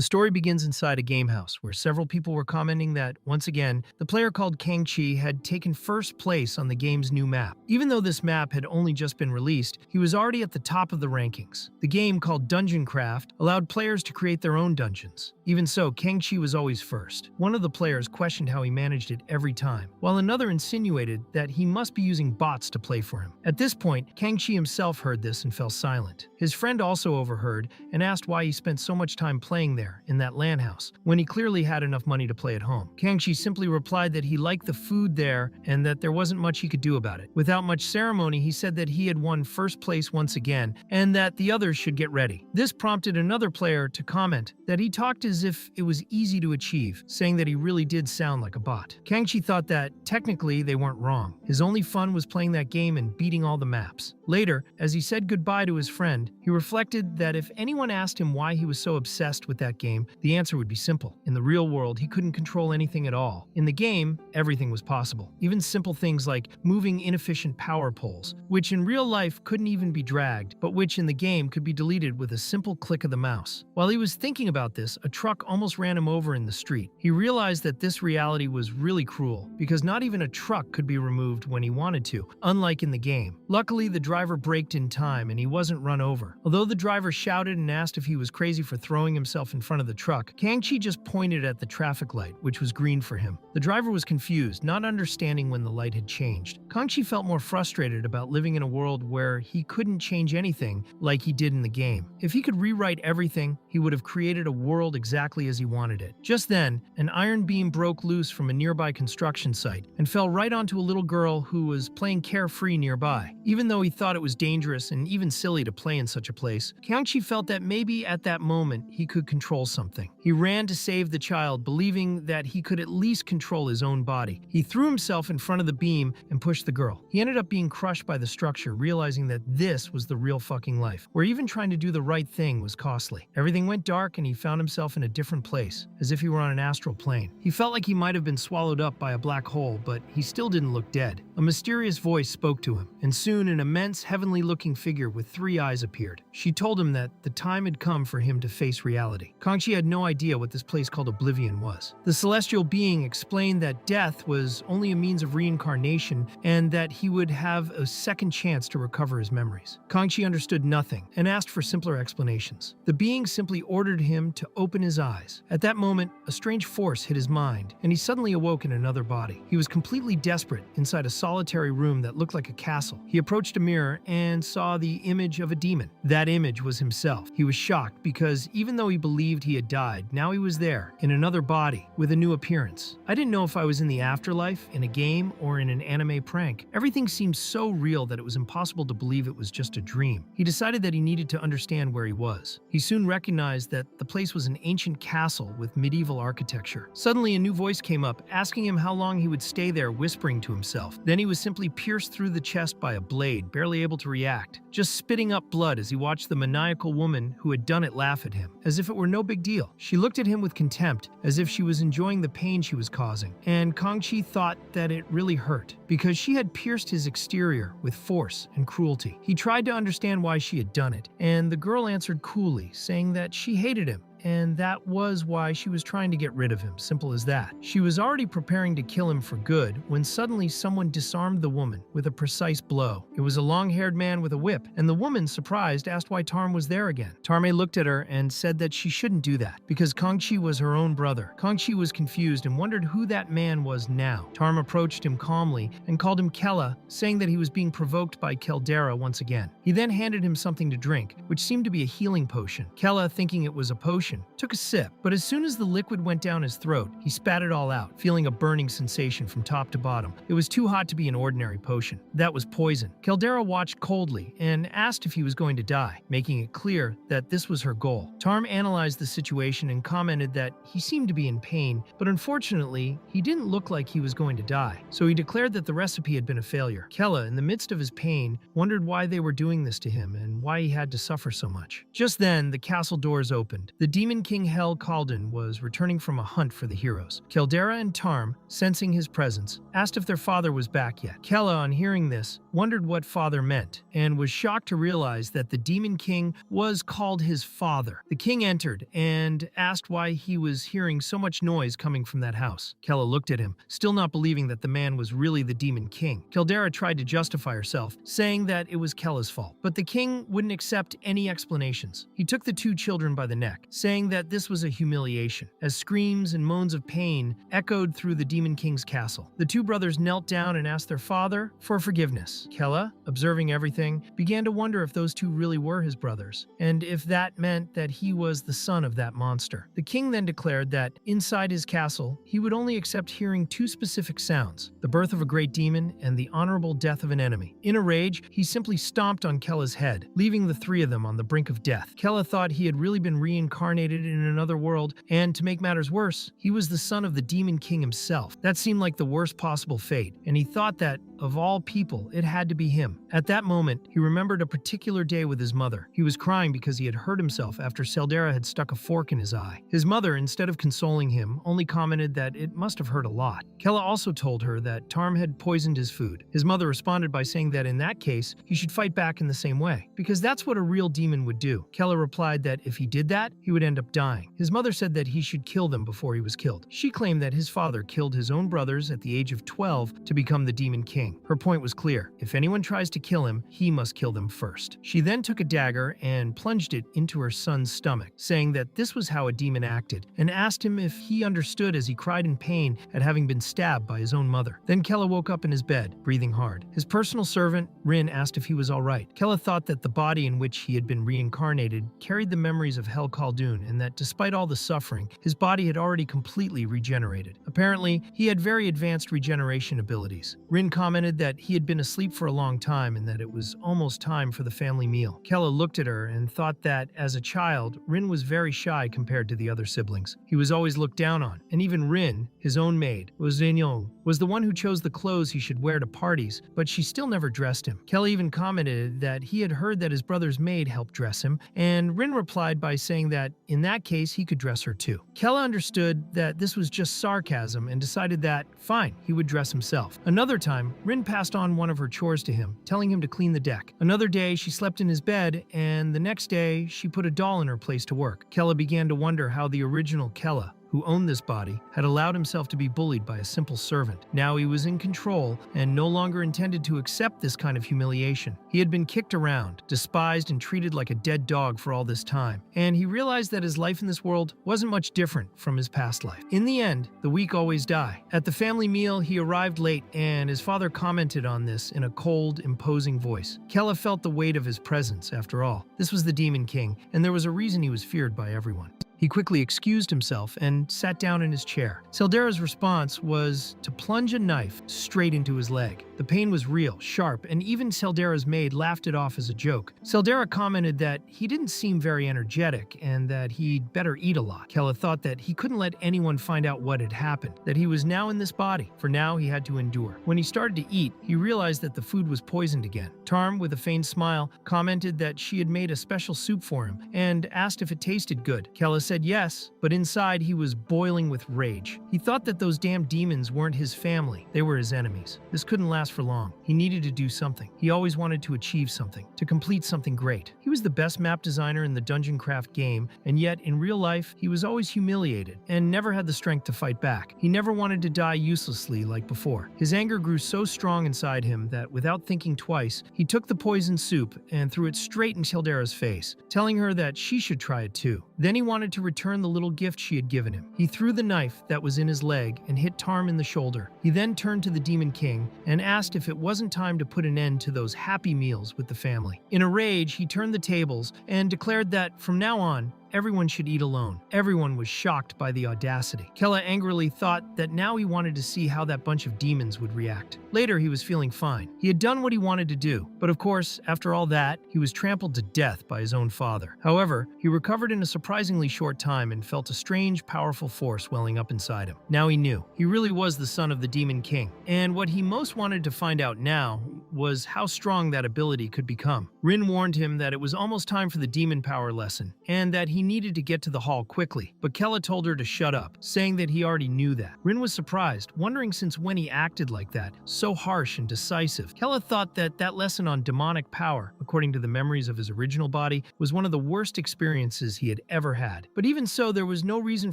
The story begins inside a game house, where several people were commenting that, once again, the player called Kang-chi had taken first place on the game's new map. Even though this map had only just been released, he was already at the top of the rankings. The game, called Dungeon Craft, allowed players to create their own dungeons. Even so, Kang-chi was always first. One of the players questioned how he managed it every time, while another insinuated that he must be using bots to play for him. At this point, Kang-chi himself heard this and fell silent. His friend also overheard and asked why he spent so much time playing there, in that LAN house, when he clearly had enough money to play at home. Kang-chi simply replied that he liked the food there and that there wasn't much he could do about it. Without much ceremony, he said that he had won first place once again and that the others should get ready. This prompted another player to comment that he talked as if it was easy to achieve, saying that he really did sound like a bot. Kang-chi thought that technically they weren't wrong. His only fun was playing that game and beating all the maps. Later, as he said goodbye to his friend, he reflected that if anyone asked him why he was so obsessed with that game, the answer would be simple. In the real world, he couldn't control anything at all. In the game, everything was possible. Even simple things like moving inefficient power poles, which in real life couldn't even be dragged, but which in the game could be deleted with a simple click of the mouse. While he was thinking about this, a truck almost ran him over in the street. He realized that this reality was really cruel, because not even a truck could be removed when he wanted to, unlike in the game. Luckily, the driver braked in time and he wasn't run over. Although the driver shouted and asked if he was crazy for throwing himself in front of the truck, Kang-chi just pointed at the traffic light, which was green for him. The driver was confused, not understanding when the light had changed. Kang-chi felt more frustrated about living in a world where he couldn't change anything like he did in the game. If he could rewrite everything, he would have created a world exactly as he wanted it. Just then, an iron beam broke loose from a nearby construction site and fell right onto a little girl who was playing carefree nearby. Even though he thought it was dangerous and even silly to play in such a place, Kang-chi felt that maybe at that moment he could control something. He ran to save the child, believing that he could at least control his own body. He threw himself in front of the beam and pushed the girl. He ended up being crushed by the structure, realizing that this was the real fucking life, where even trying to do the right thing was costly. Everything went dark and he found himself in a different place, as if he were on an astral plane. He felt like he might have been swallowed up by a black hole, but he still didn't look dead. A mysterious voice spoke to him, and soon an immense, heavenly-looking figure with 3 eyes appeared. She told him that the time had come for him to face reality. Kang-chi had no idea what this place called Oblivion was. The celestial being explained that death was only a means of reincarnation and that he would have a second chance to recover his memories. Kang-chi understood nothing and asked for simpler explanations. The being simply ordered him to open his eyes. At that moment, a strange force hit his mind, and he suddenly awoke in another body. He was completely desperate inside a solitary room that looked like a castle. He approached a mirror and saw the image of a demon. That image was himself. He was shocked because even though he believed he had died, now he was there, in another body, with a new appearance. I didn't know if I was in the afterlife, in a game, or in an anime prank. Everything seemed so real that it was impossible to believe it was just a dream. He decided that he needed to understand where he was. He soon recognized that the place was an ancient castle with medieval architecture. Suddenly, a new voice came up, asking him how long he would stay there, whispering to himself. Then he was simply pierced through the chest by a blade, barely able to react, just spitting up blood as he watched the maniacal woman who had done it laugh at him, as if it were no big deal. She looked at him with contempt, as if she was enjoying the pain she was causing, and Kang-chi thought that it really hurt, because she had pierced his exterior with force and cruelty. He tried to understand why she had done it, and the girl answered coolly, saying that she hated him, and that was why she was trying to get rid of him, simple as that. She was already preparing to kill him for good when suddenly someone disarmed the woman with a precise blow. It was a long-haired man with a whip, and the woman, surprised, asked why Tarm was there again. Tarme looked at her and said that she shouldn't do that, because Kang-chi was her own brother. Kang-chi was confused and wondered who that man was now. Tarm approached him calmly and called him Kella, saying that he was being provoked by Keldera once again. He then handed him something to drink, which seemed to be a healing potion. Kella, thinking it was a potion, took a sip, but as soon as the liquid went down his throat, he spat it all out, feeling a burning sensation from top to bottom. It was too hot to be an ordinary potion. That was poison. Keldera watched coldly and asked if he was going to die, making it clear that this was her goal. Tarm analyzed the situation and commented that he seemed to be in pain, but unfortunately, he didn't look like he was going to die, so he declared that the recipe had been a failure. Kella, in the midst of his pain, wondered why they were doing this to him and why he had to suffer so much. Just then, the castle doors opened. The demon king Hel Kaldun was returning from a hunt for the heroes. Caldera and Tarm, sensing his presence, asked if their father was back yet. Kella, on hearing this, wondered what father meant, and was shocked to realize that the demon king was called his father. The king entered and asked why he was hearing so much noise coming from that house. Kella looked at him, still not believing that the man was really the demon king. Caldera tried to justify herself, saying that it was Kella's fault, but the king wouldn't accept any explanations. He took the two children by the neck, saying that this was a humiliation, as screams and moans of pain echoed through the demon king's castle. The two brothers knelt down and asked their father for forgiveness. Kella, observing everything, began to wonder if those two really were his brothers, and if that meant that he was the son of that monster. The king then declared that inside his castle, he would only accept hearing two specific sounds: the birth of a great demon and the honorable death of an enemy. In a rage, he simply stomped on Kella's head, leaving the three of them on the brink of death. Kella thought he had really been reincarnated in another world, and to make matters worse, he was the son of the demon king himself. That seemed like the worst possible fate, and he thought that, of all people, it had to be him. At that moment, he remembered a particular day with his mother. He was crying because he had hurt himself after Caldera had stuck a fork in his eye. His mother, instead of consoling him, only commented that it must have hurt a lot. Kella also told her that Tarm had poisoned his food. His mother responded by saying that in that case, he should fight back in the same way, because that's what a real demon would do. Kella replied that if he did that, he would end up dying. His mother said that he should kill them before he was killed. She claimed that his father killed his own brothers at the age of 12 to become the demon king. Her point was clear: if anyone tries to kill him, he must kill them first. She then took a dagger and plunged it into her son's stomach, saying that this was how a demon acted, and asked him if he understood as he cried in pain at having been stabbed by his own mother. Then Kella woke up in his bed, breathing hard. His personal servant, Rin, asked if he was all right. Kella thought that the body in which he had been reincarnated carried the memories of Hel Kaldun, and that despite all the suffering, his body had already completely regenerated. Apparently, he had very advanced regeneration abilities. Rin commented that he had been asleep for a long time and that it was almost time for the family meal. Kella looked at her and thought that, as a child, Rin was very shy compared to the other siblings. He was always looked down on, and even Rin, his own maid, was the one who chose the clothes he should wear to parties, but she still never dressed him. Kella even commented that he had heard that his brother's maid helped dress him, and Rin replied by saying that, in that case, he could dress her too. Kella understood that this was just sarcasm and decided that, fine, he would dress himself. Another time, Rin passed on one of her chores to him, telling him to clean the deck. Another day, she slept in his bed, and the next day, she put a doll in her place to work. Kella began to wonder how the original Kella, who owned this body, had allowed himself to be bullied by a simple servant. Now he was in control and no longer intended to accept this kind of humiliation. He had been kicked around, despised, and treated like a dead dog for all this time, and he realized that his life in this world wasn't much different from his past life. In the end, the weak always die. At the family meal, he arrived late, and his father commented on this in a cold, imposing voice. Kella felt the weight of his presence, after all. This was the Demon King, and there was a reason he was feared by everyone. He quickly excused himself and sat down in his chair. Caldera's response was to plunge a knife straight into his leg. The pain was real, sharp, and even Caldera's maid laughed it off as a joke. Caldera commented that he didn't seem very energetic and that he'd better eat a lot. Kella thought that he couldn't let anyone find out what had happened, that he was now in this body. For now, he had to endure. When he started to eat, he realized that the food was poisoned again. Tarm, with a faint smile, commented that she had made a special soup for him and asked if it tasted good. Kella said yes, but inside he was boiling with rage. He thought that those damn demons weren't his family, they were his enemies. This couldn't last for long. He needed to do something. He always wanted to achieve something, to complete something great. He was the best map designer in the Dungeon Craft game, and yet in real life, he was always humiliated and never had the strength to fight back. He never wanted to die uselessly like before. His anger grew so strong inside him that without thinking twice, he took the poisoned soup and threw it straight in Caldera's face, telling her that she should try it too. Then he wanted to return the little gift she had given him. He threw the knife that was in his leg and hit Tarm in the shoulder. He then turned to the Demon King and asked if it wasn't time to put an end to those happy meals with the family. In a rage, he turned the tables and declared that from now on, everyone should eat alone. Everyone was shocked by the audacity. Kella angrily thought that now he wanted to see how that bunch of demons would react. Later, he was feeling fine. He had done what he wanted to do, but of course, after all that, he was trampled to death by his own father. However, he recovered in a surprisingly short time and felt a strange, powerful force welling up inside him. Now he knew. He really was the son of the Demon King, and what he most wanted to find out now was how strong that ability could become. Rin warned him that it was almost time for the demon power lesson, and that he he needed to get to the hall quickly, but Kella told her to shut up, saying that he already knew that. Rin was surprised, wondering since when he acted like that, so harsh and decisive. Kella thought that that lesson on demonic power, according to the memories of his original body, was one of the worst experiences he had ever had. But even so, there was no reason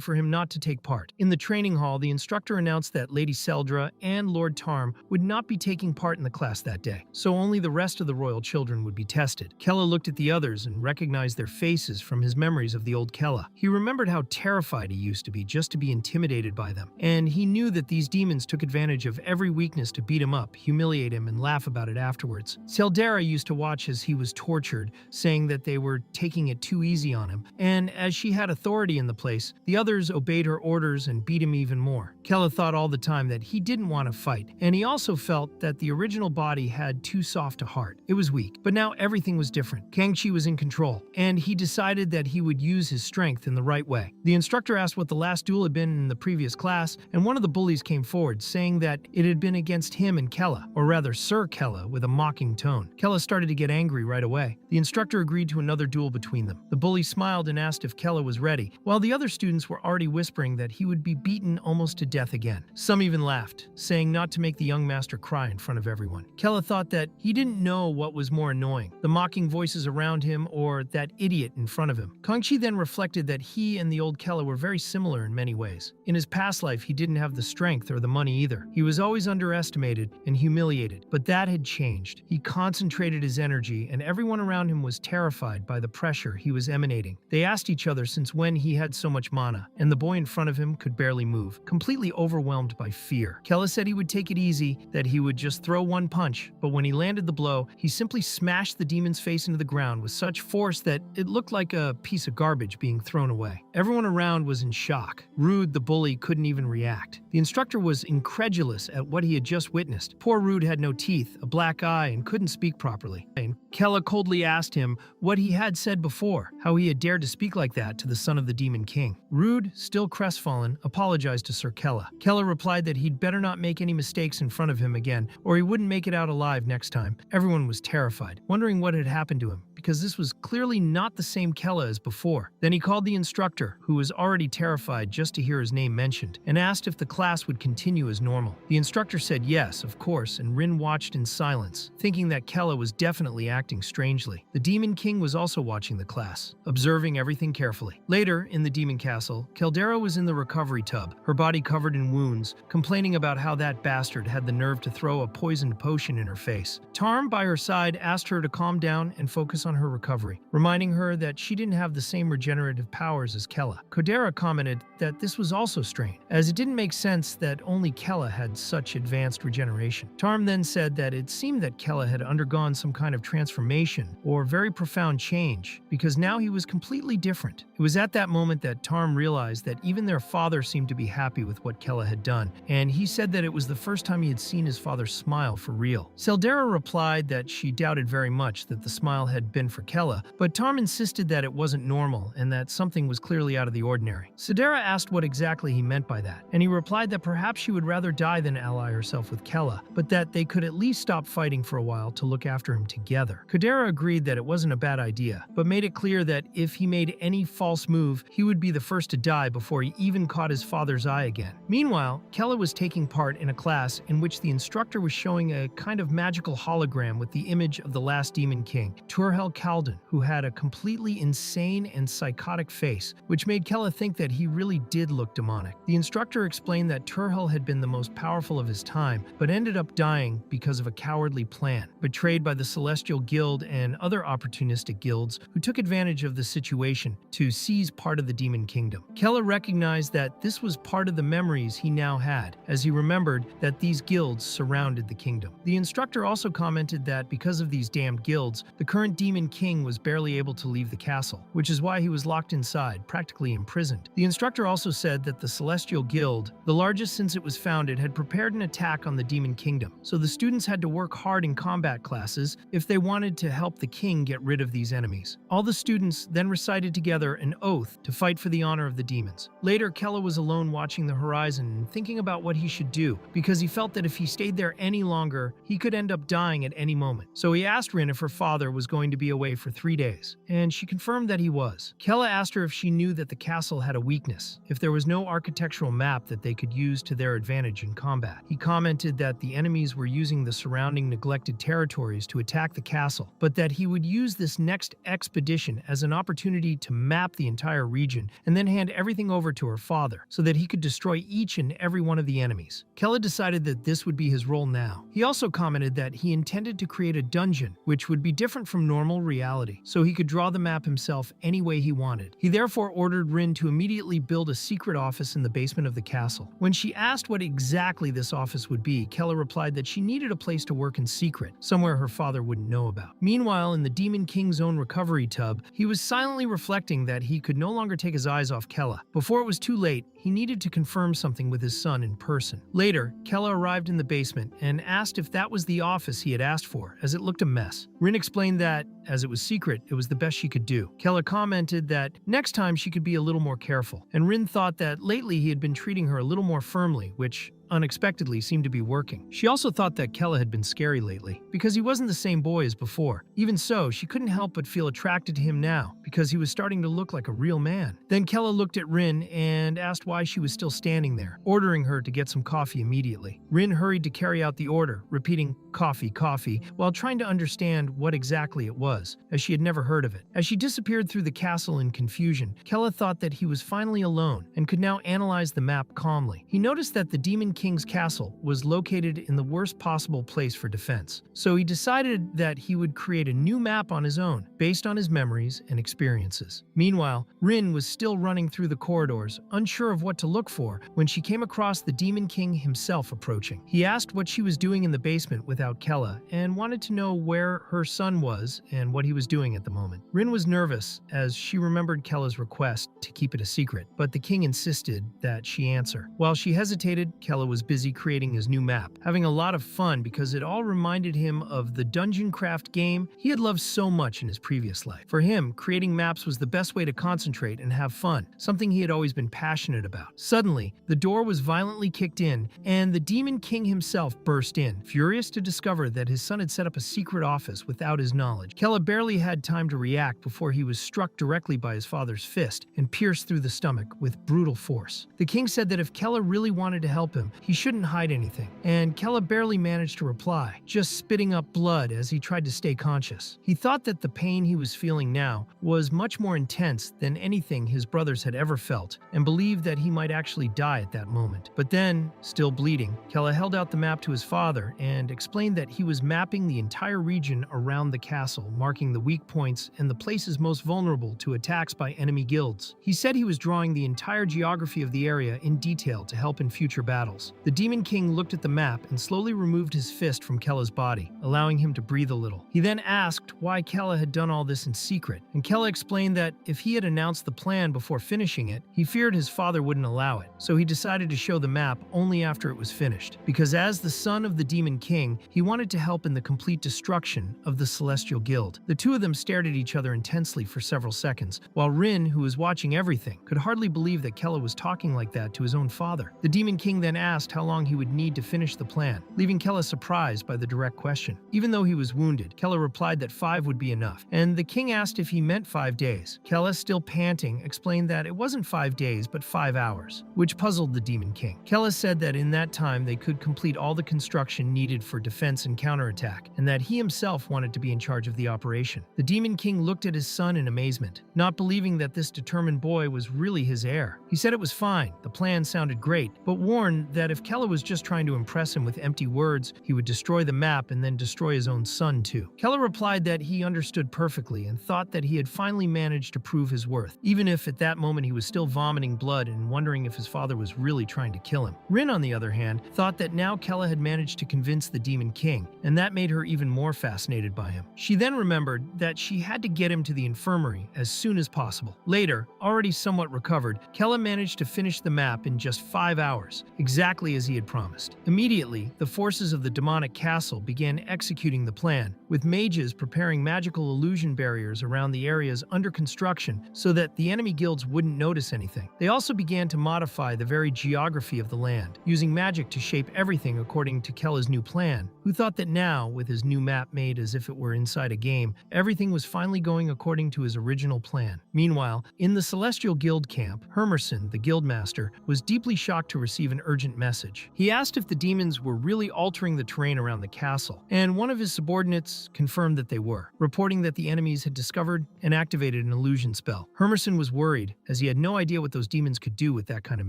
for him not to take part. In the training hall, the instructor announced that Lady Seldra and Lord Tarm would not be taking part in the class that day, so only the rest of the royal children would be tested. Kella looked at the others and recognized their faces from his memories of the old Kella. He remembered how terrified he used to be just to be intimidated by them, and he knew that these demons took advantage of every weakness to beat him up, humiliate him, and laugh about it afterwards. Seldra used to watch as he was tortured, saying that they were taking it too easy on him, and as she had authority in the place, the others obeyed her orders and beat him even more. Kella thought all the time that he didn't want to fight, and he also felt that the original body had too soft a heart. It was weak, but now everything was different. Kangchi was in control, and he decided that he would use his strength in the right way. The instructor asked what the last duel had been in the previous class, and one of the bullies came forward, saying that it had been against him and Kella, or rather Sir Kella, with a mocking tone. Kella started to get angry right away. The instructor agreed to another duel between them. The bully smiled and asked if Kella was ready, while the other students were already whispering that he would be beaten almost to death again. Some even laughed, saying not to make the young master cry in front of everyone. Kella thought that he didn't know what was more annoying, the mocking voices around him or that idiot in front of him. Kangchi then reflected that he and the old Kella were very similar in many ways. In his past life, he didn't have the strength or the money either. He was always underestimated and humiliated, but that had changed. He concentrated his energy, and everyone around him was terrified by the pressure he was emanating. They asked each other since when he had so much mana, and the boy in front of him could barely move, completely overwhelmed by fear. Kella said he would take it easy, that he would just throw one punch, but when he landed the blow, he simply smashed the demon's face into the ground with such force that it looked like a piece of garbage being thrown away. Everyone around was in shock. Rude, the bully, couldn't even react. The instructor was incredulous at what he had just witnessed. Poor Rude had no teeth, a black eye, and couldn't speak properly. And Kella coldly asked him what he had said before, how he had dared to speak like that to the son of the Demon King. Rude, still crestfallen, apologized to Sir Kella. Kella replied that he'd better not make any mistakes in front of him again, or he wouldn't make it out alive next time. Everyone was terrified, wondering what had happened to him, because this was clearly not the same Kella as before. Then he called the instructor, who was already terrified just to hear his name mentioned, and asked if the class would continue as normal. The instructor said yes, of course, and Rin watched in silence, thinking that Kella was definitely acting strangely. The Demon King was also watching the class, observing everything carefully. Later, in the Demon Castle, Caldera was in the recovery tub, her body covered in wounds, complaining about how that bastard had the nerve to throw a poisoned potion in her face. Tarm, by her side, asked her to calm down and focus on her recovery, reminding her that she didn't have the same regenerative powers as Kella. Caldera commented that this was also strange, as it didn't make sense that only Kella had such advanced regeneration. Tarm then said that it seemed that Kella had undergone some kind of transformation or very profound change, because now he was completely different. It was at that moment that Tarm realized that even their father seemed to be happy with what Kella had done, and he said that it was the first time he had seen his father smile for real. Seldra replied that she doubted very much that the smile had been for Kella, but Tarm insisted that it wasn't normal and that something was clearly out of the ordinary. Sedera asked what exactly he meant by that, and he replied that perhaps she would rather die than ally herself with Kella, but that they could at least stop fighting for a while to look after him together. Caldera agreed that it wasn't a bad idea, but made it clear that if he made any false move, he would be the first to die before he even caught his father's eye again. Meanwhile, Kella was taking part in a class in which the instructor was showing a kind of magical hologram with the image of the last Demon King, Turhel Kalden, who had a completely insane and psychotic face, which made Kella think that he really did look demonic. The instructor explained that Turhel had been the most powerful of his time, but ended up dying because of a cowardly plan, betrayed by the Celestial Guild and other opportunistic guilds who took advantage of the situation to seize part of the Demon Kingdom. Kella recognized that this was part of the memories he now had, as he remembered that these guilds surrounded the kingdom. The instructor also commented that because of these damned guilds, the current Demon King was barely able to leave the castle, which is why he was locked inside, practically imprisoned. The instructor also said that the Celestial Guild, the largest since it was founded, had prepared an attack on the Demon Kingdom, so the students had to work hard in combat classes if they wanted to help the king get rid of these enemies. All the students then recited together an oath to fight for the honor of the demons. Later, Kella was alone watching the horizon and thinking about what he should do, because he felt that if he stayed there any longer, he could end up dying at any moment. So he asked Rin if her father was going to be be away for 3 days, and she confirmed that he was. Kella asked her if she knew that the castle had a weakness, if there was no architectural map that they could use to their advantage in combat. He commented that the enemies were using the surrounding neglected territories to attack the castle, but that he would use this next expedition as an opportunity to map the entire region and then hand everything over to her father so that he could destroy each and every one of the enemies. Kella decided that this would be his role now. He also commented that he intended to create a dungeon which would be different from normal reality, so he could draw the map himself any way he wanted. He therefore ordered Rin to immediately build a secret office in the basement of the castle. When she asked what exactly this office would be, Kella replied that she needed a place to work in secret, somewhere her father wouldn't know about. Meanwhile, in the Demon King's own recovery tub, he was silently reflecting that he could no longer take his eyes off Kella. Before it was too late, he needed to confirm something with his son in person. Later, Kella arrived in the basement and asked if that was the office he had asked for, as it looked a mess. Rin explained that, as it was secret, it was the best she could do. Kella commented that next time she could be a little more careful, and Rin thought that lately he had been treating her a little more firmly, which unexpectedly seemed to be working. She also thought that Kella had been scary lately, because he wasn't the same boy as before. Even so, she couldn't help but feel attracted to him now, because he was starting to look like a real man. Then Kella looked at Rin and asked why she was still standing there, ordering her to get some coffee immediately. Rin hurried to carry out the order, repeating "coffee, coffee," while trying to understand what exactly it was, as she had never heard of it. As she disappeared through the castle in confusion, Kella thought that he was finally alone and could now analyze the map calmly. He noticed that the Demon King's castle was located in the worst possible place for defense, so he decided that he would create a new map on his own, based on his memories and experiences. Meanwhile, Rin was still running through the corridors, unsure of what to look for, when she came across the Demon King himself approaching. He asked what she was doing in the basement without Kella, and wanted to know where her son was and what he was doing at the moment. Rin was nervous, as she remembered Kella's request to keep it a secret, but the king insisted that she answer. While she hesitated, Kella was busy creating his new map, having a lot of fun because it all reminded him of the dungeon craft game he had loved so much in his previous life. For him, creating maps was the best way to concentrate and have fun, something he had always been passionate about. Suddenly, the door was violently kicked in, and the Demon King himself burst in, furious to discover that his son had set up a secret office without his knowledge. Kella barely had time to react before he was struck directly by his father's fist and pierced through the stomach with brutal force. The king said that if Kella really wanted to help him, he shouldn't hide anything, and Kella barely managed to reply, just spitting up blood as he tried to stay conscious. He thought that the pain he was feeling now was much more intense than anything his brothers had ever felt, and believed that he might actually die at that moment. But then, still bleeding, Kella held out the map to his father and explained that he was mapping the entire region around the castle, marking the weak points and the places most vulnerable to attacks by enemy guilds. He said he was drawing the entire geography of the area in detail to help in future battles. The Demon King looked at the map and slowly removed his fist from Kella's body, allowing him to breathe a little. He then asked why Kella had done all this in secret, and Kella explained that if he had announced the plan before finishing it, he feared his father wouldn't allow it, so he decided to show the map only after it was finished. Because as the son of the Demon King, he wanted to help in the complete destruction of the Celestial Guild. The two of them stared at each other intensely for several seconds, while Rin, who was watching everything, could hardly believe that Kella was talking like that to his own father. The Demon King then asked how long he would need to finish the plan, leaving Kella surprised by the direct question. Even though he was wounded, Kella replied that 5 would be enough, and the king asked if he meant 5 days. Kella, still panting, explained that it wasn't 5 days but 5 hours, which puzzled the Demon King. Kella said that in that time they could complete all the construction needed for defense and counterattack, and that he himself wanted to be in charge of the operation. The Demon King looked at his son in amazement, not believing that this determined boy was really his heir. He said it was fine, the plan sounded great, but warned that if Kella was just trying to impress him with empty words, he would destroy the map and then destroy his own son too. Kella replied that he understood perfectly and thought that he had finally managed to prove his worth, even if at that moment he was still vomiting blood and wondering if his father was really trying to kill him. Rin, on the other hand, thought that now Kella had managed to convince the Demon King, and that made her even more fascinated by him. She then remembered that she had to get him to the infirmary as soon as possible. Later, already somewhat recovered, Kella managed to finish the map in just 5 hours, exactly exactly as he had promised. Immediately, the forces of the demonic castle began executing the plan, with mages preparing magical illusion barriers around the areas under construction so that the enemy guilds wouldn't notice anything. They also began to modify the very geography of the land, using magic to shape everything according to Kella's new plan, who thought that now, with his new map made as if it were inside a game, everything was finally going according to his original plan. Meanwhile, in the Celestial Guild camp, Hermerson, the guildmaster, was deeply shocked to receive an urgent message. He asked if the demons were really altering the terrain around the castle, and one of his subordinates confirmed that they were, reporting that the enemies had discovered and activated an illusion spell. Hermerson was worried, as he had no idea what those demons could do with that kind of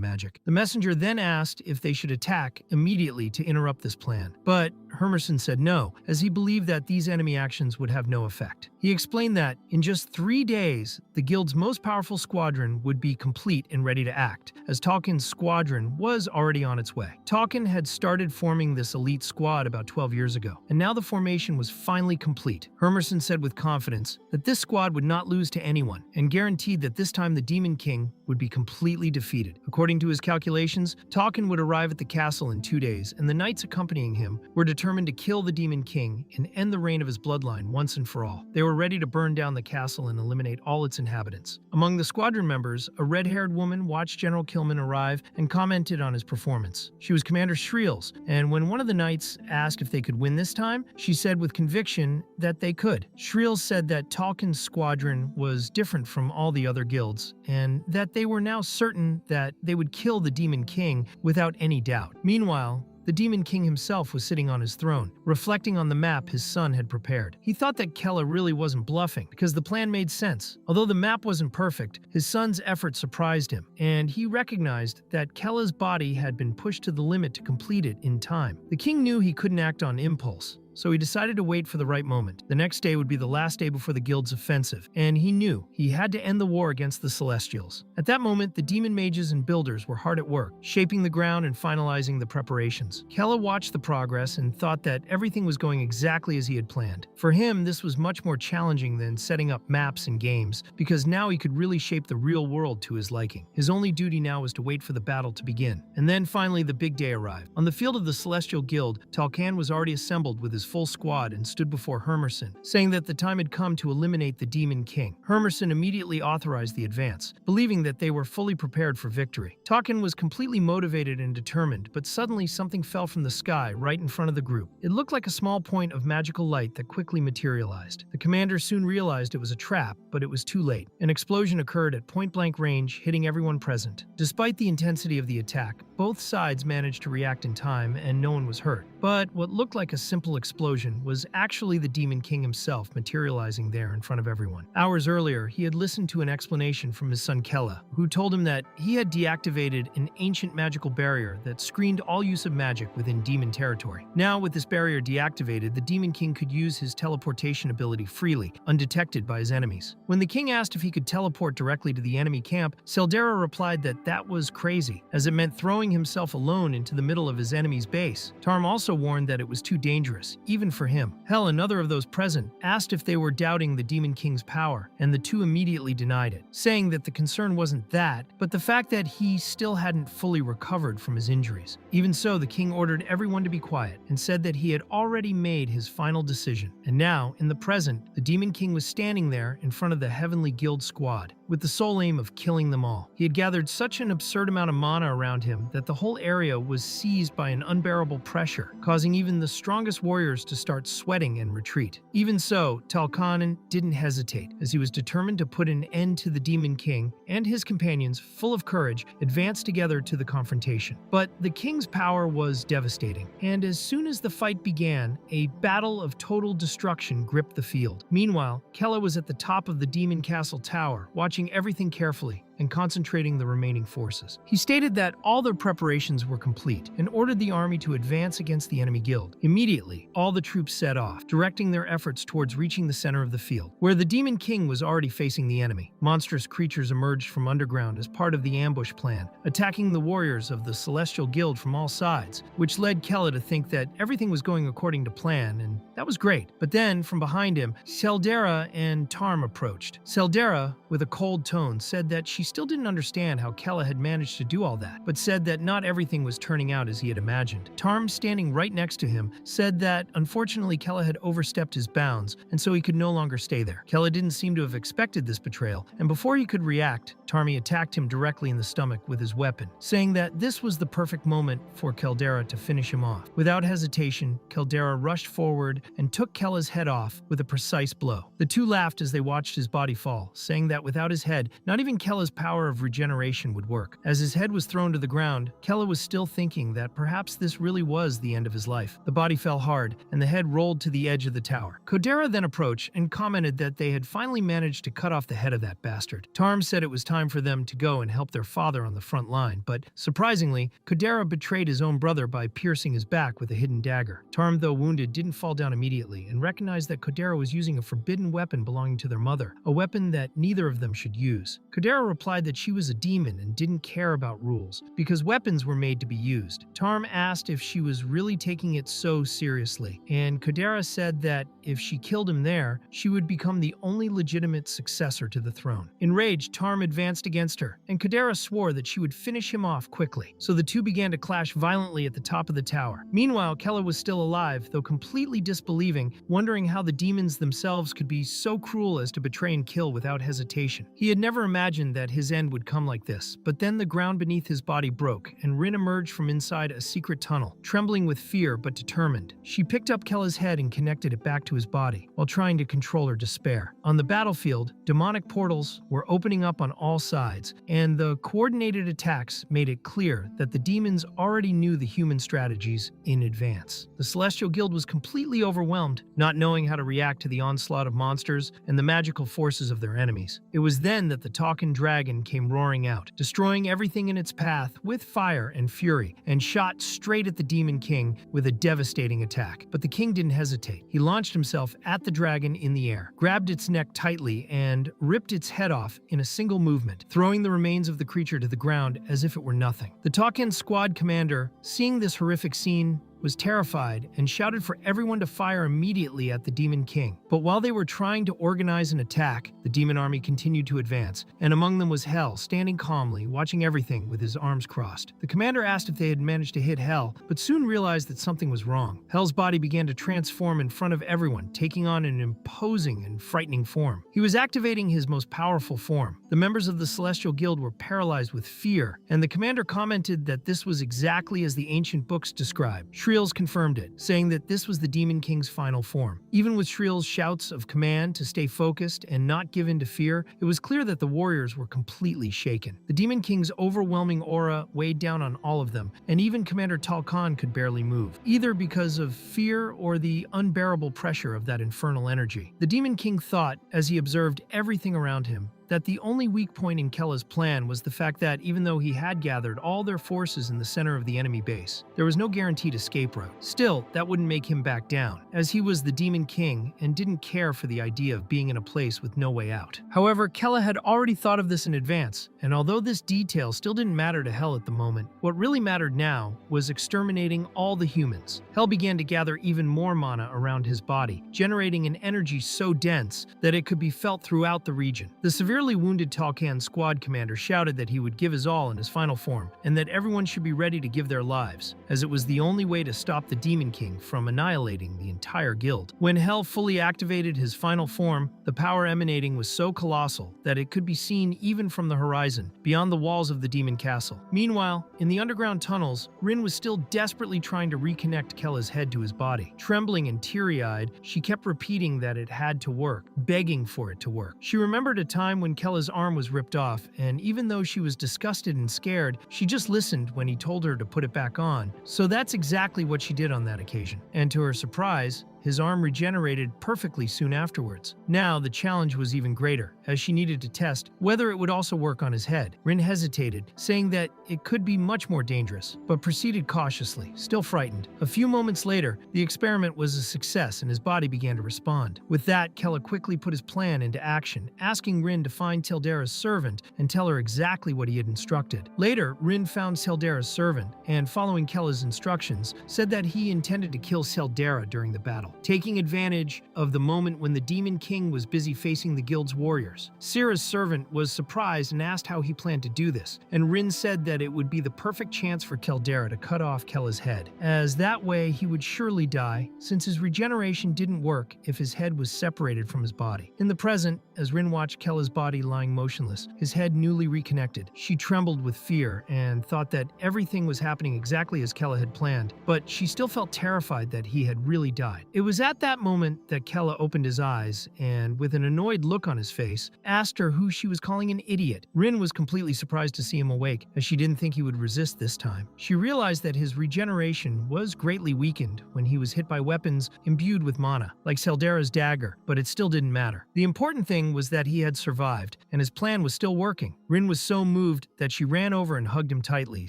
magic. The messenger then asked if they should attack immediately to interrupt this plan, but Hermerson said no, as he believed that these enemy actions would have no effect. He explained that, in just 3 days, the guild's most powerful squadron would be complete and ready to act, as Tolkien's squadron was already on its way. Tolkien had started forming this elite squad about 12 years ago, and now the formation was finally complete. Hermerson said with confidence that this squad would not lose to anyone, and guaranteed that this time the Demon King would be completely defeated. According to his calculations, Tolkien would arrive at the castle in 2 days, and the knights accompanying him were determined to kill the Demon King and end the reign of his bloodline once and for all. They were ready to burn down the castle and eliminate all its inhabitants. Among the squadron members, a red-haired woman watched General Kilman arrive and commented on his performance. She was Commander Shreels, and when one of the knights asked if they could win this time, she said with conviction that they could. Shreels said that Tolkien's squadron was different from all the other guilds, and that they were now certain that they would kill the Demon King without any doubt. Meanwhile, the Demon King himself was sitting on his throne, reflecting on the map his son had prepared. He thought that Kella really wasn't bluffing, because the plan made sense. Although the map wasn't perfect, his son's effort surprised him, and he recognized that Kella's body had been pushed to the limit to complete it in time. The king knew he couldn't act on impulse, so he decided to wait for the right moment. The next day would be the last day before the guild's offensive, and he knew he had to end the war against the Celestials. At that moment, the demon mages and builders were hard at work, shaping the ground and finalizing the preparations. Kella watched the progress and thought that everything was going exactly as he had planned. For him, this was much more challenging than setting up maps and games, because now he could really shape the real world to his liking. His only duty now was to wait for the battle to begin. And then finally the big day arrived. On the field of the Celestial Guild, Tolkien was already assembled with his full squad and stood before Hermerson, saying that the time had come to eliminate the Demon King. Hermerson immediately authorized the advance, believing that they were fully prepared for victory. Tolkien was completely motivated and determined, but suddenly something fell from the sky right in front of the group. It looked like a small point of magical light that quickly materialized. The commander soon realized it was a trap, but it was too late. An explosion occurred at point-blank range, hitting everyone present. Despite the intensity of the attack, both sides managed to react in time and no one was hurt. But what looked like a simple explosion was actually the Demon King himself materializing there in front of everyone. Hours earlier, he had listened to an explanation from his son Kella, who told him that he had deactivated an ancient magical barrier that screened all use of magic within demon territory. Now, with this barrier deactivated, the Demon King could use his teleportation ability freely, undetected by his enemies. When the king asked if he could teleport directly to the enemy camp, Seldera replied that that was crazy, as it meant throwing himself alone into the middle of his enemy's base. Tarm also warned that it was too dangerous, even for him. Hel, another of those present, asked if they were doubting the Demon King's power, and the two immediately denied it, saying that the concern wasn't that, but the fact that he still hadn't fully recovered from his injuries. Even so, the king ordered everyone to be quiet, and said that he had already made his final decision. And now, in the present, the Demon King was standing there in front of the Heavenly Guild squad, with the sole aim of killing them all. He had gathered such an absurd amount of mana around him that the whole area was seized by an unbearable pressure, causing even the strongest warriors to start sweating and retreat. Even so, Talkanen didn't hesitate, as he was determined to put an end to the Demon King, and his companions, full of courage, advanced together to the confrontation. But the king's power was devastating, and as soon as the fight began, a battle of total destruction gripped the field. Meanwhile, Kella was at the top of the Demon Castle Tower, watching everything carefully and concentrating the remaining forces. He stated that all their preparations were complete and ordered the army to advance against the enemy guild. Immediately, all the troops set off, directing their efforts towards reaching the center of the field, where the Demon King was already facing the enemy. Monstrous creatures emerged from underground as part of the ambush plan, attacking the warriors of the Celestial Guild from all sides, which led Kella to think that everything was going according to plan, and that was great. But then, from behind him, Seldera and Tarm approached. Seldera, with a cold tone, said that she still didn't understand how Kella had managed to do all that, but said that not everything was turning out as he had imagined. Tarm, standing right next to him, said that unfortunately Kella had overstepped his bounds, and so he could no longer stay there. Kella didn't seem to have expected this betrayal, and before he could react, Tarmi attacked him directly in the stomach with his weapon, saying that this was the perfect moment for Caldera to finish him off. Without hesitation, Caldera rushed forward and took Kella's head off with a precise blow. The two laughed as they watched his body fall, saying that without his head, not even Kella's power of regeneration would work. As his head was thrown to the ground, Kella was still thinking that perhaps this really was the end of his life. The body fell hard, and the head rolled to the edge of the tower. Caldera then approached and commented that they had finally managed to cut off the head of that bastard. Tarm said it was time for them to go and help their father on the front line, but surprisingly, Caldera betrayed his own brother by piercing his back with a hidden dagger. Tarm, though wounded, didn't fall down immediately and recognized that Caldera was using a forbidden weapon belonging to their mother, a weapon that neither of them should use. Caldera replied that she was a demon and didn't care about rules, because weapons were made to be used. Tarm asked if she was really taking it so seriously, and Caldera said that if she killed him there, she would become the only legitimate successor to the throne. Enraged, Tarm advanced against her, and Caldera swore that she would finish him off quickly. So the two began to clash violently at the top of the tower. Meanwhile, Kella was still alive, though completely disbelieving, wondering how the demons themselves could be so cruel as to betray and kill without hesitation. He had never imagined that his end would come like this, but then the ground beneath his body broke, and Rin emerged from inside a secret tunnel, trembling with fear but determined. She picked up Kella's head and connected it back to his body, while trying to control her despair. On the battlefield, demonic portals were opening up on all sides, and the coordinated attacks made it clear that the demons already knew the human strategies in advance. The Celestial Guild was completely overwhelmed, not knowing how to react to the onslaught of monsters and the magical forces of their enemies. It was then that the Talking Dragon came roaring out, destroying everything in its path with fire and fury, and shot straight at the Demon King with a devastating attack. But the king didn't hesitate. He launched himself at the dragon in the air, grabbed its neck tightly, and ripped its head off in a single movement, throwing the remains of the creature to the ground as if it were nothing. The Talkin squad commander, seeing this horrific scene, was terrified and shouted for everyone to fire immediately at the Demon King. But while they were trying to organize an attack, the demon army continued to advance, and among them was Hell, standing calmly, watching everything with his arms crossed. The commander asked if they had managed to hit Hell, but soon realized that something was wrong. Hell's body began to transform in front of everyone, taking on an imposing and frightening form. He was activating his most powerful form. The members of the Celestial Guild were paralyzed with fear, and the commander commented that this was exactly as the ancient books described. Shriels confirmed it, saying that this was the Demon King's final form. Even with Shriels' shouts of command to stay focused and not give in to fear, it was clear that the warriors were completely shaken. The Demon King's overwhelming aura weighed down on all of them, and even Commander Talkan could barely move, either because of fear or the unbearable pressure of that infernal energy. The Demon King thought, as he observed everything around him, that the only weak point in Kella's plan was the fact that even though he had gathered all their forces in the center of the enemy base, there was no guaranteed escape route. Still, that wouldn't make him back down, as he was the Demon King and didn't care for the idea of being in a place with no way out. However, Kella had already thought of this in advance, and although this detail still didn't matter to Hell at the moment, what really mattered now was exterminating all the humans. Hell began to gather even more mana around his body, generating an energy so dense that it could be felt throughout the region. The severely wounded Talkan squad commander shouted that he would give his all in his final form, and that everyone should be ready to give their lives, as it was the only way to stop the Demon King from annihilating the entire guild. When Hell fully activated his final form, the power emanating was so colossal that it could be seen even from the horizon, beyond the walls of the Demon Castle. Meanwhile, in the underground tunnels, Rin was still desperately trying to reconnect Kella's head to his body. Trembling and teary-eyed, she kept repeating that it had to work, begging for it to work. She remembered a time when Kella's arm was ripped off, and even though she was disgusted and scared, she just listened when he told her to put it back on. So that's exactly what she did on that occasion. And to her surprise, his arm regenerated perfectly soon afterwards. Now, the challenge was even greater, as she needed to test whether it would also work on his head. Rin hesitated, saying that it could be much more dangerous, but proceeded cautiously, still frightened. A few moments later, the experiment was a success and his body began to respond. With that, Kella quickly put his plan into action, asking Rin to find Tildera's servant and tell her exactly what he had instructed. Later, Rin found Tildera's servant, and following Kella's instructions, said that he intended to kill Tildera during the battle. battle, taking advantage of the moment when the Demon King was busy facing the guild's warriors. Sira's servant was surprised and asked how he planned to do this, and Rin said that it would be the perfect chance for Caldera to cut off Kella's head, as that way he would surely die, since his regeneration didn't work if his head was separated from his body. In the present, as Rin watched Kella's body lying motionless, his head newly reconnected, she trembled with fear and thought that everything was happening exactly as Kella had planned, but she still felt terrified that he had really died. It was at that moment that Kella opened his eyes and, with an annoyed look on his face, asked her who she was calling an idiot. Rin was completely surprised to see him awake, as she didn't think he would resist this time. She realized that his regeneration was greatly weakened when he was hit by weapons imbued with mana, like Seldera's dagger, but it still didn't matter. The important thing was that he had survived, and his plan was still working. Rin was so moved that she ran over and hugged him tightly,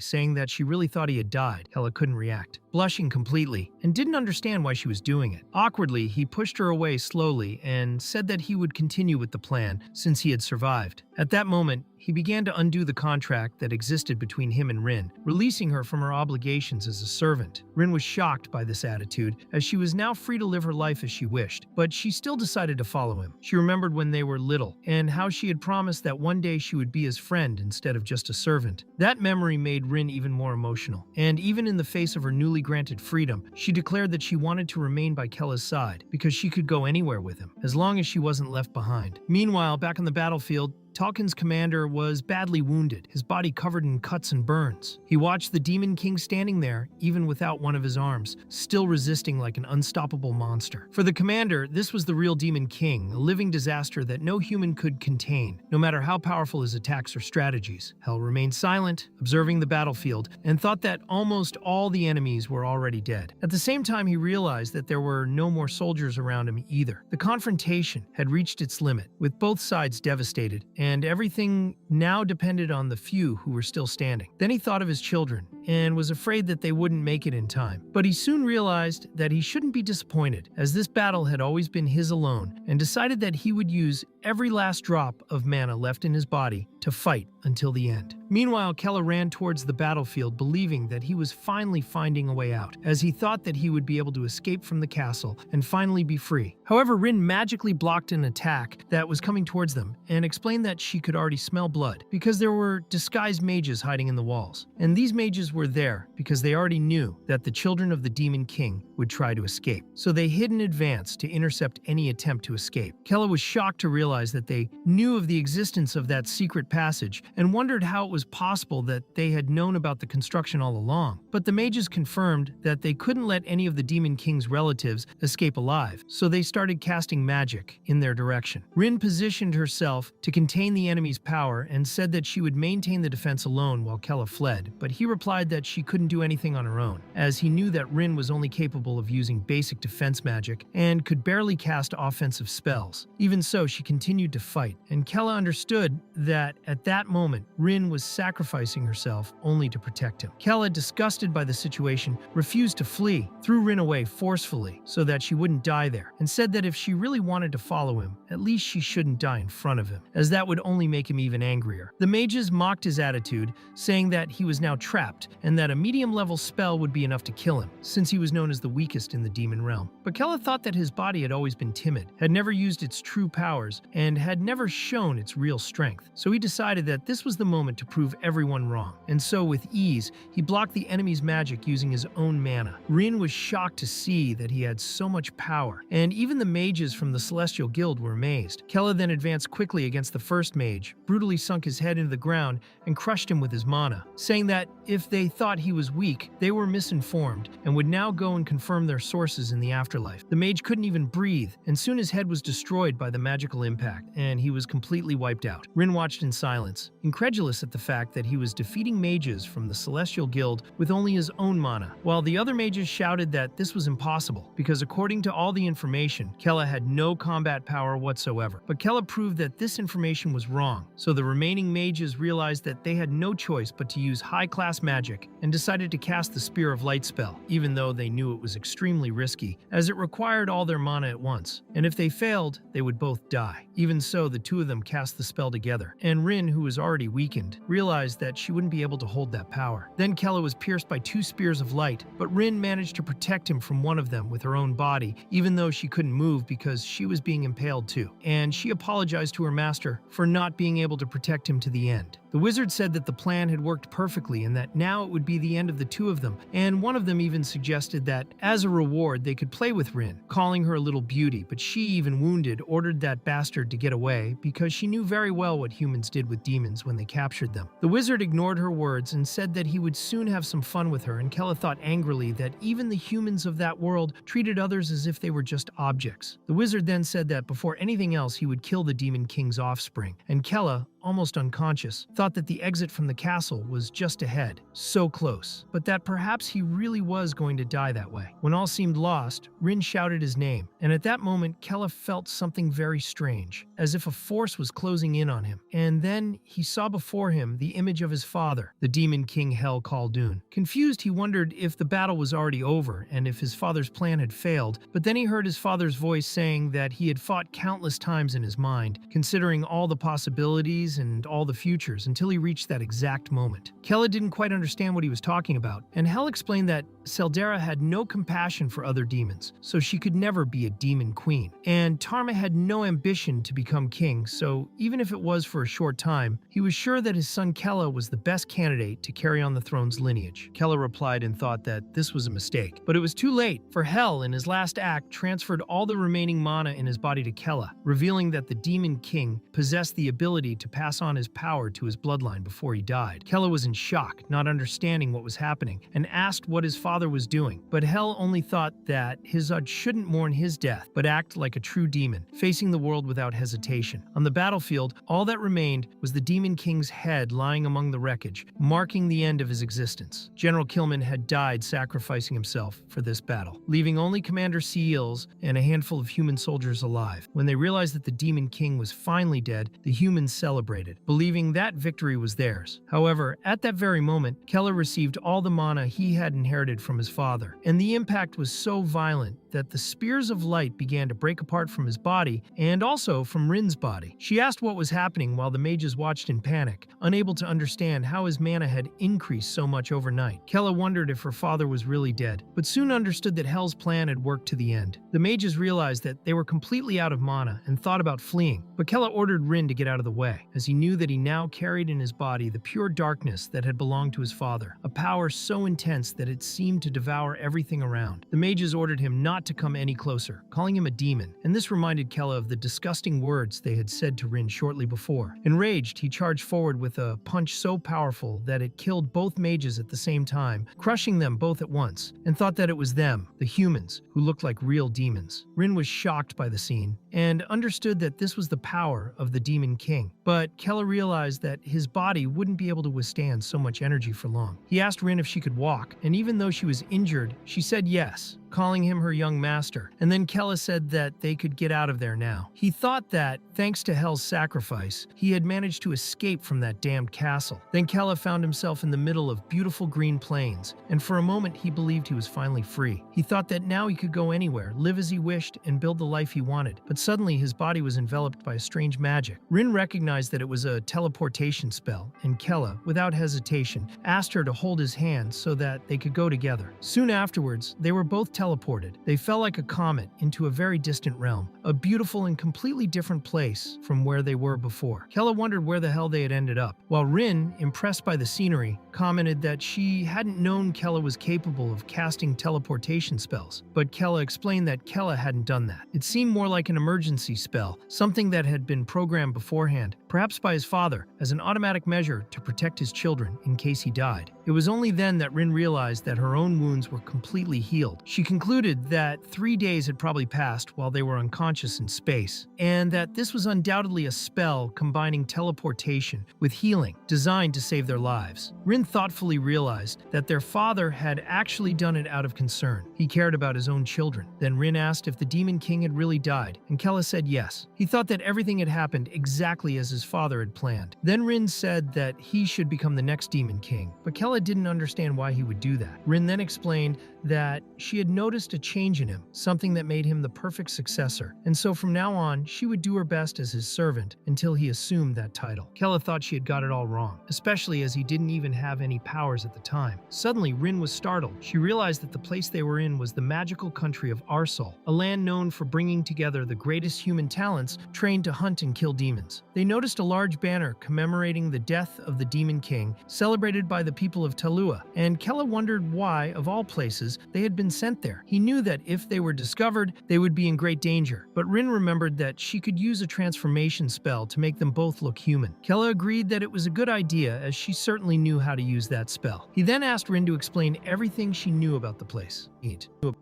saying that she really thought he had died. Kella couldn't react, blushing completely, and didn't understand why she was doing it. Awkwardly, he pushed her away slowly and said that he would continue with the plan since he had survived. At that moment, he began to undo the contract that existed between him and Rin, releasing her from her obligations as a servant. Rin was shocked by this attitude, as she was now free to live her life as she wished, but she still decided to follow him. She remembered when they were little, and how she had promised that one day she would be his friend instead of just a servant. That memory made Rin even more emotional, and even in the face of her newly granted freedom, she declared that she wanted to remain by Kella's side, because she could go anywhere with him, as long as she wasn't left behind. Meanwhile, back on the battlefield, Talkin's commander was badly wounded, his body covered in cuts and burns. He watched the Demon King standing there, even without one of his arms, still resisting like an unstoppable monster. For the commander, this was the real Demon King, a living disaster that no human could contain, no matter how powerful his attacks or strategies. Hell remained silent, observing the battlefield, and thought that almost all the enemies were already dead. At the same time, he realized that there were no more soldiers around him either. The confrontation had reached its limit, with both sides devastated, and everything now depended on the few who were still standing. Then he thought of his children, and was afraid that they wouldn't make it in time. But he soon realized that he shouldn't be disappointed, as this battle had always been his alone, and decided that he would use every last drop of mana left in his body to fight until the end. Meanwhile, Kella ran towards the battlefield, believing that he was finally finding a way out, as he thought that he would be able to escape from the castle and finally be free. However, Rin magically blocked an attack that was coming towards them, and explained that she could already smell blood, because there were disguised mages hiding in the walls. And these mages were there because they already knew that the children of the Demon King would try to escape. So they hid in advance to intercept any attempt to escape. Kella was shocked to realize that they knew of the existence of that secret passage, and wondered how it was possible that they had known about the construction all along. But the mages confirmed that they couldn't let any of the Demon King's relatives escape alive, so they started casting magic in their direction. Rin positioned herself to contain the enemy's power and said that she would maintain the defense alone while Kella fled, but he replied that she couldn't do anything on her own, as he knew that Rin was only capable of using basic defense magic and could barely cast offensive spells. Even so, she continued to fight, and Kella understood that at that moment, Rin was sacrificing herself only to protect him. Kella, disgusted by the situation, refused to flee, threw Rin away forcefully so that she wouldn't die there, and said that if she really wanted to follow him, at least she shouldn't die in front of him, as that would only make him even angrier. The mages mocked his attitude, saying that he was now trapped, and that a medium-level spell would be enough to kill him, since he was known as the weakest in the demon realm. But Kella thought that his body had always been timid, had never used its true powers, and had never shown its real strength. So he decided that this was the moment to prove everyone wrong, and so with ease, he blocked the enemy's magic using his own mana. Rin was shocked to see that he had so much power, and even the mages from the Celestial Guild were amazed. Kella then advanced quickly against the first mage, brutally sunk his head into the ground, and crushed him with his mana, saying that if they thought he was weak, they were misinformed, and would now go and confirm their sources in the afterlife. The mage couldn't even breathe, and soon his head was destroyed by the magical impact, and he was completely wiped out. Rin watched in silence, incredulous at the fact that he was defeating mages from the Celestial Guild with only his own mana, while the other mages shouted that this was impossible, because according to all the information, Kella had no combat power whatsoever. But Kella proved that this information was wrong, so the remaining mages realized that they had no choice but to use high-class magic magic and decided to cast the Spear of Light spell, even though they knew it was extremely risky, as it required all their mana at once, and if they failed, they would both die. Even so, the two of them cast the spell together, and Rin, who was already weakened, realized that she wouldn't be able to hold that power. Then Kella was pierced by two spears of light, but Rin managed to protect him from one of them with her own body, even though she couldn't move because she was being impaled too, and she apologized to her master for not being able to protect him to the end. The wizard said that the plan had worked perfectly and that now it would be the end of the two of them, and one of them even suggested that, as a reward, they could play with Rin, calling her a little beauty, but she, even wounded, ordered that bastard to get away because she knew very well what humans did with demons when they captured them. The wizard ignored her words and said that he would soon have some fun with her, and Kella thought angrily that even the humans of that world treated others as if they were just objects. The wizard then said that before anything else he would kill the Demon King's offspring, and Kella, almost unconscious, thought that the exit from the castle was just ahead, so close, but that perhaps he really was going to die that way. When all seemed lost, Rin shouted his name, and at that moment Kella felt something very strange, as if a force was closing in on him, and then he saw before him the image of his father, the Demon King Hel Khaldun. Confused, he wondered if the battle was already over and if his father's plan had failed, but then he heard his father's voice saying that he had fought countless times in his mind, considering all the possibilities and all the futures until he reached that exact moment. Kella didn't quite understand what he was talking about, and Hel explained that Seldera had no compassion for other demons, so she could never be a demon queen. And Tarma had no ambition to become king, so even if it was for a short time, he was sure that his son Kella was the best candidate to carry on the throne's lineage. Kella replied and thought that this was a mistake, but it was too late, for Hel, in his last act, transferred all the remaining mana in his body to Kella, revealing that the Demon King possessed the ability to pass on his power to his bloodline before he died. Kella was in shock, not understanding what was happening, and asked what his father was doing, but Hel only thought that his shouldn't mourn his death, but act like a true demon, facing the world without hesitation. On the battlefield, all that remained was the Demon King's head lying among the wreckage, marking the end of his existence. General Killman had died sacrificing himself for this battle, leaving only Commander Seals and a handful of human soldiers alive. When they realized that the Demon King was finally dead, the humans celebrated, believing that victory was theirs. However, at that very moment, Kella received all the mana he had inherited from his father, and the impact was so violent that the spears of light began to break apart from his body and also from Rin's body. She asked what was happening while the mages watched in panic, unable to understand how his mana had increased so much overnight. Kella wondered if her father was really dead, but soon understood that Hel's plan had worked to the end. The mages realized that they were completely out of mana and thought about fleeing, but Kella ordered Rin to get out of the way, as he knew that he now carried in his body the pure darkness that had belonged to his father, a power so intense that it seemed to devour everything around. The mages ordered him not to come any closer, calling him a demon, and this reminded Kella of the disgusting words they had said to Rin shortly before. Enraged, he charged forward with a punch so powerful that it killed both mages at the same time, crushing them both at once, and thought that it was them, the humans, who looked like real demons. Rin was shocked by the scene, and understood that this was the power of the Demon King, but Kella realized that his body wouldn't be able to withstand so much energy for long. He asked Rin if she could walk, and even though she was injured, she said yes, calling him her young master, and then Kella said that they could get out of there now. He thought that, thanks to Hel's sacrifice, he had managed to escape from that damned castle. Then Kella found himself in the middle of beautiful green plains, and for a moment he believed he was finally free. He thought that now he could go anywhere, live as he wished, and build the life he wanted, but suddenly his body was enveloped by a strange magic. Rin recognized that it was a teleportation spell, and Kella, without hesitation, asked her to hold his hand so that they could go together. Soon afterwards, they were both teleported. They fell like a comet into a very distant realm, a beautiful and completely different place from where they were before. Kella wondered where the hell they had ended up, while Rin, impressed by the scenery, commented that she hadn't known Kella was capable of casting teleportation spells, but Kella explained that Kella hadn't done that. It seemed more like an emergency spell, something that had been programmed beforehand, perhaps by his father, as an automatic measure to protect his children in case he died. It was only then that Rin realized that her own wounds were completely healed. She concluded that 3 days had probably passed while they were unconscious in space, and that this was undoubtedly a spell combining teleportation with healing, designed to save their lives. Rin thoughtfully realized that their father had actually done it out of concern. He cared about his own children. Then Rin asked if the Demon King had really died, and Kella said yes. He thought that everything had happened exactly as his his father had planned. Then Rin said that he should become the next Demon King, but Kella didn't understand why he would do that. Rin then explained that she had noticed a change in him, something that made him the perfect successor, and so from now on, she would do her best as his servant until he assumed that title. Kella thought she had got it all wrong, especially as he didn't even have any powers at the time. Suddenly, Rin was startled. She realized that the place they were in was the magical country of Arsol, a land known for bringing together the greatest human talents trained to hunt and kill demons. They noticed a large banner commemorating the death of the Demon King, celebrated by the people of Talua, and Kella wondered why, of all places, they had been sent there. He knew that if they were discovered, they would be in great danger, but Rin remembered that she could use a transformation spell to make them both look human. Kella agreed that it was a good idea, as she certainly knew how to use that spell. He then asked Rin to explain everything she knew about the place.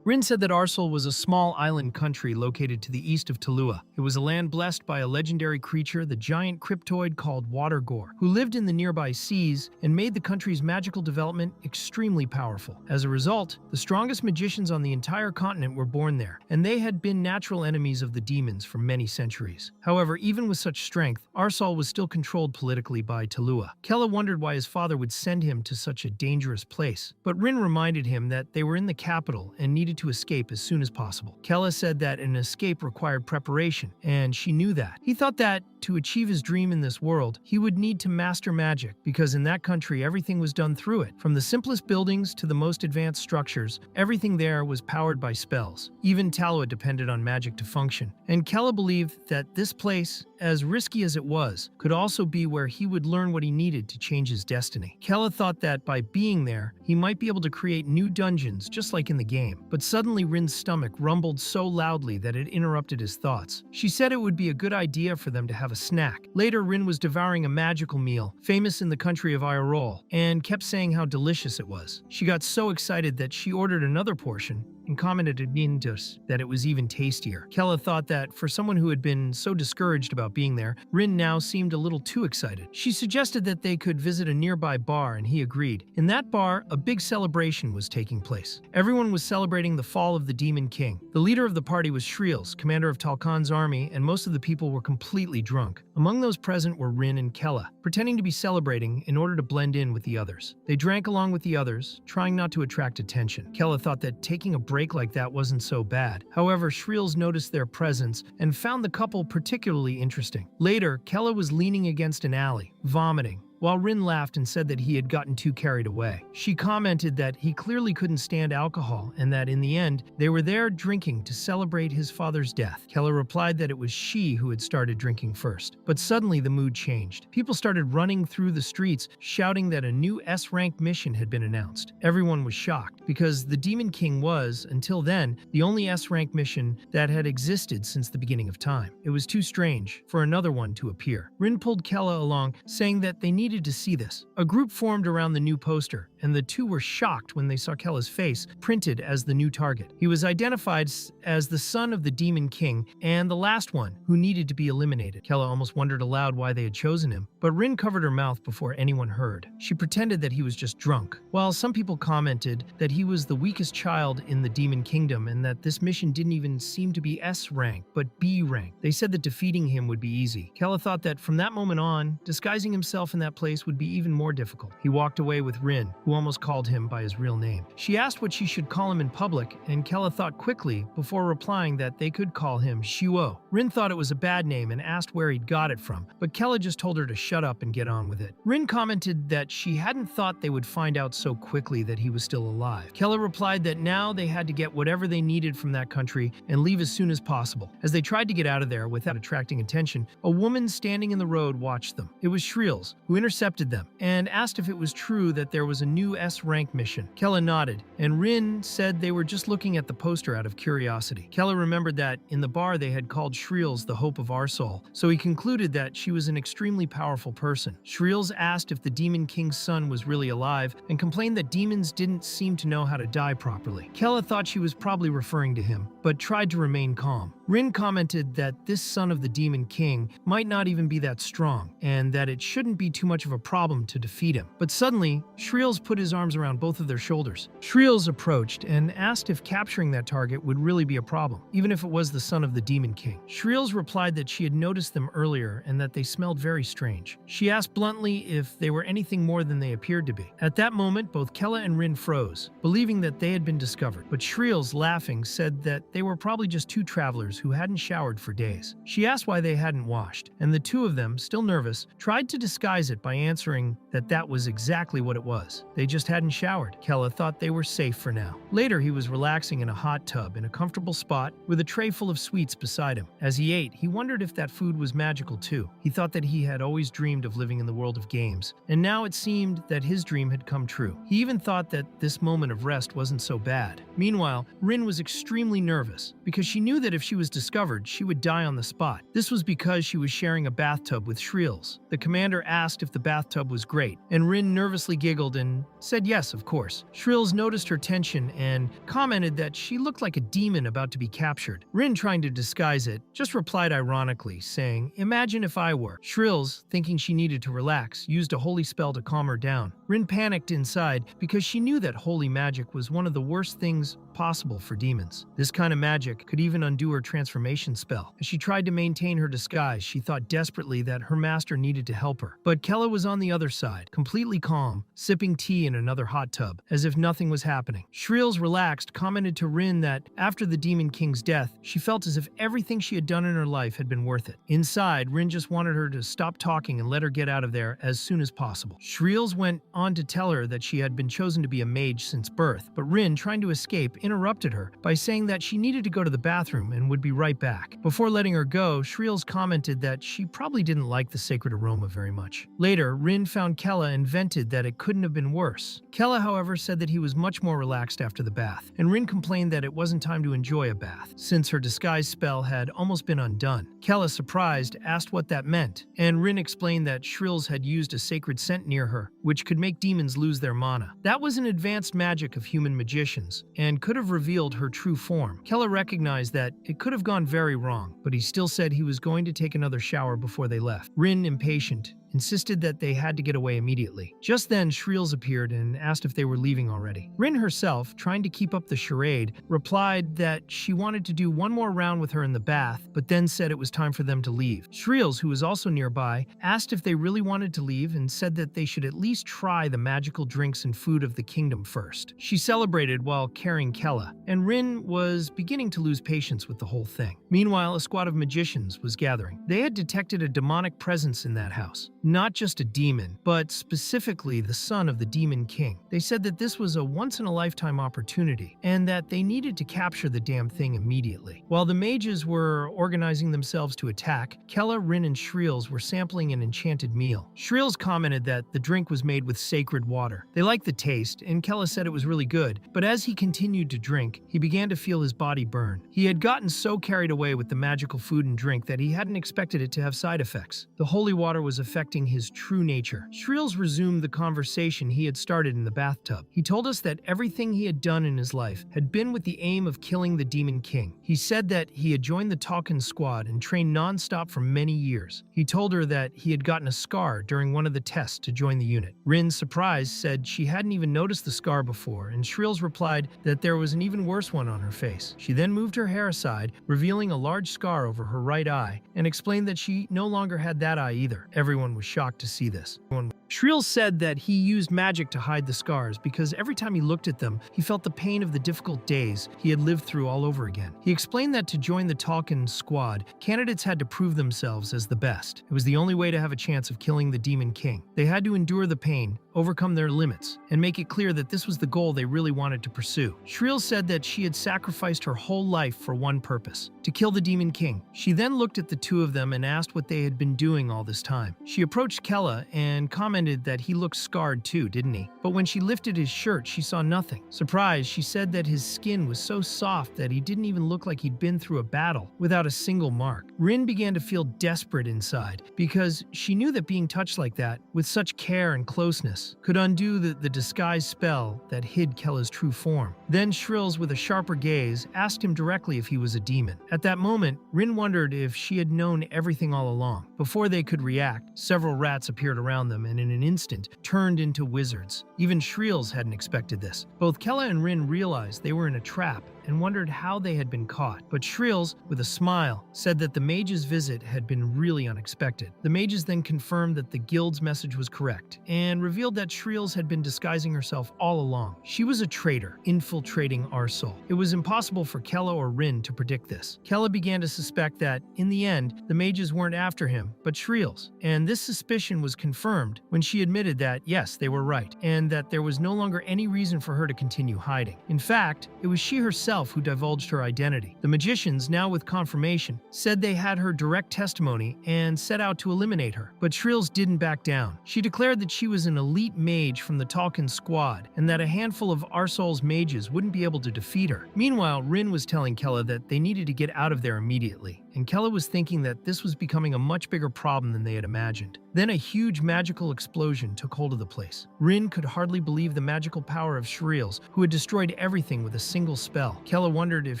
Rin said that Arsol was a small island country located to the east of Talua. It was a land blessed by a legendary creature, the giant cryptoid called Water Gore, who lived in the nearby seas and made the country's magical development extremely powerful. As a result, the strongest magicians on the entire continent were born there, and they had been natural enemies of the demons for many centuries. However, even with such strength, Arsol was still controlled politically by Talua. Kella wondered why his father would send him to such a dangerous place, but Rin reminded him that they were in the capital and needed to escape as soon as possible. Kella said that an escape required preparation, and she knew that. He thought that, to achieve his dream in this world, he would need to master magic, because in that country everything was done through it. From the simplest buildings to the most advanced structures, everything there was powered by spells. Even Talua depended on magic to function, and Kella believed that this place, as risky as it was, could also be where he would learn what he needed to change his destiny. Kella thought that by being there, he might be able to create new dungeons just like in the game. But suddenly Rin's stomach rumbled so loudly that it interrupted his thoughts. She said it would be a good idea for them to have a snack. Later, Rin was devouring a magical meal, famous in the country of Irol, and kept saying how delicious it was. She got so excited that she ordered another portion and commented to Nintus that it was even tastier. Kella thought that for someone who had been so discouraged about being there, Rin now seemed a little too excited. She suggested that they could visit a nearby bar, and he agreed. In that bar, a big celebration was taking place. Everyone was celebrating the fall of the Demon King. The leader of the party was Shreels, commander of Talkan's army, and most of the people were completely drunk. Among those present were Rin and Kella, pretending to be celebrating in order to blend in with the others. They drank along with the others, trying not to attract attention. Kella thought that taking a break like that wasn't so bad. However, Shreels noticed their presence and found the couple particularly interesting. Later, Kella was leaning against an alley, vomiting, while Rin laughed and said that he had gotten too carried away. She commented that he clearly couldn't stand alcohol and that in the end, they were there drinking to celebrate his father's death. Kella replied that it was she who had started drinking first. But suddenly the mood changed. People started running through the streets, shouting that a new S-rank mission had been announced. Everyone was shocked, because the Demon King was, until then, the only S-rank mission that had existed since the beginning of time. It was too strange for another one to appear. Rin pulled Kella along, saying that they needed to see this. A group formed around the new poster, and the two were shocked when they saw Kella's face printed as the new target. He was identified as the son of the Demon King and the last one who needed to be eliminated. Kella almost wondered aloud why they had chosen him, but Rin covered her mouth before anyone heard. She pretended that he was just drunk. While some people commented that he was the weakest child in the Demon Kingdom and that this mission didn't even seem to be S rank, but B rank. They said that defeating him would be easy. Kella thought that from that moment on, disguising himself in that place would be even more difficult. He walked away with Rin, who almost called him by his real name. She asked what she should call him in public, and Kella thought quickly before replying that they could call him Shuo. Rin thought it was a bad name and asked where he'd got it from, but Kella just told her to shut up and get on with it. Rin commented that she hadn't thought they would find out so quickly that he was still alive. Kella replied that now they had to get whatever they needed from that country and leave as soon as possible. As they tried to get out of there without attracting attention, a woman standing in the road watched them. It was Shreels, who intercepted them and asked if it was true that there was a new S-rank mission. Kella nodded, and Rin said they were just looking at the poster out of curiosity. Kella remembered that in the bar they had called Shreels the Hope of Arsol, so he concluded that she was an extremely powerful person. Shreels asked if the Demon King's son was really alive and complained that demons didn't seem to know how to die properly. Kella thought she was probably referring to him, but tried to remain calm. Rin commented that this son of the Demon King might not even be that strong, and that it shouldn't be too much of a problem to defeat him. But suddenly, Shreels put his arms around both of their shoulders. Shreels approached and asked if capturing that target would really be a problem, even if it was the son of the Demon King. Shreels replied that she had noticed them earlier and that they smelled very strange. She asked bluntly if they were anything more than they appeared to be. At that moment, both Kella and Rin froze, believing that they had been discovered. But Shreels, laughing, said that they were probably just two travelers who hadn't showered for days. She asked why they hadn't washed, and the two of them, still nervous, tried to disguise it by answering that that was exactly what it was. They just hadn't showered. Kella thought they were safe for now. Later, he was relaxing in a hot tub in a comfortable spot with a tray full of sweets beside him. As he ate, he wondered if that food was magical too. He thought that he had always dreamed of living in the world of games, and now it seemed that his dream had come true. He even thought that this moment of rest wasn't so bad. Meanwhile, Rin was extremely nervous because she knew that if she was discovered, she would die on the spot. This was because she was sharing a bathtub with Shreels. The commander asked if the bathtub was great, and Rin nervously giggled and said yes, of course. Shreels noticed her tension and commented that she looked like a demon about to be captured. Rin, trying to disguise it, just replied ironically, saying, "Imagine if I were." Shreels, thinking she needed to relax, used a holy spell to calm her down. Rin panicked inside because she knew that holy magic was one of the worst things possible for demons. This kind of magic could even undo her transformation spell. As she tried to maintain her disguise, she thought desperately that her master needed to help her. But Kella was on the other side, completely calm, sipping tea in another hot tub, as if nothing was happening. Shreels, relaxed, commented to Rin that after the Demon King's death, she felt as if everything she had done in her life had been worth it. Inside, Rin just wanted her to stop talking and let her get out of there as soon as possible. Shreels went on to tell her that she had been chosen to be a mage since birth, but Rin, trying to escape, interrupted her by saying that she needed to go to the bathroom and would be right back. Before letting her go, Shreels commented that she probably didn't like the sacred aroma very much. Later, Rin found Kella and vented that it couldn't have been worse. Kella, however, said that he was much more relaxed after the bath, and Rin complained that it wasn't time to enjoy a bath, since her disguise spell had almost been undone. Kella, surprised, asked what that meant, and Rin explained that Shreels had used a sacred scent near her, which could make demons lose their mana. That was an advanced magic of human magicians, and could have revealed her true form. Kella recognized that it could have gone very wrong, but he still said he was going to take another shower before they left. Rin, impatient, insisted that they had to get away immediately. Just then, Shreels appeared and asked if they were leaving already. Rin herself, trying to keep up the charade, replied that she wanted to do one more round with her in the bath, but then said it was time for them to leave. Shreels, who was also nearby, asked if they really wanted to leave and said that they should at least try the magical drinks and food of the kingdom first. She celebrated while carrying Kella, and Rin was beginning to lose patience with the whole thing. Meanwhile, a squad of magicians was gathering. They had detected a demonic presence in that house. Not just a demon, but specifically the son of the Demon King. They said that this was a once-in-a-lifetime opportunity, and that they needed to capture the damn thing immediately. While the mages were organizing themselves to attack, Kella, Rin, and Shreels were sampling an enchanted meal. Shreels commented that the drink was made with sacred water. They liked the taste, and Kella said it was really good, but as he continued to drink, he began to feel his body burn. He had gotten so carried away with the magical food and drink that he hadn't expected it to have side effects. The holy water was affecting his true nature. Shreels resumed the conversation he had started in the bathtub. He told us that everything he had done in his life had been with the aim of killing the Demon King. He said that he had joined the Talkin squad and trained non-stop for many years. He told her that he had gotten a scar during one of the tests to join the unit. Rin, surprised, said she hadn't even noticed the scar before, and Shreels replied that there was an even worse one on her face. She then moved her hair aside, revealing a large scar over her right eye, and explained that she no longer had that eye either. Everyone was shocked to see this. Shreels said that he used magic to hide the scars because every time he looked at them, he felt the pain of the difficult days he had lived through all over again. He explained that to join the Talkin squad, candidates had to prove themselves as the best. It was the only way to have a chance of killing the Demon King. They had to endure the pain, overcome their limits, and make it clear that this was the goal they really wanted to pursue. Shreels said that she had sacrificed her whole life for one purpose: to kill the Demon King. She then looked at the two of them and asked what they had been doing all this time. She approached Kella and commented commented that he looked scarred too, didn't he? But when she lifted his shirt, she saw nothing. Surprised, she said that his skin was so soft that he didn't even look like he'd been through a battle without a single mark. Rin began to feel desperate inside because she knew that being touched like that, with such care and closeness, could undo the disguise spell that hid Kella's true form. Then Shrills, with a sharper gaze, asked him directly if he was a demon. At that moment, Rin wondered if she had known everything all along. Before they could react, several rats appeared around them and in an instant turned into wizards. Even Shrills hadn't expected this. Both Kella and Rin realized they were in a trap and wondered how they had been caught. But Shrills, with a smile, said that the mage's visit had been really unexpected. The mages then confirmed that the guild's message was correct and revealed that Shrills had been disguising herself all along. She was a traitor, infiltrating Arsol. It was impossible for Kella or Rin to predict this. Kella began to suspect that, in the end, the mages weren't after him, but Shrills. And this suspicion was confirmed when she admitted that, yes, they were right, and that there was no longer any reason for her to continue hiding. In fact, it was she herself who divulged her identity. The magicians, now with confirmation, said they had her direct testimony and set out to eliminate her. But Shrills didn't back down. She declared that she was an elite mage from the Talkin squad and that a handful of Arsol's mages wouldn't be able to defeat her. Meanwhile, Rin was telling Kella that they needed to get out of there immediately, and Kella was thinking that this was becoming a much bigger problem than they had imagined. Then a huge magical explosion took hold of the place. Rin could hardly believe the magical power of Shrills, who had destroyed everything with a single spell. Kella wondered if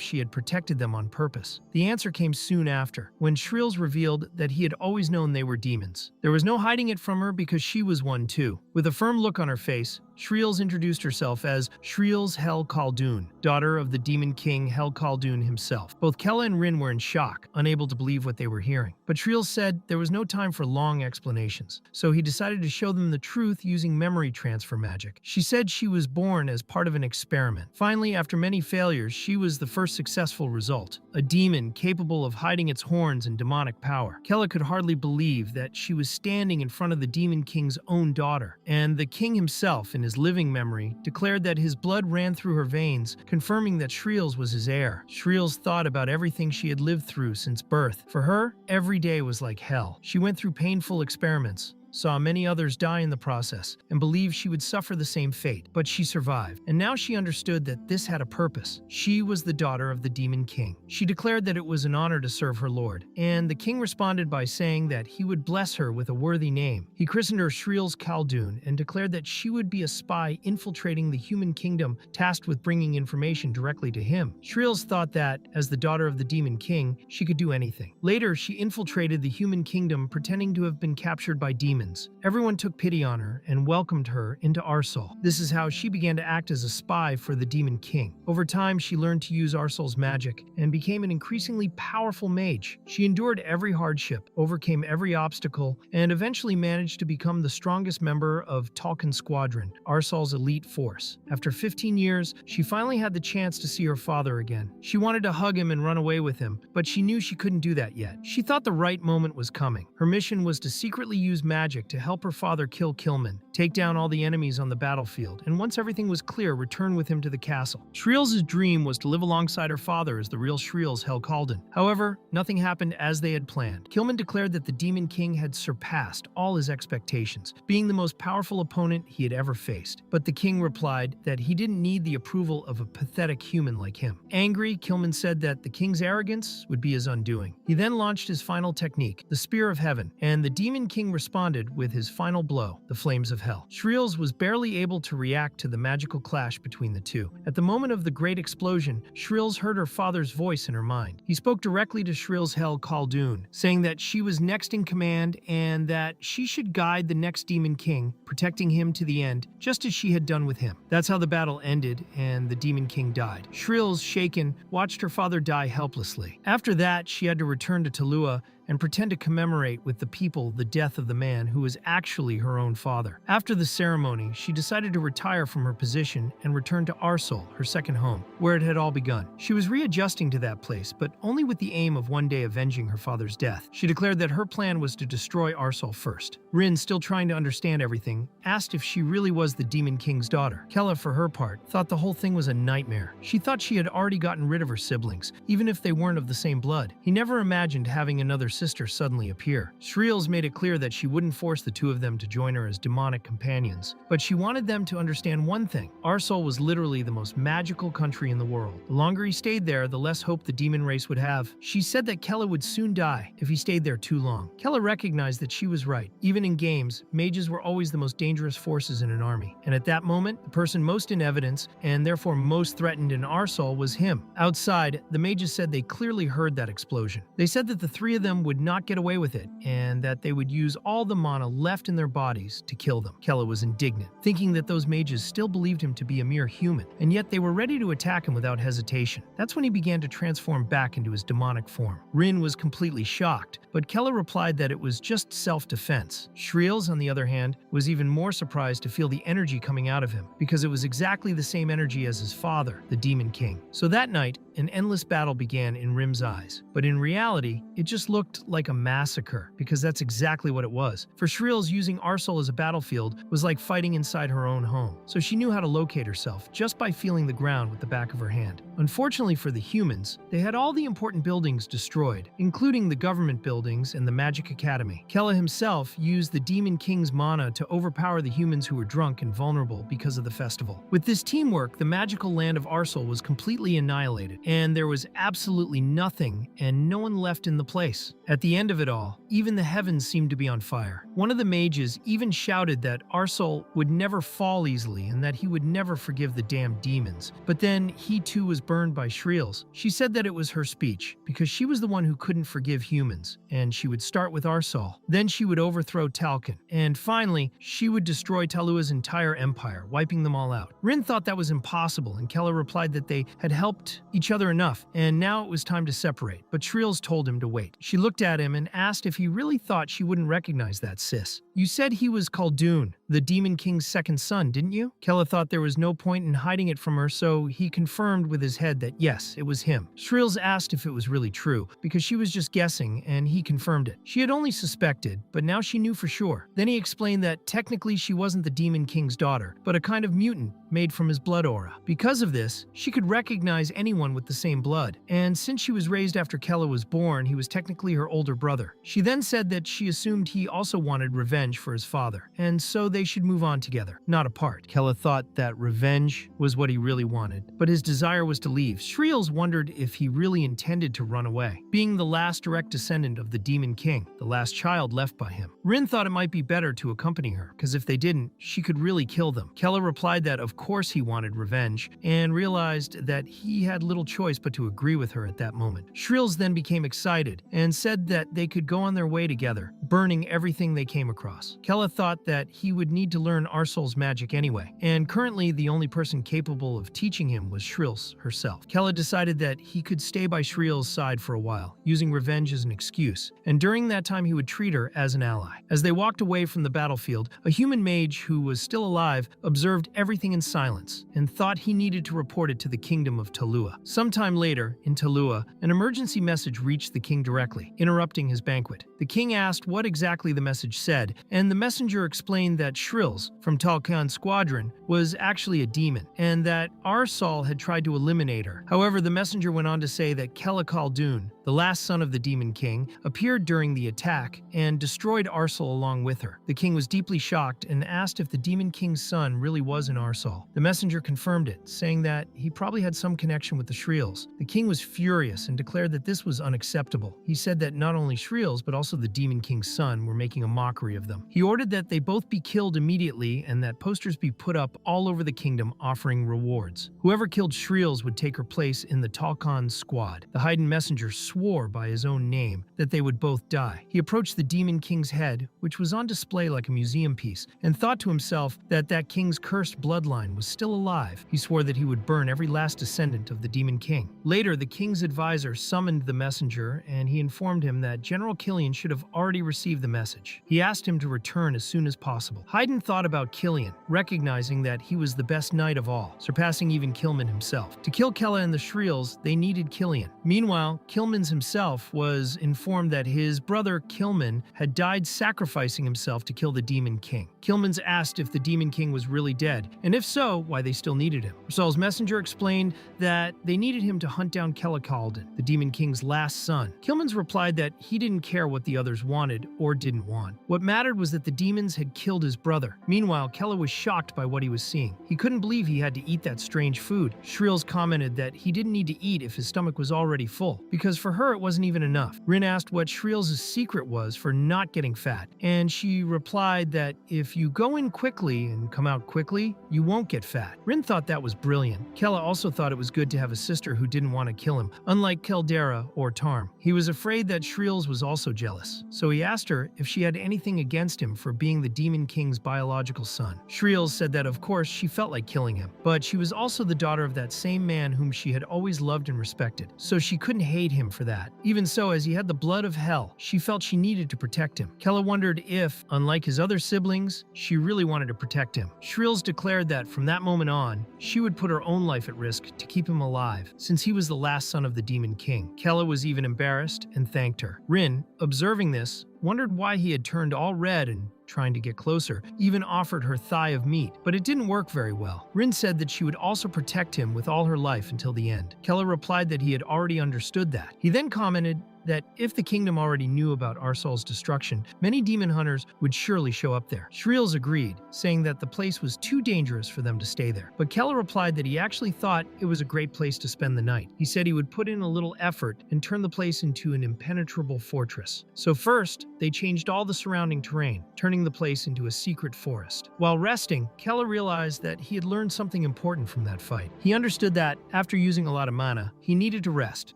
she had protected them on purpose. The answer came soon after, when Shrills revealed that he had always known they were demons. There was no hiding it from her because she was one too. With a firm look on her face, Shrills introduced herself as Shrills Hel Khaldun, daughter of the demon king Hel Khaldun himself. Both Kella and Rin were in shock, unable to believe what they were hearing. But Shrills said there was no time for long explanations, so he decided to show them the truth using memory transfer magic. She said she was born as part of an experiment. Finally, after many failures, she was the first successful result, a demon capable of hiding its horns and demonic power. Kella could hardly believe that she was standing in front of the demon king's own daughter, and the king himself, in his living memory, declared that his blood ran through her veins, confirming that Shrills was his heir. Shrills thought about everything she had lived through since birth. For her, every day was like hell. She went through painful experiments, saw many others die in the process, and believed she would suffer the same fate. But she survived, and now she understood that this had a purpose. She was the daughter of the Demon King. She declared that it was an honor to serve her lord, and the king responded by saying that he would bless her with a worthy name. He christened her Shrills Khaldun and declared that she would be a spy infiltrating the human kingdom, tasked with bringing information directly to him. Shrills thought that, as the daughter of the Demon King, she could do anything. Later, she infiltrated the human kingdom, pretending to have been captured by demons. Everyone took pity on her and welcomed her into Arsol. This is how she began to act as a spy for the Demon King. Over time, she learned to use Arsol's magic and became an increasingly powerful mage. She endured every hardship, overcame every obstacle, and eventually managed to become the strongest member of Talkin Squadron, Arsol's elite force. After 15 years, she finally had the chance to see her father again. She wanted to hug him and run away with him, but she knew she couldn't do that yet. She thought the right moment was coming. Her mission was to secretly use magic to help her father kill Kilman, take down all the enemies on the battlefield, and once everything was clear, return with him to the castle. Shrills' dream was to live alongside her father as the real Shrills Hel Khaldun. However, nothing happened as they had planned. Kilman declared that the Demon King had surpassed all his expectations, being the most powerful opponent he had ever faced. But the king replied that he didn't need the approval of a pathetic human like him. Angry, Kilman said that the king's arrogance would be his undoing. He then launched his final technique, the Spear of Heaven, and the Demon King responded with his final blow, the Flames of Hell. Shrills was barely able to react to the magical clash between the two. At the moment of the great explosion, Shrills heard her father's voice in her mind. He spoke directly to Shrills Hel Khaldun, saying that she was next in command and that she should guide the next Demon King, protecting him to the end, just as she had done with him. That's how the battle ended, and the Demon King died. Shrills, shaken, watched her father die helplessly. After that, she had to return to Talua and pretend to commemorate with the people the death of the man who was actually her own father. After the ceremony, she decided to retire from her position and return to Arsol, her second home, where it had all begun. She was readjusting to that place, but only with the aim of one day avenging her father's death. She declared that her plan was to destroy Arsol first. Rin, still trying to understand everything, asked if she really was the Demon King's daughter. Kella, for her part, thought the whole thing was a nightmare. She thought she had already gotten rid of her siblings, even if they weren't of the same blood. He never imagined having another sister suddenly appear. Shreels made it clear that she wouldn't force the two of them to join her as demonic companions, but she wanted them to understand one thing. Arsol was literally the most magical country in the world. The longer he stayed there, the less hope the demon race would have. She said that Kella would soon die if he stayed there too long. Kella recognized that she was right. Even in games, mages were always the most dangerous forces in an army. And at that moment, the person most in evidence, and therefore most threatened in Arsol, was him. Outside, the mages said they clearly heard that explosion. They said that the three of them would not get away with it, and that they would use all the mana left in their bodies to kill them. Kella was indignant, thinking that those mages still believed him to be a mere human, and yet they were ready to attack him without hesitation. That's when he began to transform back into his demonic form. Rin was completely shocked, but Kella replied that it was just self-defense. Shreels, on the other hand, was even more surprised to feel the energy coming out of him, because it was exactly the same energy as his father, the Demon King. So that night, an endless battle began in Rim's eyes. But in reality, it just looked like a massacre, because that's exactly what it was. For Shreels, using Arsol as a battlefield was like fighting inside her own home. So she knew how to locate herself just by feeling the ground with the back of her hand. Unfortunately for the humans, they had all the important buildings destroyed, including the government buildings and the Magic Academy. Kella himself used the Demon King's mana to overpower the humans who were drunk and vulnerable because of the festival. With this teamwork, the magical land of Arsol was completely annihilated, and there was absolutely nothing and no one left in the place. At the end of it all, even the heavens seemed to be on fire. One of the mages even shouted that Arsol would never fall easily and that he would never forgive the damned demons. But then he too was burned by Shreels. She said that it was her speech, because she was the one who couldn't forgive humans, and she would start with Arsol. Then she would overthrow Talcon, and finally, she would destroy Talua's entire empire, wiping them all out. Rin thought that was impossible, and Kella replied that they had helped each other enough, and now it was time to separate. But Shreels told him to wait. She looked at him and asked if he really thought she wouldn't recognize that sis. "You said he was Khaldun, the Demon King's second son, didn't you?" Kella thought there was no point in hiding it from her, so he confirmed with his head that yes, it was him. Shreels asked if it was really true, because she was just guessing, and he confirmed it. She had only suspected, but now she knew for sure. Then he explained that technically she wasn't the Demon King's daughter, but a kind of mutant made from his blood aura. Because of this, she could recognize anyone with the same blood, and since she was raised after Kella was born, he was technically her older brother. She then said that she assumed he also wanted revenge for his father, and so they should move on together, not apart. Kella thought that revenge was what he really wanted, but his desire was to leave. Shreels wondered if he really intended to run away, being the last direct descendant of the Demon King, the last child left by him. Rin thought it might be better to accompany her, because if they didn't, she could really kill them. Kella replied that of course he wanted revenge, and realized that he had little choice but to agree with her at that moment. Shreels then became excited, and said that they could go on their way together, burning everything they came across. Kella thought that he would need to learn Arsol's magic anyway, and currently the only person capable of teaching him was Shreels herself. Kella decided that he could stay by Shreels' side for a while, using revenge as an excuse, and during that time he would treat her as an ally. As they walked away from the battlefield, a human mage who was still alive observed everything in silence, and thought he needed to report it to the kingdom of Talua. Sometime later, in Talua, an emergency message reached the king directly, interrupting his banquet. The king asked what exactly the message said, and the messenger explained that Shreels, from Talcan's squadron, was actually a demon, and that Arsol had tried to eliminate her. However, the messenger went on to say that Kella Khaldun, the last son of the Demon King, appeared during the attack and destroyed Arsol along with her. The king was deeply shocked and asked if the Demon King's son really was in Arsol. The messenger confirmed it, saying that he probably had some connection with the Shreels. The king was furious and declared that this was unacceptable. He said that not only Shreels, but also the Demon King's son were making a mockery of them. He ordered that they both be killed immediately and that posters be put up all over the kingdom offering rewards. Whoever killed Shreels would take her place in the Talcon squad. The Haydn messenger swore by his own name that they would both die. He approached the Demon King's head, which was on display like a museum piece, and thought to himself that that king's cursed bloodline was still alive. He swore that he would burn every last descendant of the Demon King. Later, the king's advisor summoned the messenger, and he informed him that General Killian should have already received the message. He asked him to return as soon as possible. Haydn thought about Killian, recognizing that he was the best knight of all, surpassing even Kilman himself. To kill Kella and the Shreels, they needed Killian. Meanwhile, Kilman's Killian's himself was informed that his brother Kilman had died sacrificing himself to kill the Demon King. Kilman's asked if the Demon King was really dead, and if so, why they still needed him. Ursol's messenger explained that they needed him to hunt down Kella, the Demon King's last son. Kilman's replied that he didn't care what the others wanted or didn't want. What mattered was that the demons had killed his brother. Meanwhile, Kella was shocked by what he was seeing. He couldn't believe he had to eat that strange food. Shreels commented that he didn't need to eat if his stomach was already full, because for her it wasn't even enough. Rin asked what Shreels' secret was for not getting fat, and she replied that if you go in quickly and come out quickly, you won't get fat. Rin thought that was brilliant. Kella also thought it was good to have a sister who didn't want to kill him, unlike Keldera or Tarm. He was afraid that Shreels was also jealous, so he asked her if she had anything against him for being the Demon King's biological son. Shreels said that of course she felt like killing him, but she was also the daughter of that same man whom she had always loved and respected, so she couldn't hate him for that. Even so, as he had the blood of hell, she felt she needed to protect him. Kella wondered if, unlike his other siblings, she really wanted to protect him. Shreels declared that from that moment on, she would put her own life at risk to keep him alive, since he was the last son of the Demon King. Kella was even embarrassed and thanked her. Rin, observing this, wondered why he had turned all red and, trying to get closer, even offered her thigh of meat, but it didn't work very well. Rin said that she would also protect him with all her life until the end. Kella replied that he had already understood that. He then commented that if the kingdom already knew about Ursol's destruction, many demon hunters would surely show up there. Shreels agreed, saying that the place was too dangerous for them to stay there. But Kella replied that he actually thought it was a great place to spend the night. He said he would put in a little effort and turn the place into an impenetrable fortress. So first, they changed all the surrounding terrain, turning the place into a secret forest. While resting, Kella realized that he had learned something important from that fight. He understood that, after using a lot of mana, he needed to rest,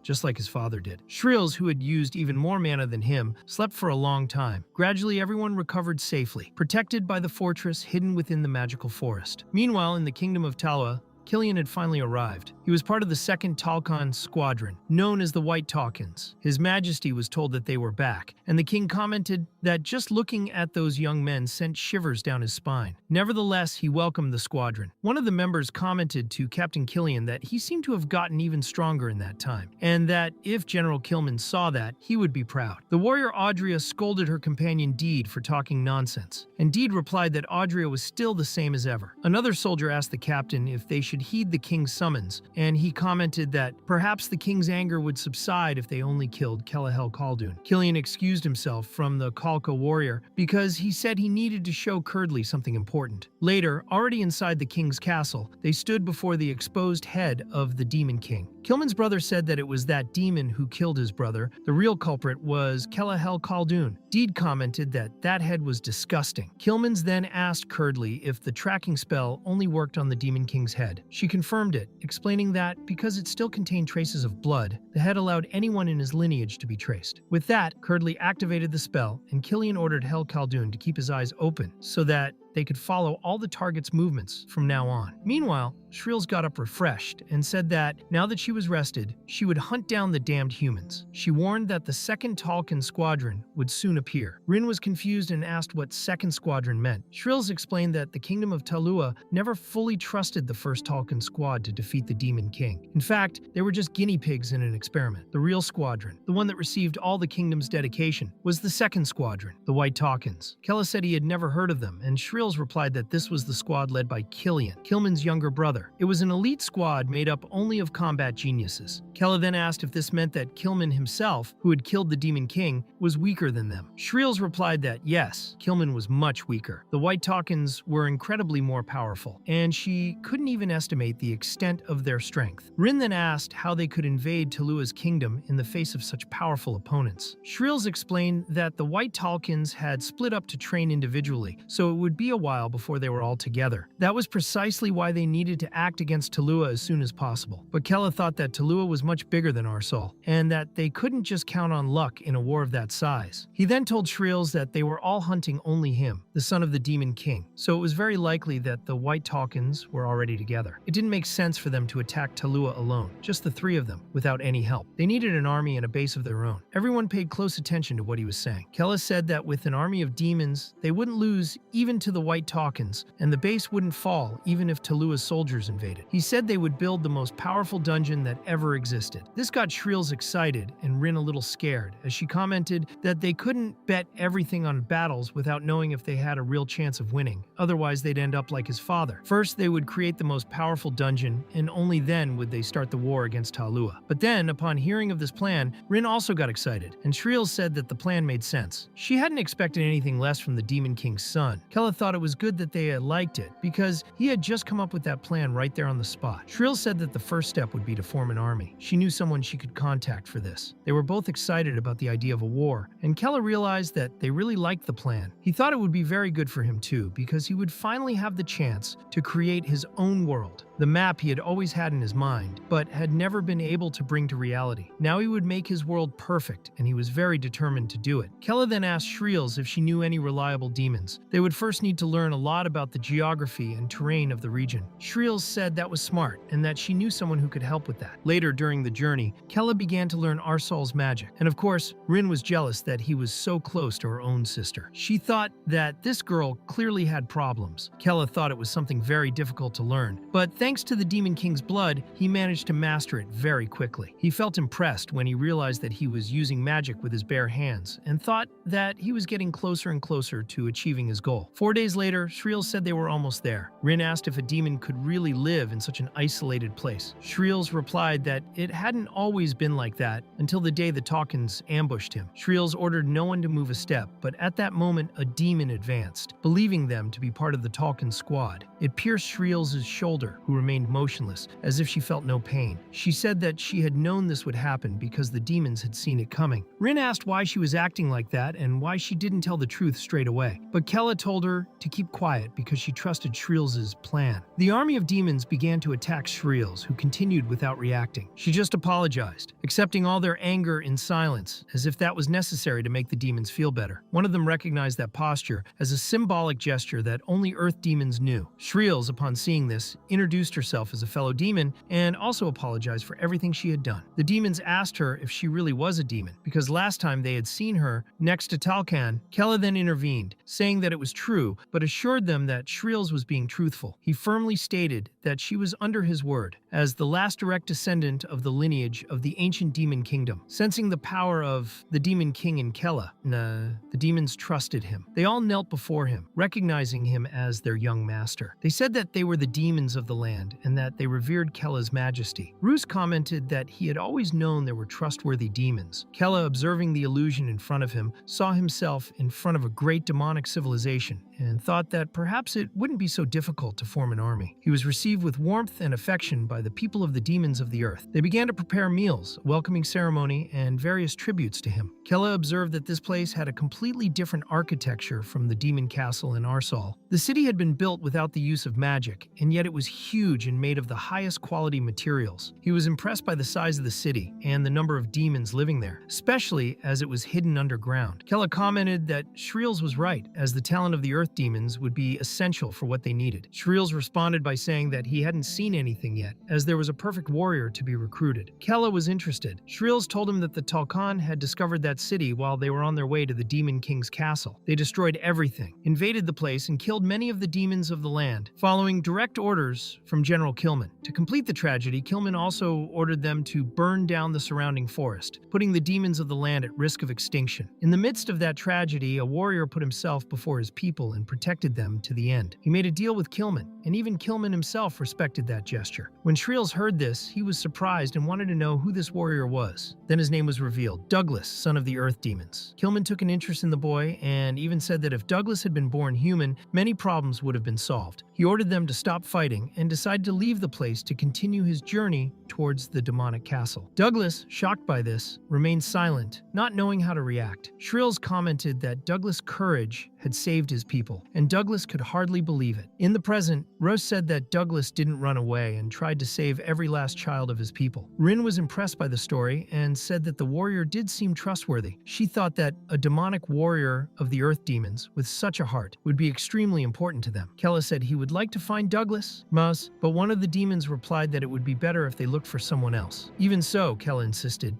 just like his father did. Shreels, who had used even more mana than him, slept for a long time. Gradually, everyone recovered safely, protected by the fortress hidden within the magical forest. Meanwhile, in the kingdom of Talwa, Killian had finally arrived. He was part of the 2nd Talcon Squadron, known as the White Talcons. His Majesty was told that they were back, and the king commented that just looking at those young men sent shivers down his spine. Nevertheless, he welcomed the squadron. One of the members commented to Captain Killian that he seemed to have gotten even stronger in that time, and that if General Kilman saw that, he would be proud. The warrior Audria scolded her companion Deed for talking nonsense, and Deed replied that Audria was still the same as ever. Another soldier asked the captain if they should heed the king's summons, and he commented that perhaps the king's anger would subside if they only killed Kelahel Khaldun. Killian excused himself from the Kalka warrior because he said he needed to show Curdley something important. Later, already inside the king's castle, they stood before the exposed head of the Demon King. Kilman's brother said that it was that demon who killed his brother. The real culprit was Kelahel Khaldun. Deed commented that that head was disgusting. Kilman's then asked Curdley if the tracking spell only worked on the Demon King's head. She confirmed it, explaining that because it still contained traces of blood, the head allowed anyone in his lineage to be traced. With that, Curdley activated the spell, and Killian ordered Hel Khaldun to keep his eyes open so that they could follow all the target's movements from now on. Meanwhile, Shreels got up refreshed and said that, now that she was rested, she would hunt down the damned humans. She warned that the 2nd Talcon Squadron would soon appear. Rin was confused and asked what 2nd Squadron meant. Shreels explained that the Kingdom of Talua never fully trusted the 1st Talcon Squad to defeat the Demon King. In fact, they were just guinea pigs in an experiment. The real squadron, the one that received all the kingdom's dedication, was the 2nd Squadron, the White Talcons. Kella said he had never heard of them, and Shreels replied that this was the squad led by Killian, Kilman's younger brother. It was an elite squad made up only of combat geniuses. Kella then asked if this meant that Kilman himself, who had killed the Demon King, was weaker than them. Shreels replied that yes, Kilman was much weaker. The White Talcons were incredibly more powerful, and she couldn't even estimate the extent of their strength. Rin then asked how they could invade Talua's kingdom in the face of such powerful opponents. Shreels explained that the White Talcons had split up to train individually, so it would be a while before they were all together. That was precisely why they needed to act against Talua as soon as possible. But Kella thought that Talua was much bigger than Ursol, and that they couldn't just count on luck in a war of that size. He then told Shreels that they were all hunting only him, the son of the Demon King, so it was very likely that the White Talcons were already together. It didn't make sense for them to attack Talua alone, just the 3 of them, without any help. They needed an army and a base of their own. Everyone paid close attention to what he was saying. Kella said that with an army of demons, they wouldn't lose even to the the white Talkans, and the base wouldn't fall even if Talua's soldiers invaded. He said they would build the most powerful dungeon that ever existed. This got Shreels excited and Rin a little scared, as she commented that they couldn't bet everything on battles without knowing if they had a real chance of winning. Otherwise, they'd end up like his father. First, they would create the most powerful dungeon, and only then would they start the war against Talua. But then, upon hearing of this plan, Rin also got excited, and Shreels said that the plan made sense. She hadn't expected anything less from the Demon King's son. Kella thought it was good that they had liked it, because he had just come up with that plan right there on the spot. Shreels said that the first step would be to form an army. She knew someone she could contact for this. They were both excited about the idea of a war, and Kella realized that they really liked the plan. He thought it would be very good for him too, because he would finally have the chance to create his own world, the map he had always had in his mind, but had never been able to bring to reality. Now he would make his world perfect, and he was very determined to do it. Kella then asked Shreels if she knew any reliable demons. They would first need to learn a lot about the geography and terrain of the region. Shreels said that was smart, and that she knew someone who could help with that. Later during the journey, Kella began to learn Arsal's magic, and of course, Rin was jealous that he was so close to her own sister. She thought that this girl clearly had problems. Kella thought it was something very difficult to learn, but thanks to the Demon King's blood, he managed to master it very quickly. He felt impressed when he realized that he was using magic with his bare hands, and thought that he was getting closer and closer to achieving his goal. 4 days later, Shreels said they were almost there. Rin asked if a demon could really live in such an isolated place. Shreels replied that it hadn't always been like that until the day the Talkans ambushed him. Shreels ordered no one to move a step, but at that moment a demon advanced, believing them to be part of the Talkan squad. It pierced Shreels' shoulder, who remained motionless, as if she felt no pain. She said that she had known this would happen because the demons had seen it coming. Rin asked why she was acting like that and why she didn't tell the truth straight away, but Kella told her to keep quiet because she trusted Shreels' plan. The army of demons began to attack Shreels, who continued without reacting. She just apologized, accepting all their anger in silence, as if that was necessary to make the demons feel better. One of them recognized that posture as a symbolic gesture that only Earth demons knew. Shreels, upon seeing this, introduced herself as a fellow demon and also apologized for everything she had done. The demons asked her if she really was a demon, because last time they had seen her next to Talkan. Kella then intervened, saying that it was true, but assured them that Shreels was being truthful. He firmly stated that she was under his word, as the last direct descendant of the lineage of the ancient demon kingdom. Sensing the power of the demon king in Kella, the demons trusted him. They all knelt before him, recognizing him as their young master. They said that they were the demons of the land and that they revered Kella's majesty. Roos commented that he had always known there were trustworthy demons. Kella, observing the illusion in front of him, saw himself in front of a great demonic civilization and thought that perhaps it wouldn't be so difficult to form an army. He was received with warmth and affection by the people of the demons of the earth. They began to prepare meals, a welcoming ceremony, and various tributes to him. Kella observed that this place had a completely different architecture from the demon castle in Arsal. The city had been built without the use of magic, and yet it was huge and made of the highest quality materials. He was impressed by the size of the city and the number of demons living there, especially as it was hidden underground. Kella commented that Shreels was right, as the talent of the earth demons would be essential for what they needed. Shreels responded by saying that he hadn't seen anything yet, as there was a perfect warrior to be recruited. Kella was interested. Shreels told him that the Talkan had discovered that city while they were on their way to the Demon King's castle. They destroyed everything, invaded the place, and killed many of the demons of the land, following direct orders from General Kilman. To complete the tragedy, Kilman also ordered them to burn down the surrounding forest, putting the demons of the land at risk of extinction. In the midst of that tragedy, a warrior put himself before his people and protected them to the end. He made a deal with Kilman, and even Kilman himself respected that gesture. When Shreels heard this, he was surprised and wanted to know who this warrior was. Then his name was revealed: Douglas, son of the Earth Demons. Kilman took an interest in the boy and even said that if Douglas had been born human, many problems would have been solved. He ordered them to stop fighting and decided to leave the place to continue his journey towards the demonic castle. Douglas, shocked by this, remained silent, not knowing how to react. Shreels commented that Douglas' courage had saved his people, and Douglas could hardly believe it. In the present, Rose said that Douglas didn't run away and tried to save every last child of his people. Rin was impressed by the story and said that the warrior did seem trustworthy. She thought that a demonic warrior of the earth demons with such a heart would be extremely important to them. Kella said he would like to find Douglas, but one of the demons replied that it would be better if they looked for someone else. Even so, Kella insisted,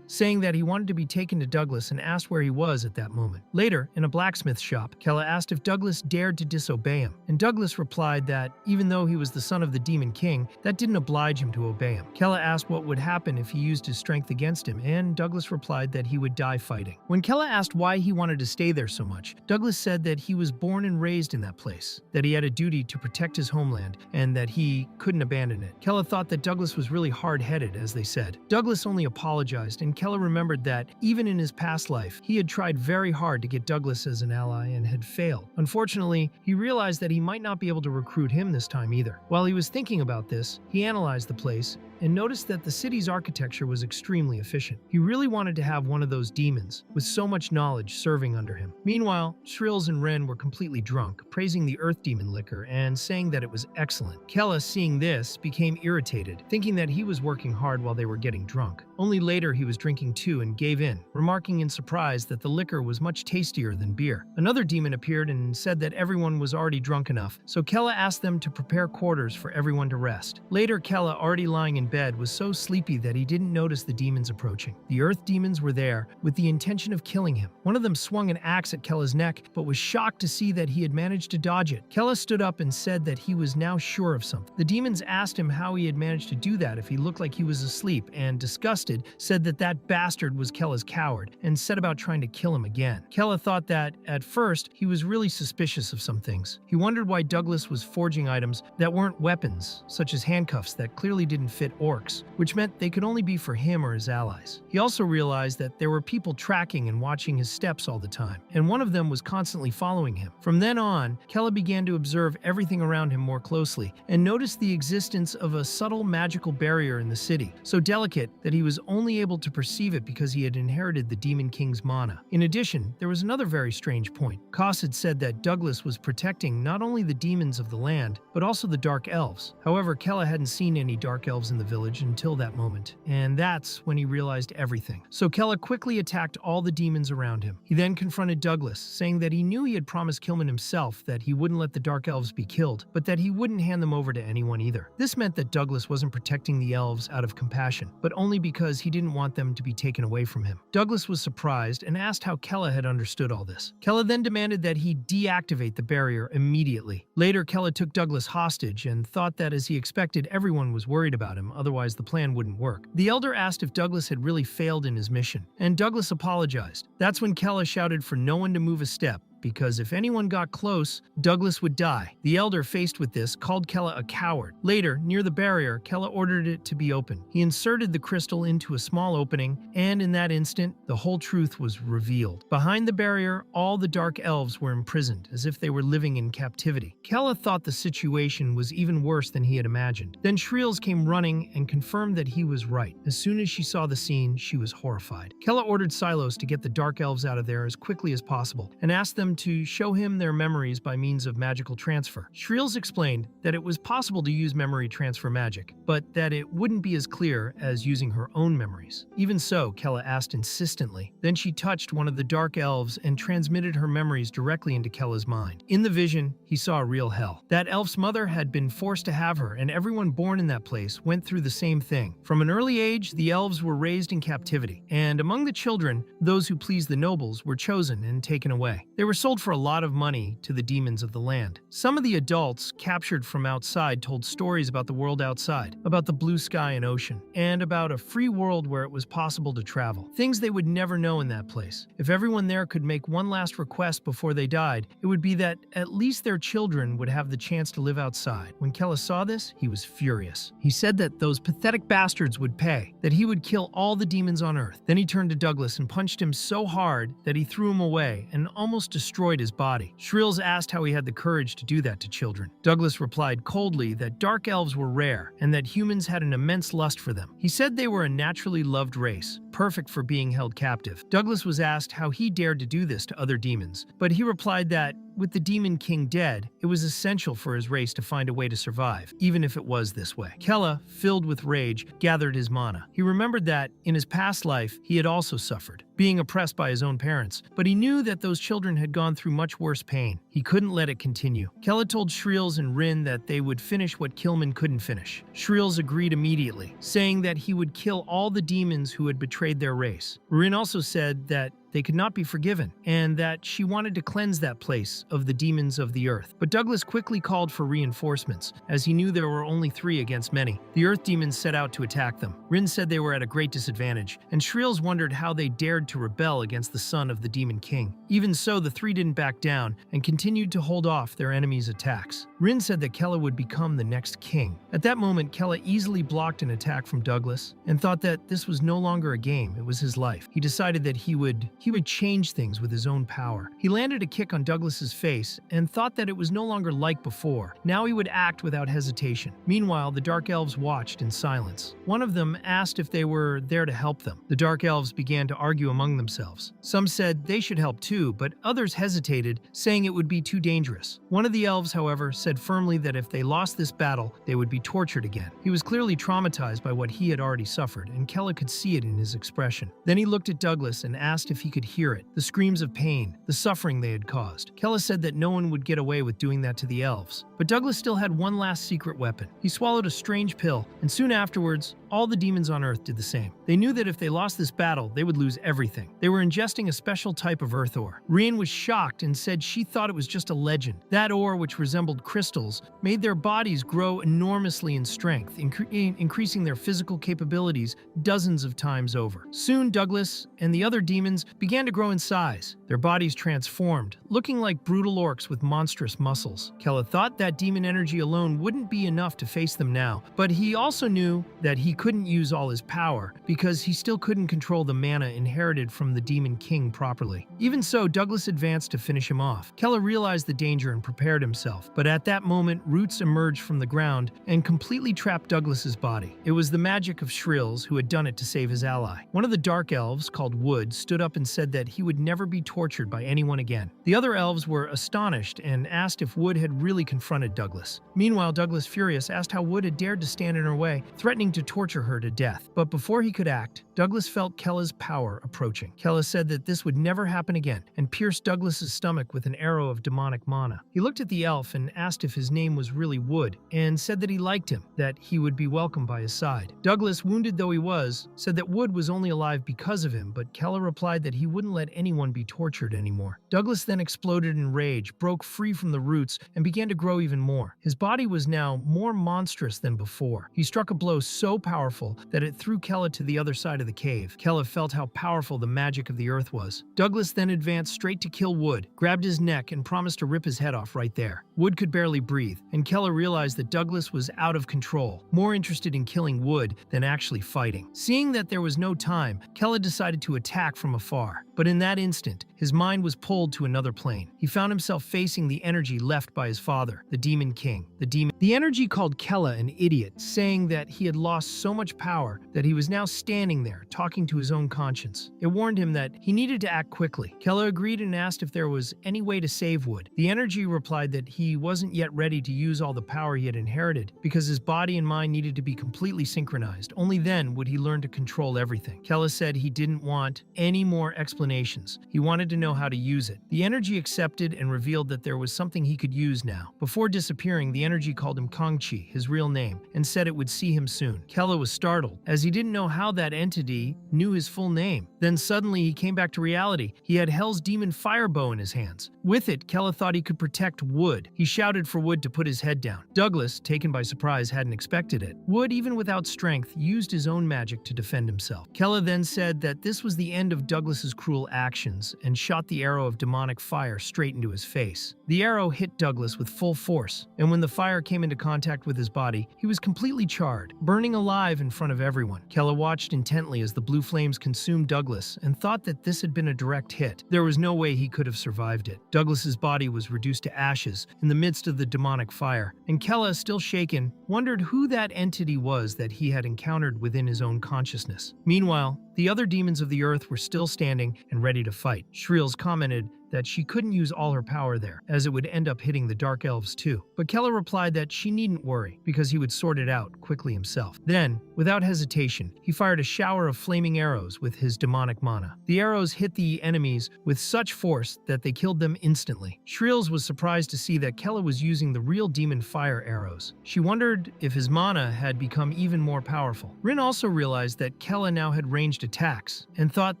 saying that he wanted to be taken to Douglas and asked where he was at that moment. Later, in a blacksmith shop, Kella asked if Douglas dared to disobey him, and Douglas replied that even though he was the son of the Demon King, that didn't oblige him to obey him. Kella asked what would happen if he used his strength against him, and Douglas replied that he would die fighting. When Kella asked why he wanted to stay there so much, Douglas said that he was born and raised in that place, that he had a duty to protect his homeland, and that he couldn't abandon it. Kella thought that Douglas was really hard-headed, as they said. Douglas only apologized, and Kella remembered that, even in his past life, he had tried very hard to get Douglas as an ally and had failed. Unfortunately, he realized that he might not be able to recruit him this time either. While he was thinking about this, he analyzed the place and noticed that the city's architecture was extremely efficient. He really wanted to have one of those demons with so much knowledge serving under him. Meanwhile, Shrills and Ren were completely drunk, praising the Earth Demon liquor and saying that it was excellent. Kella, seeing this, became irritated, thinking that he was working hard while they were getting drunk. Only later he was drinking too and gave in, remarking in surprise that the liquor was much tastier than beer. Another demon appeared and said that everyone was already drunk enough, so Kella asked them to prepare quarters for everyone to rest. Later, Kella, already lying in bed, was so sleepy that he didn't notice the demons approaching. The Earth demons were there with the intention of killing him. One of them swung an axe at Kella's neck, but was shocked to see that he had managed to dodge it. Kella stood up and said that he was now sure of something. The demons asked him how he had managed to do that if he looked like he was asleep, and disgusted, said that that bastard was Kella's coward, and set about trying to kill him again. Kella thought that, at first, he was really suspicious of some things. He wondered why Douglas was forging items that weren't weapons, such as handcuffs that clearly didn't fit orcs, which meant they could only be for him or his allies. He also realized that there were people tracking and watching his steps all the time, and one of them was constantly following him. From then on, Kella began to observe everything around him more closely, and noticed the existence of a subtle magical barrier in the city, so delicate that he was only able to perceive it because he had inherited the Demon King's mana. In addition, there was another very strange point. Koss had said that Douglas was protecting not only the demons of the land, but also the Dark Elves. However, Kella hadn't seen any Dark Elves in the village until that moment, and that's when he realized everything. So Kella quickly attacked all the demons around him. He then confronted Douglas, saying that he knew he had promised Kilman himself that he wouldn't let the Dark Elves be killed, but that he wouldn't hand them over to anyone either. This meant that Douglas wasn't protecting the elves out of compassion, but only because he didn't want them to be taken away from him. Douglas was surprised and asked how Kella had understood all this. Kella then demanded that he deactivate the barrier immediately. Later, Kella took Douglas hostage and thought that, as he expected, everyone was worried about him, otherwise the plan wouldn't work. The elder asked if Douglas had really failed in his mission, and Douglas apologized. That's when Kella shouted for no one to move a step, because if anyone got close, Douglas would die. The elder, faced with this, called Kella a coward. Later, near the barrier, Kella ordered it to be opened. He inserted the crystal into a small opening, and in that instant, the whole truth was revealed. Behind the barrier, all the Dark Elves were imprisoned, as if they were living in captivity. Kella thought the situation was even worse than he had imagined. Then Shrills came running and confirmed that he was right. As soon as she saw the scene, she was horrified. Kella ordered Silos to get the Dark Elves out of there as quickly as possible, and asked them to show him their memories by means of magical transfer. Shrills explained that it was possible to use memory transfer magic, but that it wouldn't be as clear as using her own memories. Even so, Kella asked insistently. Then she touched one of the Dark Elves and transmitted her memories directly into Kella's mind. In the vision, he saw a real hell. That elf's mother had been forced to have her, and everyone born in that place went through the same thing. From an early age, the elves were raised in captivity, and among the children, those who pleased the nobles were chosen and taken away. They were sold for a lot of money to the demons of the land. Some of the adults captured from outside told stories about the world outside, about the blue sky and ocean, and about a free world where it was possible to travel. Things they would never know in that place. If everyone there could make one last request before they died, it would be that at least their children would have the chance to live outside. When Kella saw this, he was furious. He said that those pathetic bastards would pay, that he would kill all the demons on Earth. Then he turned to Douglas and punched him so hard that he threw him away and almost destroyed his body. Shrills asked how he had the courage to do that to children. Douglas replied coldly that Dark Elves were rare and that humans had an immense lust for them. He said they were a naturally loved race, perfect for being held captive. Douglas was asked how he dared to do this to other demons, but he replied that, with the Demon King dead, it was essential for his race to find a way to survive, even if it was this way. Kella, filled with rage, gathered his mana. He remembered that, in his past life, he had also suffered, being oppressed by his own parents, but he knew that those children had gone through much worse pain. He couldn't let it continue. Kella told Shrills and Rin that they would finish what Kilman couldn't finish. Shrills agreed immediately, saying that he would kill all the demons who had betrayed their race. Rin also said that they could not be forgiven, and that she wanted to cleanse that place of the demons of the earth. But Douglas quickly called for reinforcements, as he knew there were only 3 against many. The earth demons set out to attack them. Rin said they were at a great disadvantage, and Shreels wondered how they dared to rebel against the son of the Demon King. Even so, the 3 didn't back down and continued to hold off their enemies' attacks. Rin said that Kella would become the next king. At that moment, Kella easily blocked an attack from Douglas and thought that this was no longer a game, it was his life. He decided that he would change things with his own power. He landed a kick on Douglas's face and thought that it was no longer like before. Now he would act without hesitation. Meanwhile, the Dark Elves watched in silence. One of them asked if they were there to help them. The Dark Elves began to argue among themselves. Some said they should help too, but others hesitated, saying it would be too dangerous. One of the elves, however, said firmly that if they lost this battle, they would be tortured again. He was clearly traumatized by what he had already suffered, and Kella could see it in his expression. Then he looked at Douglas and asked if he could hear it, the screams of pain, the suffering they had caused. Kella said that no one would get away with doing that to the elves. But Douglas still had one last secret weapon. He swallowed a strange pill, and soon afterwards, all the demons on Earth did the same. They knew that if they lost this battle, they would lose everything. They were ingesting a special type of earth ore. Rien was shocked and said she thought it was just a legend. That ore, which resembled crystals, made their bodies grow enormously in strength, increasing their physical capabilities dozens of times over. Soon, Douglas and the other demons began to grow in size. Their bodies transformed, looking like brutal orcs with monstrous muscles. Kella thought that demon energy alone wouldn't be enough to face them now, but he also knew that he couldn't use all his power because he still couldn't control the mana inherited from the Demon King properly. Even so, Douglas advanced to finish him off. Kella realized the danger and prepared himself, but at that moment, roots emerged from the ground and completely trapped Douglas's body. It was the magic of Shreels who had done it to save his ally. One of the Dark Elves, called Wood, stood up and said that he would never be tortured by anyone again. The other elves were astonished and asked if Wood had really confronted Douglas. Meanwhile, Douglas, furious, asked how Wood had dared to stand in her way, threatening to torture her to death. But before he could act, Douglas felt Kella's power approaching. Kella said that this would never happen again and pierced Douglas's stomach with an arrow of demonic mana. He looked at the elf and asked if his name was really Wood and said that he liked him, that he would be welcome by his side. Douglas, wounded though he was, said that Wood was only alive because of him, but Kella replied that he wouldn't let anyone be tortured anymore. Douglas then exploded in rage, broke free from the roots, and began to grow even more. His body was now more monstrous than before. He struck a blow so powerful that it threw Kella to the other side of the cave. Kella felt how powerful the magic of the earth was. Douglas then advanced straight to kill Wood, grabbed his neck, and promised to rip his head off right there. Wood could barely breathe, and Kella realized that Douglas was out of control, more interested in killing Wood than actually fighting. Seeing that there was no time, Kella decided to attack from afar. But in that instant, his mind was pulled to another plane. He found himself facing the energy left by his father, the Demon King. The energy called Kella an idiot, saying that he had lost so much power that he was now standing there, talking to his own conscience. It warned him that he needed to act quickly. Kella agreed and asked if there was any way to save Wood. The energy replied that he wasn't yet ready to use all the power he had inherited, because his body and mind needed to be completely synchronized. Only then would he learn to control everything. Kella said he didn't want any more explanations. He wanted to know how to use it. The energy accepted and revealed that there was something he could use now. Before disappearing, the energy called him Kangchi, his real name, and said it would see him soon. Kella was startled, as he didn't know how that entity knew his full name. Then suddenly he came back to reality. He had Hell's demon firebow in his hands. With it, Kella thought he could protect Wood. He shouted for Wood to put his head down. Douglas, taken by surprise, hadn't expected it. Wood, even without strength, used his own magic to defend himself. Kella then said that this was the end of Douglas's cruel actions and shot the arrow of demonic fire straight into his face. The arrow hit Douglas with full force, and when the fire came into contact with his body, he was completely charred, burning alive in front of everyone. Kella watched intently as the blue flames consumed Douglas and thought that this had been a direct hit. There was no way he could have survived it. Douglas's body was reduced to ashes in the midst of the demonic fire, and Kella, still shaken, wondered who that entity was that he had encountered within his own consciousness. Meanwhile, the other demons of the earth were still standing and ready to fight. Shreels commented that she couldn't use all her power there, as it would end up hitting the Dark Elves too. But Kella replied that she needn't worry, because he would sort it out quickly himself. Then, without hesitation, he fired a shower of flaming arrows with his demonic mana. The arrows hit the enemies with such force that they killed them instantly. Shreels was surprised to see that Kella was using the real demon fire arrows. She wondered if his mana had become even more powerful. Rin also realized that Kella now had ranged attacks, and thought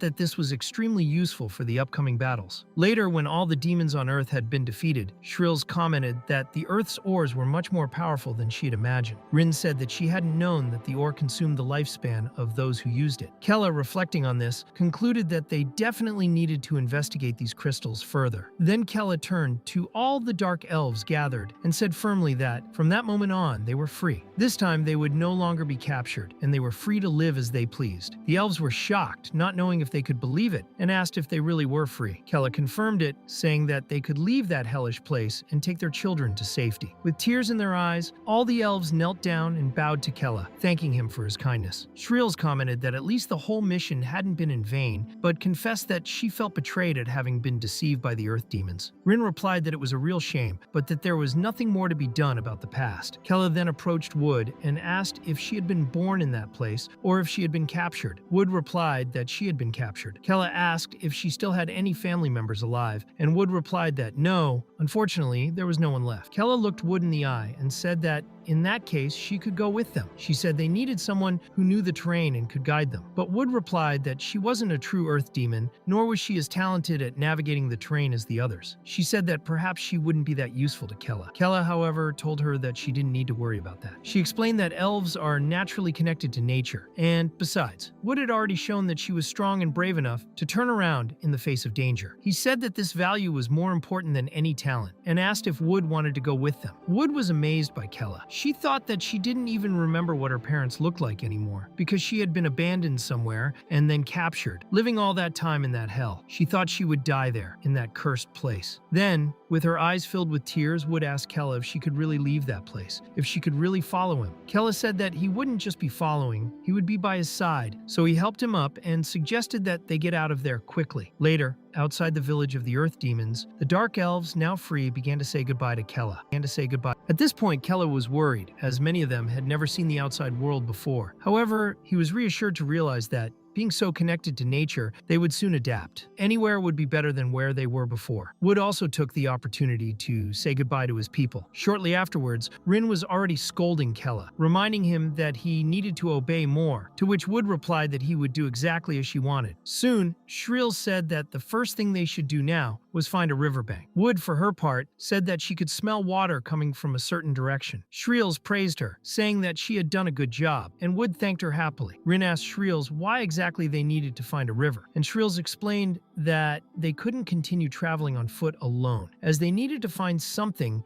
that this was extremely useful for the upcoming battles. Later, when all the demons on Earth had been defeated, Shreels commented that the Earth's ores were much more powerful than she had imagined. Rin said that she hadn't known that the ore consumed the lifespan of those who used it. Kella, reflecting on this, concluded that they definitely needed to investigate these crystals further. Then Kella turned to all the Dark Elves gathered and said firmly that, from that moment on, they were free. This time, they would no longer be captured, and they were free to live as they pleased. The elves were shocked, not knowing if they could believe it, and asked if they really were free. Kella confirmed it, saying that they could leave that hellish place and take their children to safety. With tears in their eyes, all the elves knelt down and bowed to Kella, thanking him for his kindness. Shreels commented that at least the whole mission hadn't been in vain, but confessed that she felt betrayed at having been deceived by the earth demons. Rin replied that it was a real shame, but that there was nothing more to be done about the past. Kella then approached Wood and asked if she had been born in that place or if she had been captured. Wood replied that she had been captured. Kella asked if she still had any family members alive, and Wood replied that no, unfortunately, there was no one left. Kella looked Wood in the eye and said that in that case, she could go with them. She said they needed someone who knew the terrain and could guide them. But Wood replied that she wasn't a true earth demon, nor was she as talented at navigating the terrain as the others. She said that perhaps she wouldn't be that useful to Kella. Kella, however, told her that she didn't need to worry about that. She explained that elves are naturally connected to nature, and besides, Wood had already shown that she was strong and brave enough to turn around in the face of danger. He said that this value was more important than any talent, and asked if Wood wanted to go with them. Wood was amazed by Kella. She thought that she didn't even remember what her parents looked like anymore, because she had been abandoned somewhere and then captured, living all that time in that hell. She thought she would die there, in that cursed place. Then, with her eyes filled with tears, Wood asked Kella if she could really leave that place, if she could really follow him. Kella said that he wouldn't just be following, he would be by his side, so he helped him up and suggested that they get out of there quickly. Later, outside the village of the Earth Demons, the Dark Elves, now free, began to say goodbye to Kella. At this point, Kella was worried, as many of them had never seen the outside world before. However, he was reassured to realize that, being so connected to nature, they would soon adapt. Anywhere would be better than where they were before. Wood also took the opportunity to say goodbye to his people. Shortly afterwards, Rin was already scolding Kella, reminding him that he needed to obey more, to which Wood replied that he would do exactly as she wanted. Soon, Shreels said that the first thing they should do now was find a riverbank. Wood, for her part, said that she could smell water coming from a certain direction. Shreels praised her, saying that she had done a good job, and Wood thanked her happily. Rin asked Shreels why exactly they needed to find a river, and Shreels explained that they couldn't continue traveling on foot alone, as they needed to find something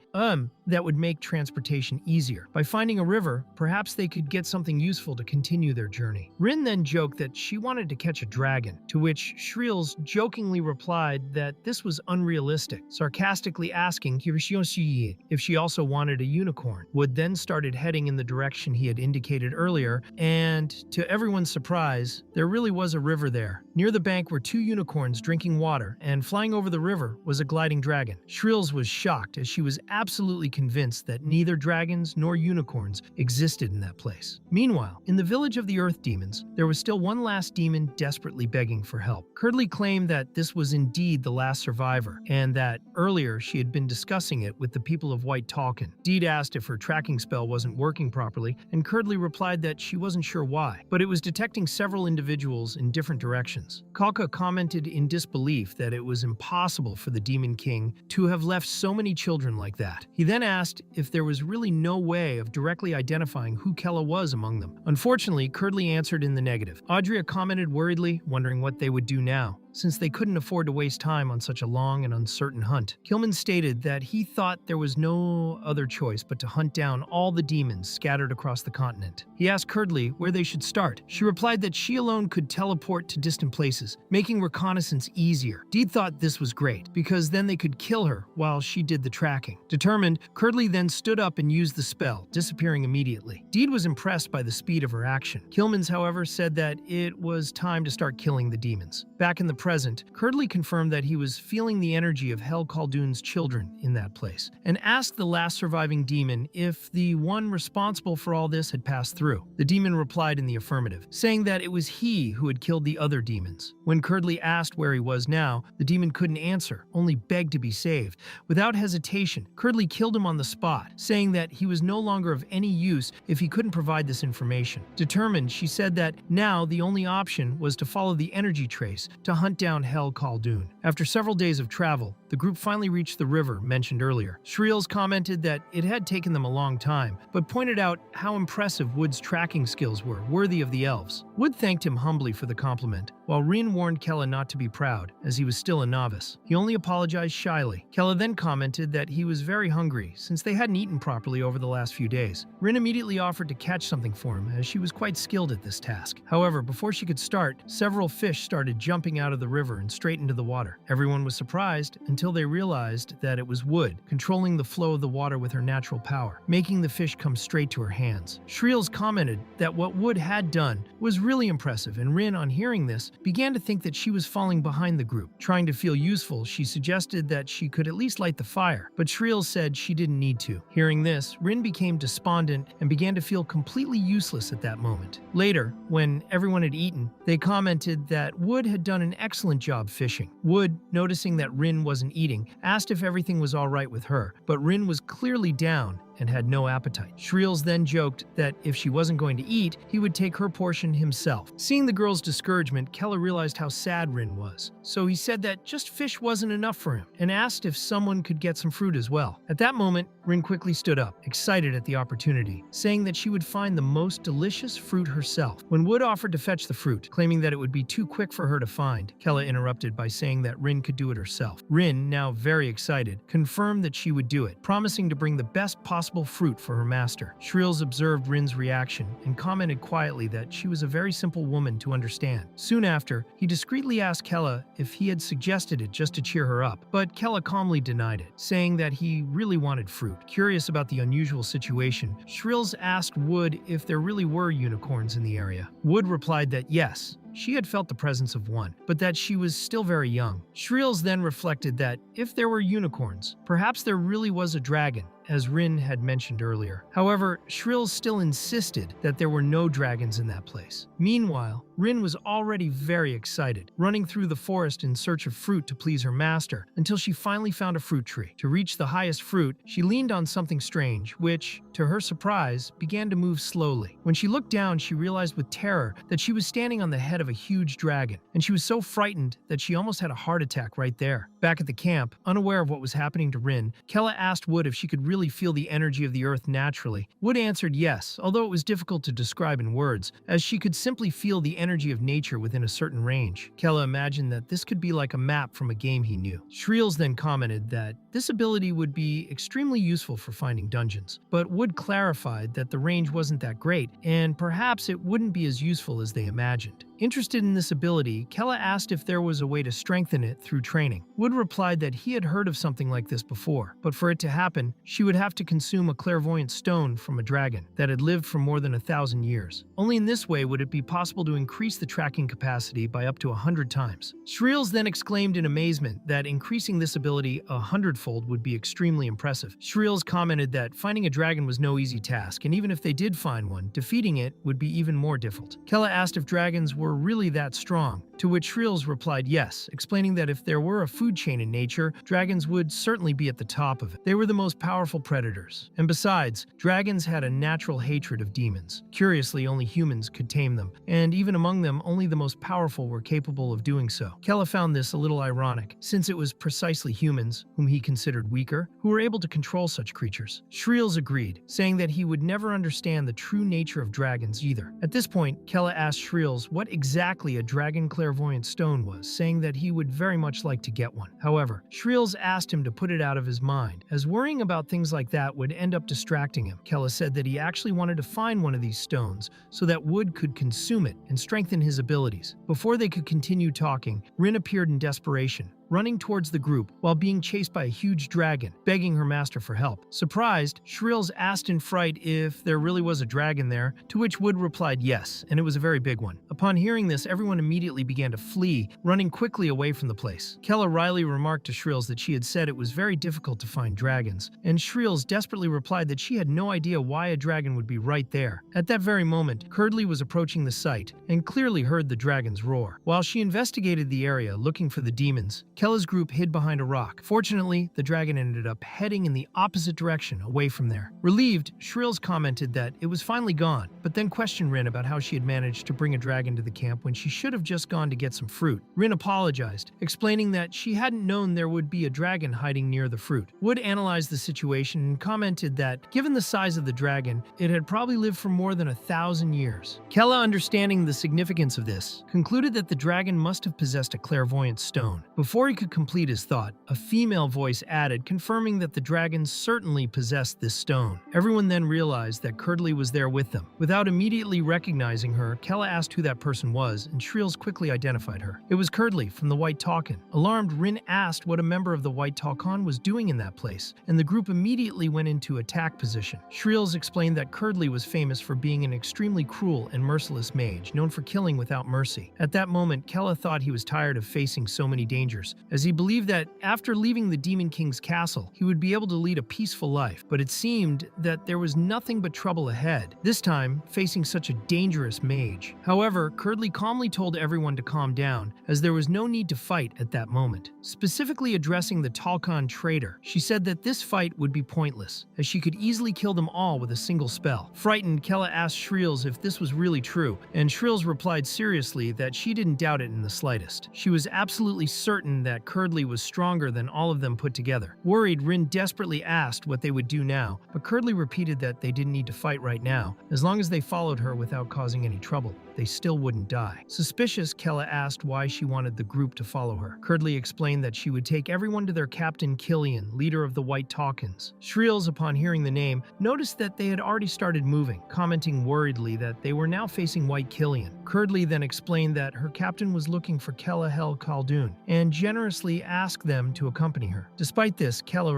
that would make transportation easier. By finding a river, perhaps they could get something useful to continue their journey. Rin then joked that she wanted to catch a dragon, to which Shreels jokingly replied that this was unrealistic, sarcastically asking if she also wanted a unicorn. Wood then started heading in the direction he had indicated earlier, and to everyone's surprise, there really was a river there. Near the bank were two unicorns drinking water, and flying over the river was a gliding dragon. Shreels was shocked, as she was absolutely convinced that neither dragons nor unicorns existed in that place. Meanwhile, in the village of the Earth Demons, there was still one last demon desperately begging for help. Curdley claimed that this was indeed the last survivor, and that earlier she had been discussing it with the people of White Talkin. Deed asked if her tracking spell wasn't working properly, and Curdley replied that she wasn't sure why, but it was detecting several individuals in different directions. Kalka commented in disbelief that it was impossible for the Demon King to have left so many children like that. He then asked if there was really no way of directly identifying who Kella was among them. Unfortunately, Curdley answered in the negative. Audrea commented worriedly, wondering what they would do now, since they couldn't afford to waste time on such a long and uncertain hunt. Kilman stated that he thought there was no other choice but to hunt down all the demons scattered across the continent. He asked Curdley where they should start. She replied that she alone could teleport to distant places, making reconnaissance easier. Deed thought this was great, because then they could kill her while she did the tracking. Determined, Curdley then stood up and used the spell, disappearing immediately. Deed was impressed by the speed of her action. Kilmans, however, said that it was time to start killing the demons. Back in the present, Curdly confirmed that he was feeling the energy of Hell Khaldoon's children in that place, and asked the last surviving demon if the one responsible for all this had passed through. The demon replied in the affirmative, saying that it was he who had killed the other demons. When Curdly asked where he was now, the demon couldn't answer, only begged to be saved. Without hesitation, Curdly killed him on the spot, saying that he was no longer of any use if he couldn't provide this information. Determined, she said that now the only option was to follow the energy trace to hunt down Hell Khaldoon. After several days of travel, the group finally reached the river mentioned earlier. Shreels commented that it had taken them a long time, but pointed out how impressive Wood's tracking skills were, worthy of the elves. Wood thanked him humbly for the compliment, while Rin warned Kella not to be proud, as he was still a novice. He only apologized shyly. Kella then commented that he was very hungry, since they hadn't eaten properly over the last few days. Rin immediately offered to catch something for him, as she was quite skilled at this task. However, before she could start, several fish started jumping out of the river and straight into the water. Everyone was surprised until they realized that it was Wood, controlling the flow of the water with her natural power, making the fish come straight to her hands. Shreels commented that what Wood had done was really impressive, and Rin, on hearing this, began to think that she was falling behind the group. Trying to feel useful, she suggested that she could at least light the fire, but Shreels said she didn't need to. Hearing this, Rin became despondent and began to feel completely useless at that moment. Later, when everyone had eaten, they commented that Wood had done an excellent job fishing. Wood, noticing that Rin wasn't eating, asked if everything was all right with her, but Rin was clearly down and had no appetite. Shreels then joked that if she wasn't going to eat, he would take her portion himself. Seeing the girl's discouragement, Kella realized how sad Rin was, so he said that just fish wasn't enough for him, and asked if someone could get some fruit as well. At that moment, Rin quickly stood up, excited at the opportunity, saying that she would find the most delicious fruit herself. When Wood offered to fetch the fruit, claiming that it would be too quick for her to find, Kella interrupted by saying that Rin could do it herself. Rin, now very excited, confirmed that she would do it, promising to bring the best possible fruit for her master. Shreels observed Rin's reaction and commented quietly that she was a very simple woman to understand. Soon after, he discreetly asked Kella if he had suggested it just to cheer her up, but Kella calmly denied it, saying that he really wanted fruit. Curious about the unusual situation, Shreels asked Wood if there really were unicorns in the area. Wood replied that yes, she had felt the presence of one, but that she was still very young. Shreels then reflected that if there were unicorns, perhaps there really was a dragon, as Rin had mentioned earlier. However, Shreels still insisted that there were no dragons in that place. Meanwhile, Rin was already very excited, running through the forest in search of fruit to please her master, until she finally found a fruit tree. To reach the highest fruit, she leaned on something strange, which, to her surprise, began to move slowly. When she looked down, she realized with terror that she was standing on the head of a huge dragon, and she was so frightened that she almost had a heart attack right there. Back at the camp, unaware of what was happening to Rin, Kella asked Wood if she could really feel the energy of the earth naturally. Wood answered yes, although it was difficult to describe in words, as she could simply feel the energy of nature within a certain range. Kella imagined that this could be like a map from a game he knew. Shreels then commented that this ability would be extremely useful for finding dungeons, but Wood clarified that the range wasn't that great, and perhaps it wouldn't be as useful as they imagined. Interested in this ability, Kella asked if there was a way to strengthen it through training. Wood replied that he had heard of something like this before, but for it to happen, she would have to consume a clairvoyant stone from a dragon that had lived for more than 1,000 years. Only in this way would it be possible to increase the tracking capacity by up to 100 times. Shreels then exclaimed in amazement that increasing this ability 100-fold would be extremely impressive. Shreels commented that finding a dragon was no easy task, and even if they did find one, defeating it would be even more difficult. Kella asked if dragons were really that strong, to which Shreels replied yes, explaining that if there were a food chain in nature, dragons would certainly be at the top of it. They were the most powerful predators, and besides, dragons had a natural hatred of demons. Curiously, only humans could tame them, and even among them, only the most powerful were capable of doing so. Kella found this a little ironic, since it was precisely humans, whom he considered weaker, who were able to control such creatures. Shreels agreed, saying that he would never understand the true nature of dragons either. At this point, Kella asked Shreels what exactly a dragon clairvoyant stone was, saying that he would very much like to get one. However, Shreels asked him to put it out of his mind, as worrying about things like that would end up distracting him. Kella said that he actually wanted to find one of these stones so that Wood could consume it and strengthen his abilities. Before they could continue talking, Rin appeared in desperation, running towards the group while being chased by a huge dragon, begging her master for help. Surprised, Shrills asked in fright if there really was a dragon there, to which Wood replied yes, and it was a very big one. Upon hearing this, everyone immediately began to flee, running quickly away from the place. Kella Riley remarked to Shrills that she had said it was very difficult to find dragons, and Shrills desperately replied that she had no idea why a dragon would be right there. At that very moment, Curdley was approaching the site and clearly heard the dragon's roar. While she investigated the area looking for the demons, Kella's group hid behind a rock. Fortunately, the dragon ended up heading in the opposite direction, away from there. Relieved, Shrills commented that it was finally gone, but then questioned Rin about how she had managed to bring a dragon to the camp when she should have just gone to get some fruit. Rin apologized, explaining that she hadn't known there would be a dragon hiding near the fruit. Wood analyzed the situation and commented that, given the size of the dragon, it had probably lived for more than 1,000 years. Kella, understanding the significance of this, concluded that the dragon must have possessed a clairvoyant stone. Before he could complete his thought, a female voice added, confirming that the dragon certainly possessed this stone. Everyone then realized that Curdley was there with them. Without immediately recognizing her, Kella asked who that person was, and Shrills quickly identified her. It was Curdley from the White Talkin. Alarmed, Rin asked what a member of the White Talcon was doing in that place, and the group immediately went into attack position. Shrills explained that Curdley was famous for being an extremely cruel and merciless mage, known for killing without mercy. At that moment, Kella thought he was tired of facing so many dangers, as he believed that after leaving the Demon King's castle, he would be able to lead a peaceful life. But it seemed that there was nothing but trouble ahead, this time facing such a dangerous mage. However, Curdley calmly told everyone to calm down, as there was no need to fight at that moment. Specifically addressing the Talcon traitor, she said that this fight would be pointless, as she could easily kill them all with a single spell. Frightened, Kella asked Shrills if this was really true, and Shrills replied seriously that she didn't doubt it in the slightest. She was absolutely certain that Curdley was stronger than all of them put together. Worried, Rin desperately asked what they would do now, but Curdley repeated that they didn't need to fight right now. As long as they followed her without causing any trouble, they still wouldn't die. Suspicious, Kella asked why she wanted the group to follow her. Curdley explained that she would take everyone to their captain Killian, leader of the White Talkins. Shrills, upon hearing the name, noticed that they had already started moving, commenting worriedly that they were now facing White Killian. Curdley then explained that her captain was looking for Kella Hel Khaldun, and generously asked them to accompany her. Despite this, Kella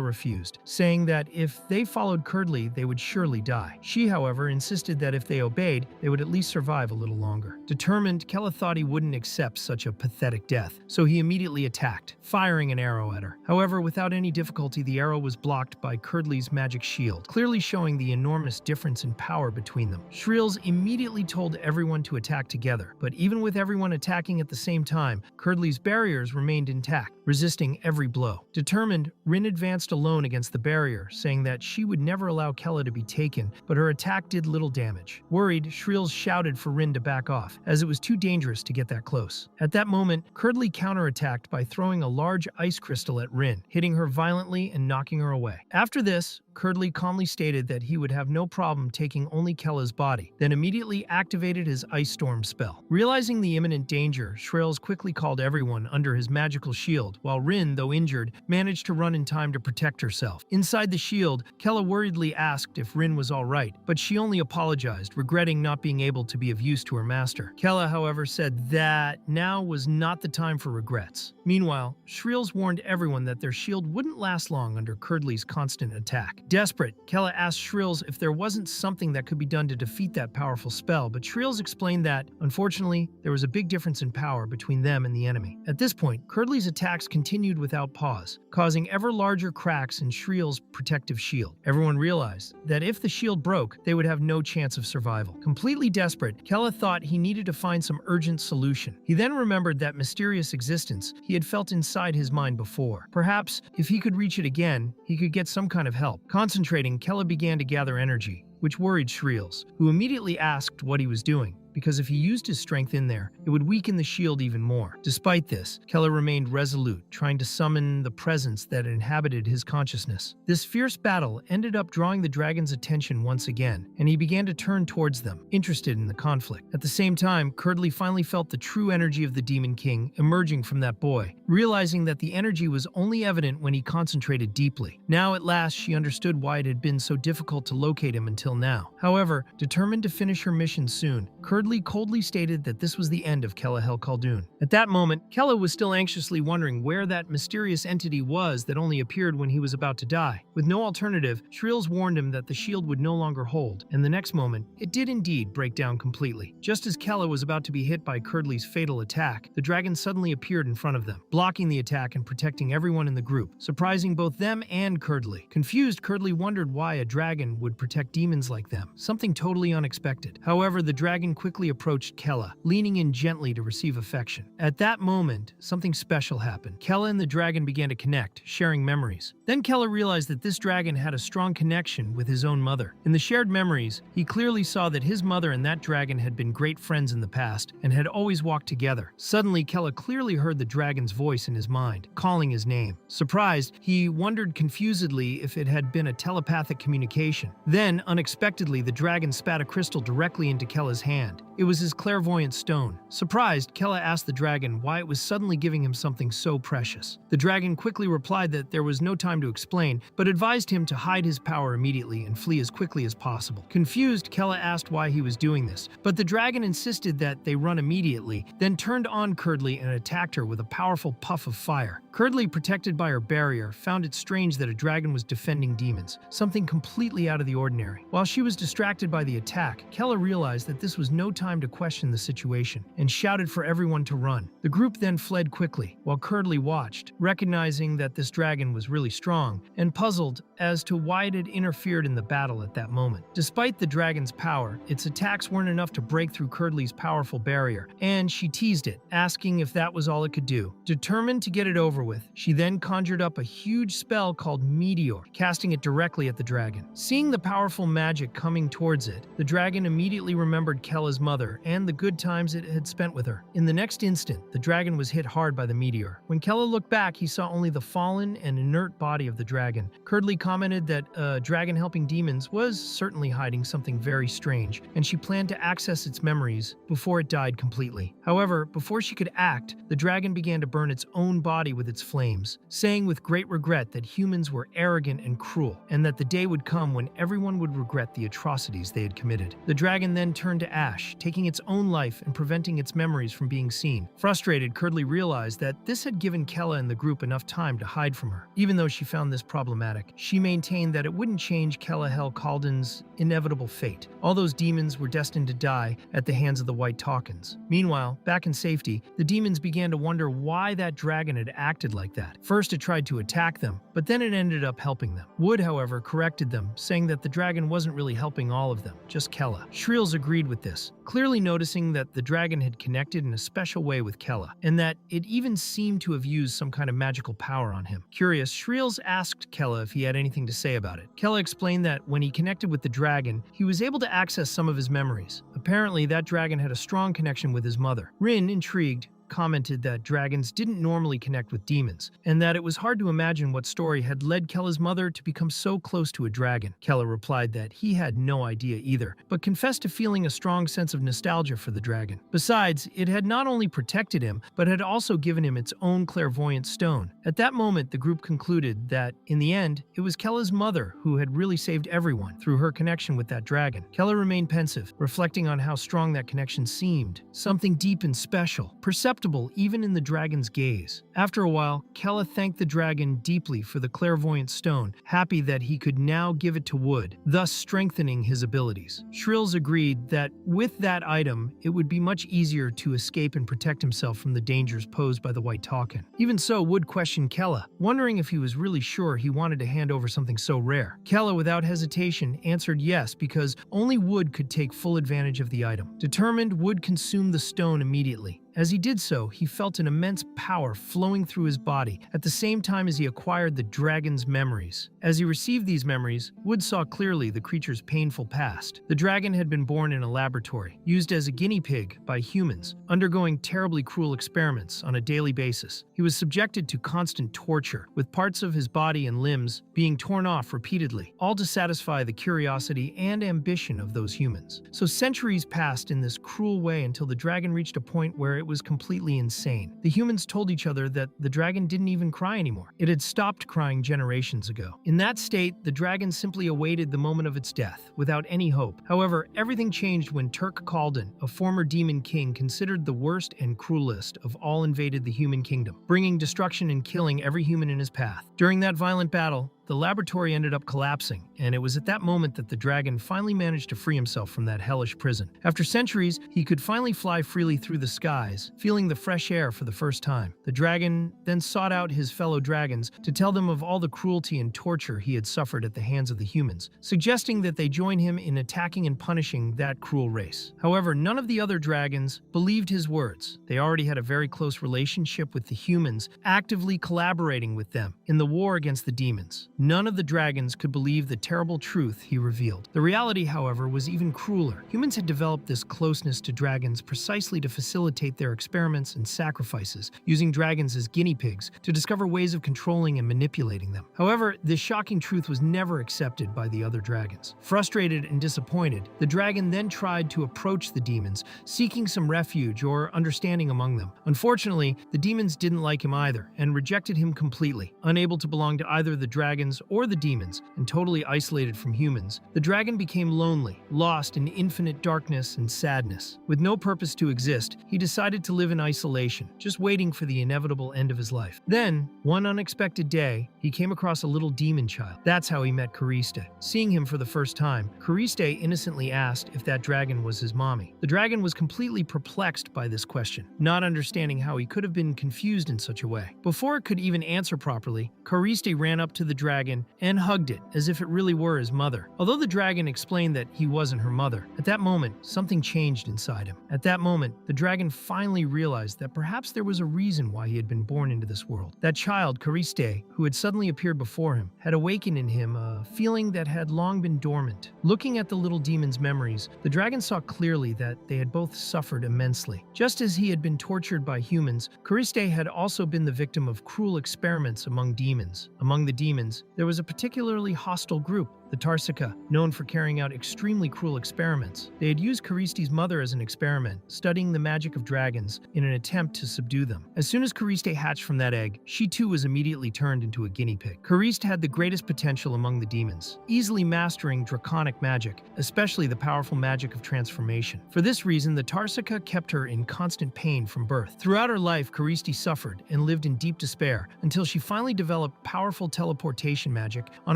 refused, saying that if they followed Curdley, they would surely die. She, however, insisted that if they obeyed, they would at least survive a little longer. Determined, Kella thought he wouldn't accept such a pathetic death, so he immediately attacked, firing an arrow at her. However, without any difficulty, the arrow was blocked by Curdley's magic shield, clearly showing the enormous difference in power between them. Shrills immediately told everyone to attack together, but even with everyone attacking at the same time, Curdley's barriers remained intact, resisting every blow. Determined, Rin advanced alone against the barrier, saying that she would never allow Kella to be taken, but her attack did little damage. Worried, Shrills shouted for Rin to back off, as it was too dangerous to get that close. At that moment, Curdley counterattacked by throwing a large ice crystal at Rin, hitting her violently and knocking her away. After this, Curdley calmly stated that he would have no problem taking only Kella's body, then immediately activated his Ice Storm spell. Realizing the imminent danger, Shrills quickly called everyone under his magical shield, while Rin, though injured, managed to run in time to protect herself. Inside the shield, Kella worriedly asked if Rin was alright, but she only apologized, regretting not being able to be of use to her master. Kella, however, said that now was not the time for regrets. Meanwhile, Shrills warned everyone that their shield wouldn't last long under Curdley's constant attack. Desperate, Kella asked Shrills if there wasn't something that could be done to defeat that powerful spell, but Shrills explained that, unfortunately, there was a big difference in power between them and the enemy. At this point, Curdley's attacks continued without pause, causing ever larger cracks in Shrills' protective shield. Everyone realized that if the shield broke, they would have no chance of survival. Completely desperate, Kella thought he needed to find some urgent solution. He then remembered that mysterious existence he had felt inside his mind before. Perhaps, if he could reach it again, he could get some kind of help. Concentrating, Kella began to gather energy, which worried Shrills, who immediately asked what he was doing, because if he used his strength in there, it would weaken the shield even more. Despite this, Kella remained resolute, trying to summon the presence that inhabited his consciousness. This fierce battle ended up drawing the dragon's attention once again, and he began to turn towards them, interested in the conflict. At the same time, Curdley finally felt the true energy of the Demon King emerging from that boy, realizing that the energy was only evident when he concentrated deeply. Now at last she understood why it had been so difficult to locate him until now. However, determined to finish her mission soon, Curdly coldly stated that this was the end of Kelahel Khaldun. At that moment, Kela was still anxiously wondering where that mysterious entity was that only appeared when he was about to die. With no alternative, Shreels warned him that the shield would no longer hold, and the next moment, it did indeed break down completely. Just as Kela was about to be hit by Curdly's fatal attack, the dragon suddenly appeared in front of them, blocking the attack and protecting everyone in the group, surprising both them and Curdly. Confused, Curdly wondered why a dragon would protect demons like them, something totally unexpected. However, the dragon quickly approached Kela, leaning in gently to receive affection. At that moment, something special happened. Kela and the dragon began to connect, sharing memories. Then Kela realized that this dragon had a strong connection with his own mother. In the shared memories, he clearly saw that his mother and that dragon had been great friends in the past and had always walked together. Suddenly, Kela clearly heard the dragon's voice in his mind, calling his name. Surprised, he wondered confusedly if it had been a telepathic communication. Then, unexpectedly, the dragon spat a crystal directly into Kela's hand. It was his clairvoyant stone. Surprised, Kela asked the dragon why it was suddenly giving him something so precious. The dragon quickly replied that there was no time to explain, but advised him to hide his power immediately and flee as quickly as possible. Confused, Kela asked why he was doing this, but the dragon insisted that they run immediately, then turned on Curdly and attacked her with a powerful puff of fire. Curdly, protected by her barrier, found it strange that a dragon was defending demons, something completely out of the ordinary. While she was distracted by the attack, Kela realized that this was no time to question the situation, and shouted for everyone to run. The group then fled quickly, while Curdly watched, recognizing that this dragon was really strong, and puzzled as to why it had interfered in the battle at that moment. Despite the dragon's power, its attacks weren't enough to break through Curdly's powerful barrier, and she teased it, asking if that was all it could do. Determined to get it over with, she then conjured up a huge spell called Meteor, casting it directly at the dragon. Seeing the powerful magic coming towards it, the dragon immediately remembered Kela's mother and the good times it had spent with her. In the next instant, the dragon was hit hard by the meteor. When Kela looked back, he saw only the fallen and inert body of the dragon. Curdly commented that a dragon helping demons was certainly hiding something very strange, and she planned to access its memories before it died completely. However, before she could act, the dragon began to burn its own body with its flames, saying with great regret that humans were arrogant and cruel, and that the day would come when everyone would regret the atrocities they had committed. The dragon then turned to ash, taking its own life and preventing its memories from being seen. Frustrated, Curdly realized that this had given Kela and the group enough time to hide from her. Even though she found this problematic, she maintained that it wouldn't change Kelahel Khaldun's inevitable fate. All those demons were destined to die at the hands of the White Talkins. Meanwhile, back in safety, the demons began to wonder why that dragon had acted like that. First, it tried to attack them, but then it ended up helping them. Wood, however, corrected them, saying that the dragon wasn't really helping all of them, just Kela. Shreels agreed with this, clearly noticing that the dragon had connected in a special way with Kela, and that it even seemed to have used some kind of magical power on him. Curious, Shreels asked Kela if he had anything to say about it. Kela explained that when he connected with the dragon, he was able to access some of his memories. Apparently, that dragon had a strong connection with his mother. Rin, intrigued, commented that dragons didn't normally connect with demons, and that it was hard to imagine what story had led Kela's mother to become so close to a dragon. Kela replied that he had no idea either, but confessed to feeling a strong sense of nostalgia for the dragon. Besides, it had not only protected him, but had also given him its own clairvoyant stone. At that moment, the group concluded that, in the end, it was Kela's mother who had really saved everyone through her connection with that dragon. Kela remained pensive, reflecting on how strong that connection seemed. Something deep and special, perceptible even in the dragon's gaze. After a while, Kela thanked the dragon deeply for the clairvoyant stone, happy that he could now give it to Wood, thus strengthening his abilities. Shrills agreed that with that item, it would be much easier to escape and protect himself from the dangers posed by the White Talkin. Even so, Wood questioned Kela, wondering if he was really sure he wanted to hand over something so rare. Kela, without hesitation, answered yes because only Wood could take full advantage of the item. Determined, Wood consumed the stone immediately. As he did so, he felt an immense power flowing through his body at the same time as he acquired the dragon's memories. As he received these memories, Wood saw clearly the creature's painful past. The dragon had been born in a laboratory, used as a guinea pig by humans, undergoing terribly cruel experiments on a daily basis. He was subjected to constant torture, with parts of his body and limbs being torn off repeatedly, all to satisfy the curiosity and ambition of those humans. So centuries passed in this cruel way until the dragon reached a point where it it was completely insane. The humans told each other that the dragon didn't even cry anymore. It had stopped crying generations ago. In that state, the dragon simply awaited the moment of its death, without any hope. However, everything changed when Turk Kaldin, a former demon king considered the worst and cruelest of all, invaded the human kingdom, bringing destruction and killing every human in his path. During that violent battle, the laboratory ended up collapsing, and it was at that moment that the dragon finally managed to free himself from that hellish prison. After centuries, he could finally fly freely through the skies, feeling the fresh air for the first time. The dragon then sought out his fellow dragons to tell them of all the cruelty and torture he had suffered at the hands of the humans, suggesting that they join him in attacking and punishing that cruel race. However, none of the other dragons believed his words. They already had a very close relationship with the humans, actively collaborating with them in the war against the demons. None of the dragons could believe the terrible truth he revealed. The reality, however, was even crueler. Humans had developed this closeness to dragons precisely to facilitate their experiments and sacrifices, using dragons as guinea pigs to discover ways of controlling and manipulating them. However, this shocking truth was never accepted by the other dragons. Frustrated and disappointed, the dragon then tried to approach the demons, seeking some refuge or understanding among them. Unfortunately, the demons didn't like him either and rejected him completely. Unable to belong to either the dragons or the demons, and totally isolated from humans, the dragon became lonely, lost in infinite darkness and sadness. With no purpose to exist, he decided to live in isolation, just waiting for the inevitable end of his life. Then, one unexpected day, he came across a little demon child. That's how he met Kariste. Seeing him for the first time, Kariste innocently asked if that dragon was his mommy. The dragon was completely perplexed by this question, not understanding how he could have been confused in such a way. Before it could even answer properly, Kariste ran up to the dragon and hugged it as if it really were his mother. Although the dragon explained that he wasn't her mother, at that moment, something changed inside him. At that moment, the dragon finally realized that perhaps there was a reason why he had been born into this world. That child, Kariste, who had suddenly appeared before him, had awakened in him a feeling that had long been dormant. Looking at the little demon's memories, the dragon saw clearly that they had both suffered immensely. Just as he had been tortured by humans, Kariste had also been the victim of cruel experiments among demons. Among the demons, there was a particularly hostile group, the Tarsika, known for carrying out extremely cruel experiments. They had used Kariste's mother as an experiment, studying the magic of dragons in an attempt to subdue them. As soon as Kariste hatched from that egg, she too was immediately turned into a guinea pig. Kariste had the greatest potential among the demons, easily mastering draconic magic, especially the powerful magic of transformation. For this reason, the Tarsika kept her in constant pain from birth. Throughout her life, Kariste suffered and lived in deep despair until she finally developed powerful teleportation magic on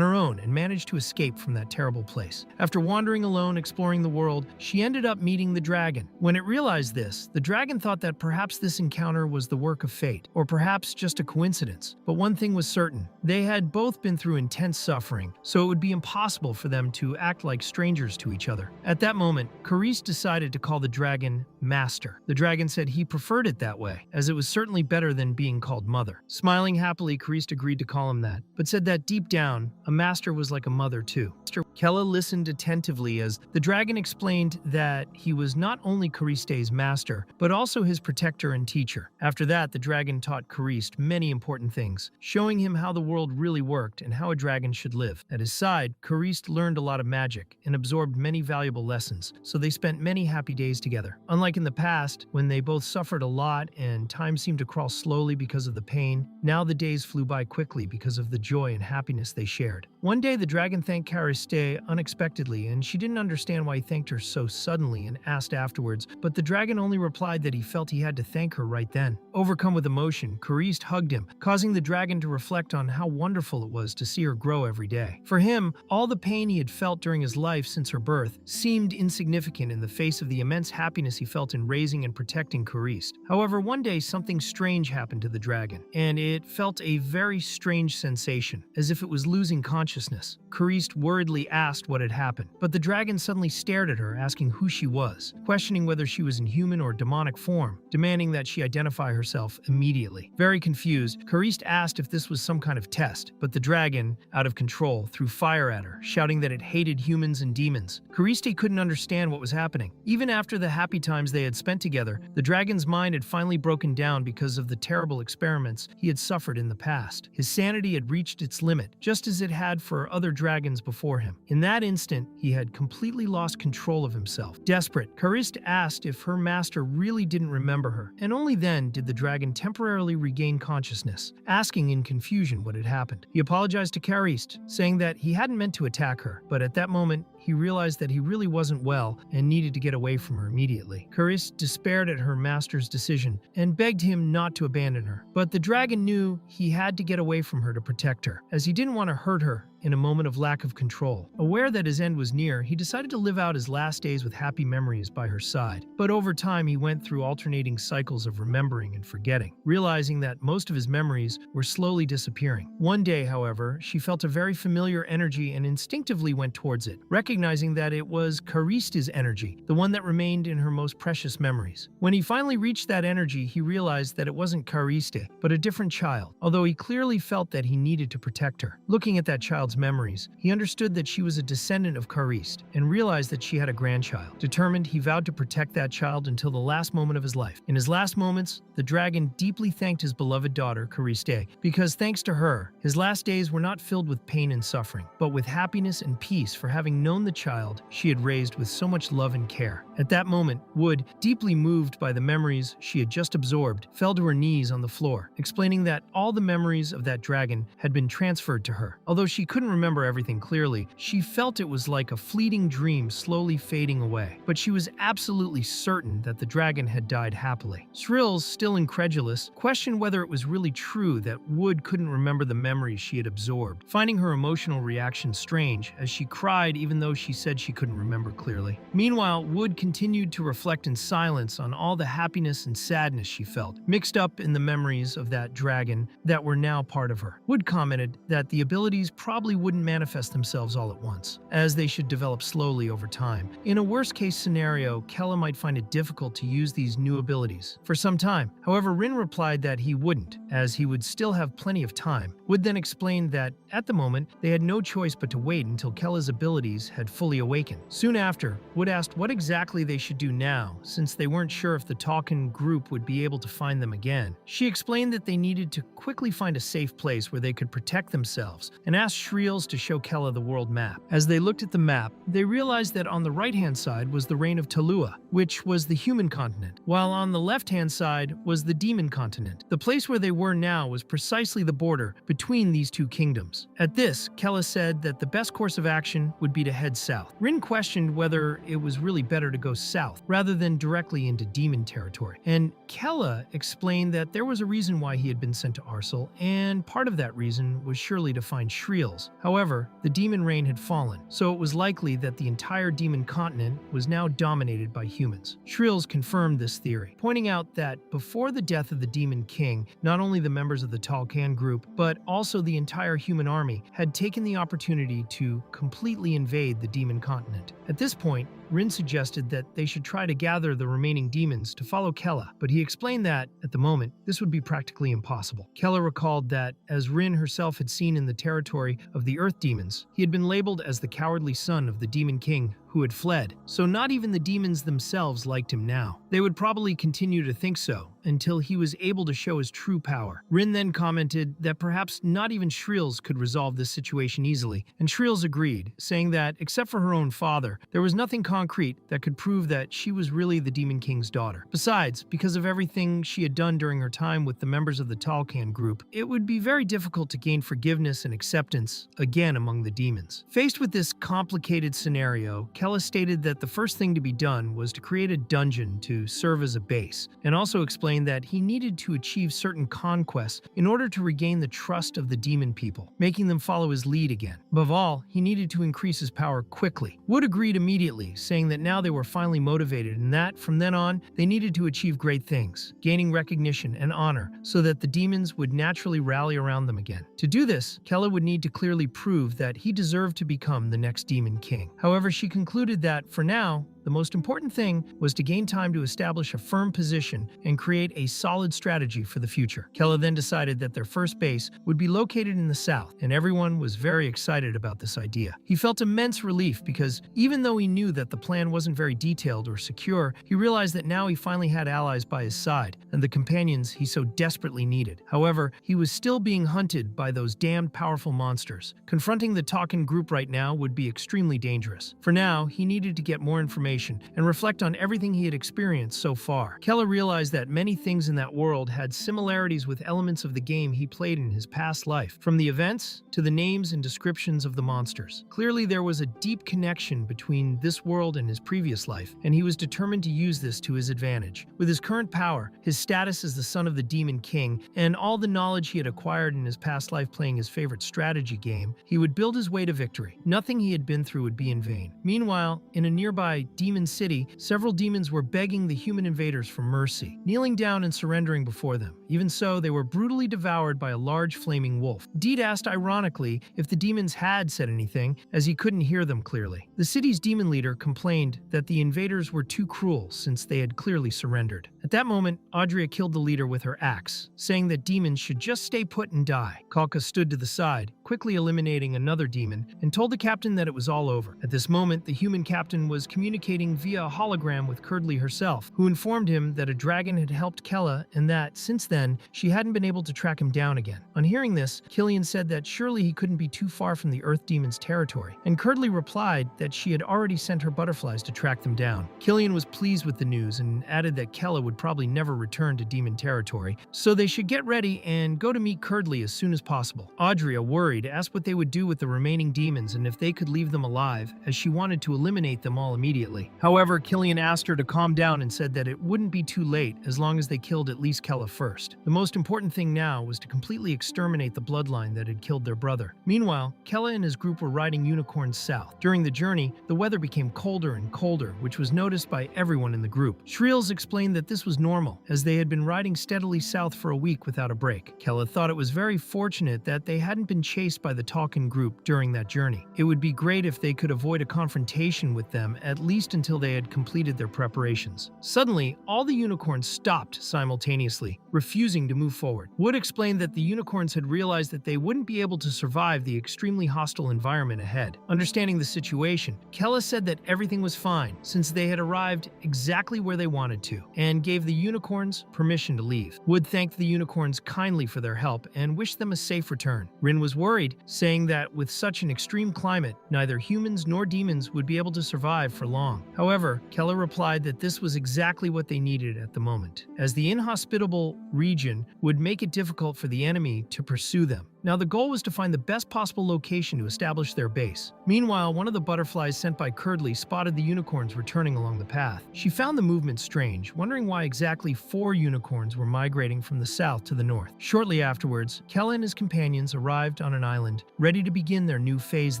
her own and managed to escape from that terrible place. After wandering alone, exploring the world, she ended up meeting the dragon. When it realized this, the dragon thought that perhaps this encounter was the work of fate, or perhaps just a coincidence. But one thing was certain: they had both been through intense suffering, so it would be impossible for them to act like strangers to each other. At that moment, Kariste decided to call the dragon Master. The dragon said he preferred it that way, as it was certainly better than being called Mother. Smiling happily, Kariste agreed to call him that, but said that deep down, a master was like a mother too. Kella listened attentively as the dragon explained that he was not only Kariste's master, but also his protector and teacher. After that, the dragon taught Kariste many important things, showing him how the world really worked and how a dragon should live. At his side, Kariste learned a lot of magic and absorbed many valuable lessons, so they spent many happy days together. Unlike in the past, when they both suffered a lot and time seemed to crawl slowly because of the pain, now the days flew by quickly because of the joy and happiness they shared. One day, the dragon thanked Kariste unexpectedly, and she didn't understand why he thanked her so suddenly and asked afterwards, but the dragon only replied that he felt he had to thank her right then. Overcome with emotion, Kariste hugged him, causing the dragon to reflect on how wonderful it was to see her grow every day. For him, all the pain he had felt during his life since her birth seemed insignificant in the face of the immense happiness he felt in raising and protecting Kariste. However, one day something strange happened to the dragon, and it felt a very strange sensation, as if it was losing consciousness. Kariste worriedly asked what had happened, but the dragon suddenly stared at her, asking who she was, questioning whether she was in human or demonic form, demanding that she identify herself immediately. Very confused, Kariste asked if this was some kind of test, but the dragon, out of control, threw fire at her, shouting that it hated humans and demons. Kariste couldn't understand what was happening. Even after the happy times they had spent together, the dragon's mind had finally broken down because of the terrible experiments he had suffered in the past. His sanity had reached its limit, just as it had for other dragons dragons before him. In that instant, he had completely lost control of himself. Desperate, Karist asked if her master really didn't remember her, and only then did the dragon temporarily regain consciousness, asking in confusion what had happened. He apologized to Karist, saying that he hadn't meant to attack her, but at that moment, he realized that he really wasn't well and needed to get away from her immediately. Karist despaired at her master's decision and begged him not to abandon her, but the dragon knew he had to get away from her to protect her, as he didn't want to hurt her in a moment of lack of control. Aware that his end was near, he decided to live out his last days with happy memories by her side. But over time, he went through alternating cycles of remembering and forgetting, realizing that most of his memories were slowly disappearing. One day, however, she felt a very familiar energy and instinctively went towards it, recognizing that it was Karista's energy, the one that remained in her most precious memories. When he finally reached that energy, he realized that it wasn't Karista, but a different child, although he clearly felt that he needed to protect her. Looking at that child's memories, he understood that she was a descendant of Karist and realized that she had a grandchild. Determined, he vowed to protect that child until the last moment of his life. In his last moments, the dragon deeply thanked his beloved daughter, Kariste, because thanks to her, his last days were not filled with pain and suffering, but with happiness and peace for having known the child she had raised with so much love and care. At that moment, Wood, deeply moved by the memories she had just absorbed, fell to her knees on the floor, explaining that all the memories of that dragon had been transferred to her. Although she couldn't remember everything clearly, she felt it was like a fleeting dream slowly fading away. But she was absolutely certain that the dragon had died happily. Shrills, still incredulous, questioned whether it was really true that Wood couldn't remember the memories she had absorbed, finding her emotional reaction strange as she cried even though she said she couldn't remember clearly. Meanwhile, Wood continued to reflect in silence on all the happiness and sadness she felt, mixed up in the memories of that dragon that were now part of her. Wood commented that the abilities probably wouldn't manifest themselves all at once, as they should develop slowly over time. In a worst-case scenario, Kella might find it difficult to use these new abilities for some time. However, Rin replied that he wouldn't, as he would still have plenty of time. Wood then explained that, at the moment, they had no choice but to wait until Kella's abilities had fully awakened. Soon after, Wood asked what exactly they should do now, since they weren't sure if the Talkin group would be able to find them again. She explained that they needed to quickly find a safe place where they could protect themselves, and asked Shreels to show Kella the world map. As they looked at the map, they realized that on the right-hand side was the reign of Talua, which was the human continent, while on the left-hand side was the demon continent. The place where they were now was precisely the border between these two kingdoms. At this, Kella said that the best course of action would be to head south. Rin questioned whether it was really better to go south rather than directly into demon territory, and Kella explained that there was a reason why he had been sent to Arsal, and part of that reason was surely to find Shreels. However, the demon reign had fallen, so it was likely that the entire demon continent was now dominated by humans. Shreels confirmed this theory, pointing out that before the death of the demon king, not only the members of the Talcan group, but also the entire human army had taken the opportunity to completely invade the demon continent. At this point, Rin suggested that they should try to gather the remaining demons to follow Kella, but he explained that, at the moment, this would be practically impossible. Kella recalled that, as Rin herself had seen in the territory of the Earth demons, he had been labeled as the cowardly son of the Demon King who had fled, so not even the demons themselves liked him now. They would probably continue to think so until he was able to show his true power. Rin then commented that perhaps not even Shreels could resolve this situation easily, and Shreels agreed, saying that, except for her own father, there was nothing concrete that could prove that she was really the Demon King's daughter. Besides, because of everything she had done during her time with the members of the Talcan group, it would be very difficult to gain forgiveness and acceptance again among the demons. Faced with this complicated scenario, Kella stated that the first thing to be done was to create a dungeon to serve as a base, and also explained that he needed to achieve certain conquests in order to regain the trust of the demon people, making them follow his lead again. Above all, he needed to increase his power quickly. Wood agreed immediately, saying that now they were finally motivated and that, from then on, they needed to achieve great things, gaining recognition and honor so that the demons would naturally rally around them again. To do this, Kella would need to clearly prove that he deserved to become the next Demon King. However, she concluded that, for now, The most important thing was to gain time to establish a firm position and create a solid strategy for the future. Kella then decided that their first base would be located in the south, and everyone was very excited about this idea. He felt immense relief because even though he knew that the plan wasn't very detailed or secure, he realized that now he finally had allies by his side and the companions he so desperately needed. However, he was still being hunted by those damned powerful monsters. Confronting the Talkin group right now would be extremely dangerous. For now, he needed to get more information and reflect on everything he had experienced so far. Kella realized that many things in that world had similarities with elements of the game he played in his past life, from the events to the names and descriptions of the monsters. Clearly, there was a deep connection between this world and his previous life, and he was determined to use this to his advantage. With his current power, his status as the son of the Demon King, and all the knowledge he had acquired in his past life playing his favorite strategy game, he would build his way to victory. Nothing he had been through would be in vain. Meanwhile, in a nearby demon city, several demons were begging the human invaders for mercy, kneeling down and surrendering before them. Even so, they were brutally devoured by a large flaming wolf. Deed asked ironically if the demons had said anything, as he couldn't hear them clearly. The city's demon leader complained that the invaders were too cruel since they had clearly surrendered. At that moment, Audrea killed the leader with her axe, saying that demons should just stay put and die. Kalka stood to the side, quickly eliminating another demon, and told the captain that it was all over. At this moment, the human captain was communicating via a hologram with Curdly herself, who informed him that a dragon had helped Kella and that, since then, she hadn't been able to track him down again. On hearing this, Killian said that surely he couldn't be too far from the Earth Demon's territory, and Curdly replied that she had already sent her butterflies to track them down. Killian was pleased with the news and added that Kella would probably never return to demon territory, so they should get ready and go to meet Curdly as soon as possible. Audrea, worried, asked what they would do with the remaining demons and if they could leave them alive, as she wanted to eliminate them all immediately. However, Killian asked her to calm down and said that it wouldn't be too late as long as they killed at least Kella first. The most important thing now was to completely exterminate the bloodline that had killed their brother. Meanwhile, Kella and his group were riding unicorns south. During the journey, the weather became colder and colder, which was noticed by everyone in the group. Shreels explained that this was normal, as they had been riding steadily south for a week without a break. Kella thought it was very fortunate that they hadn't been chased by the Talkin group during that journey. It would be great if they could avoid a confrontation with them, at least until they had completed their preparations. Suddenly, all the unicorns stopped simultaneously, refusing to move forward. Wood explained that the unicorns had realized that they wouldn't be able to survive the extremely hostile environment ahead. Understanding the situation, Kella said that everything was fine, since they had arrived exactly where they wanted to, and gave the unicorns permission to leave. Wood thanked the unicorns kindly for their help and wished them a safe return. Rin was worried, saying that with such an extreme climate, neither humans nor demons would be able to survive for long. However, Kella replied that this was exactly what they needed at the moment, as the inhospitable region would make it difficult for the enemy to pursue them. Now, the goal was to find the best possible location to establish their base. Meanwhile, one of the butterflies sent by Curdly spotted the unicorns returning along the path. She found the movement strange, wondering why exactly 4 unicorns were migrating from the south to the north. Shortly afterwards, Kella and his companions arrived on an island, ready to begin their new phase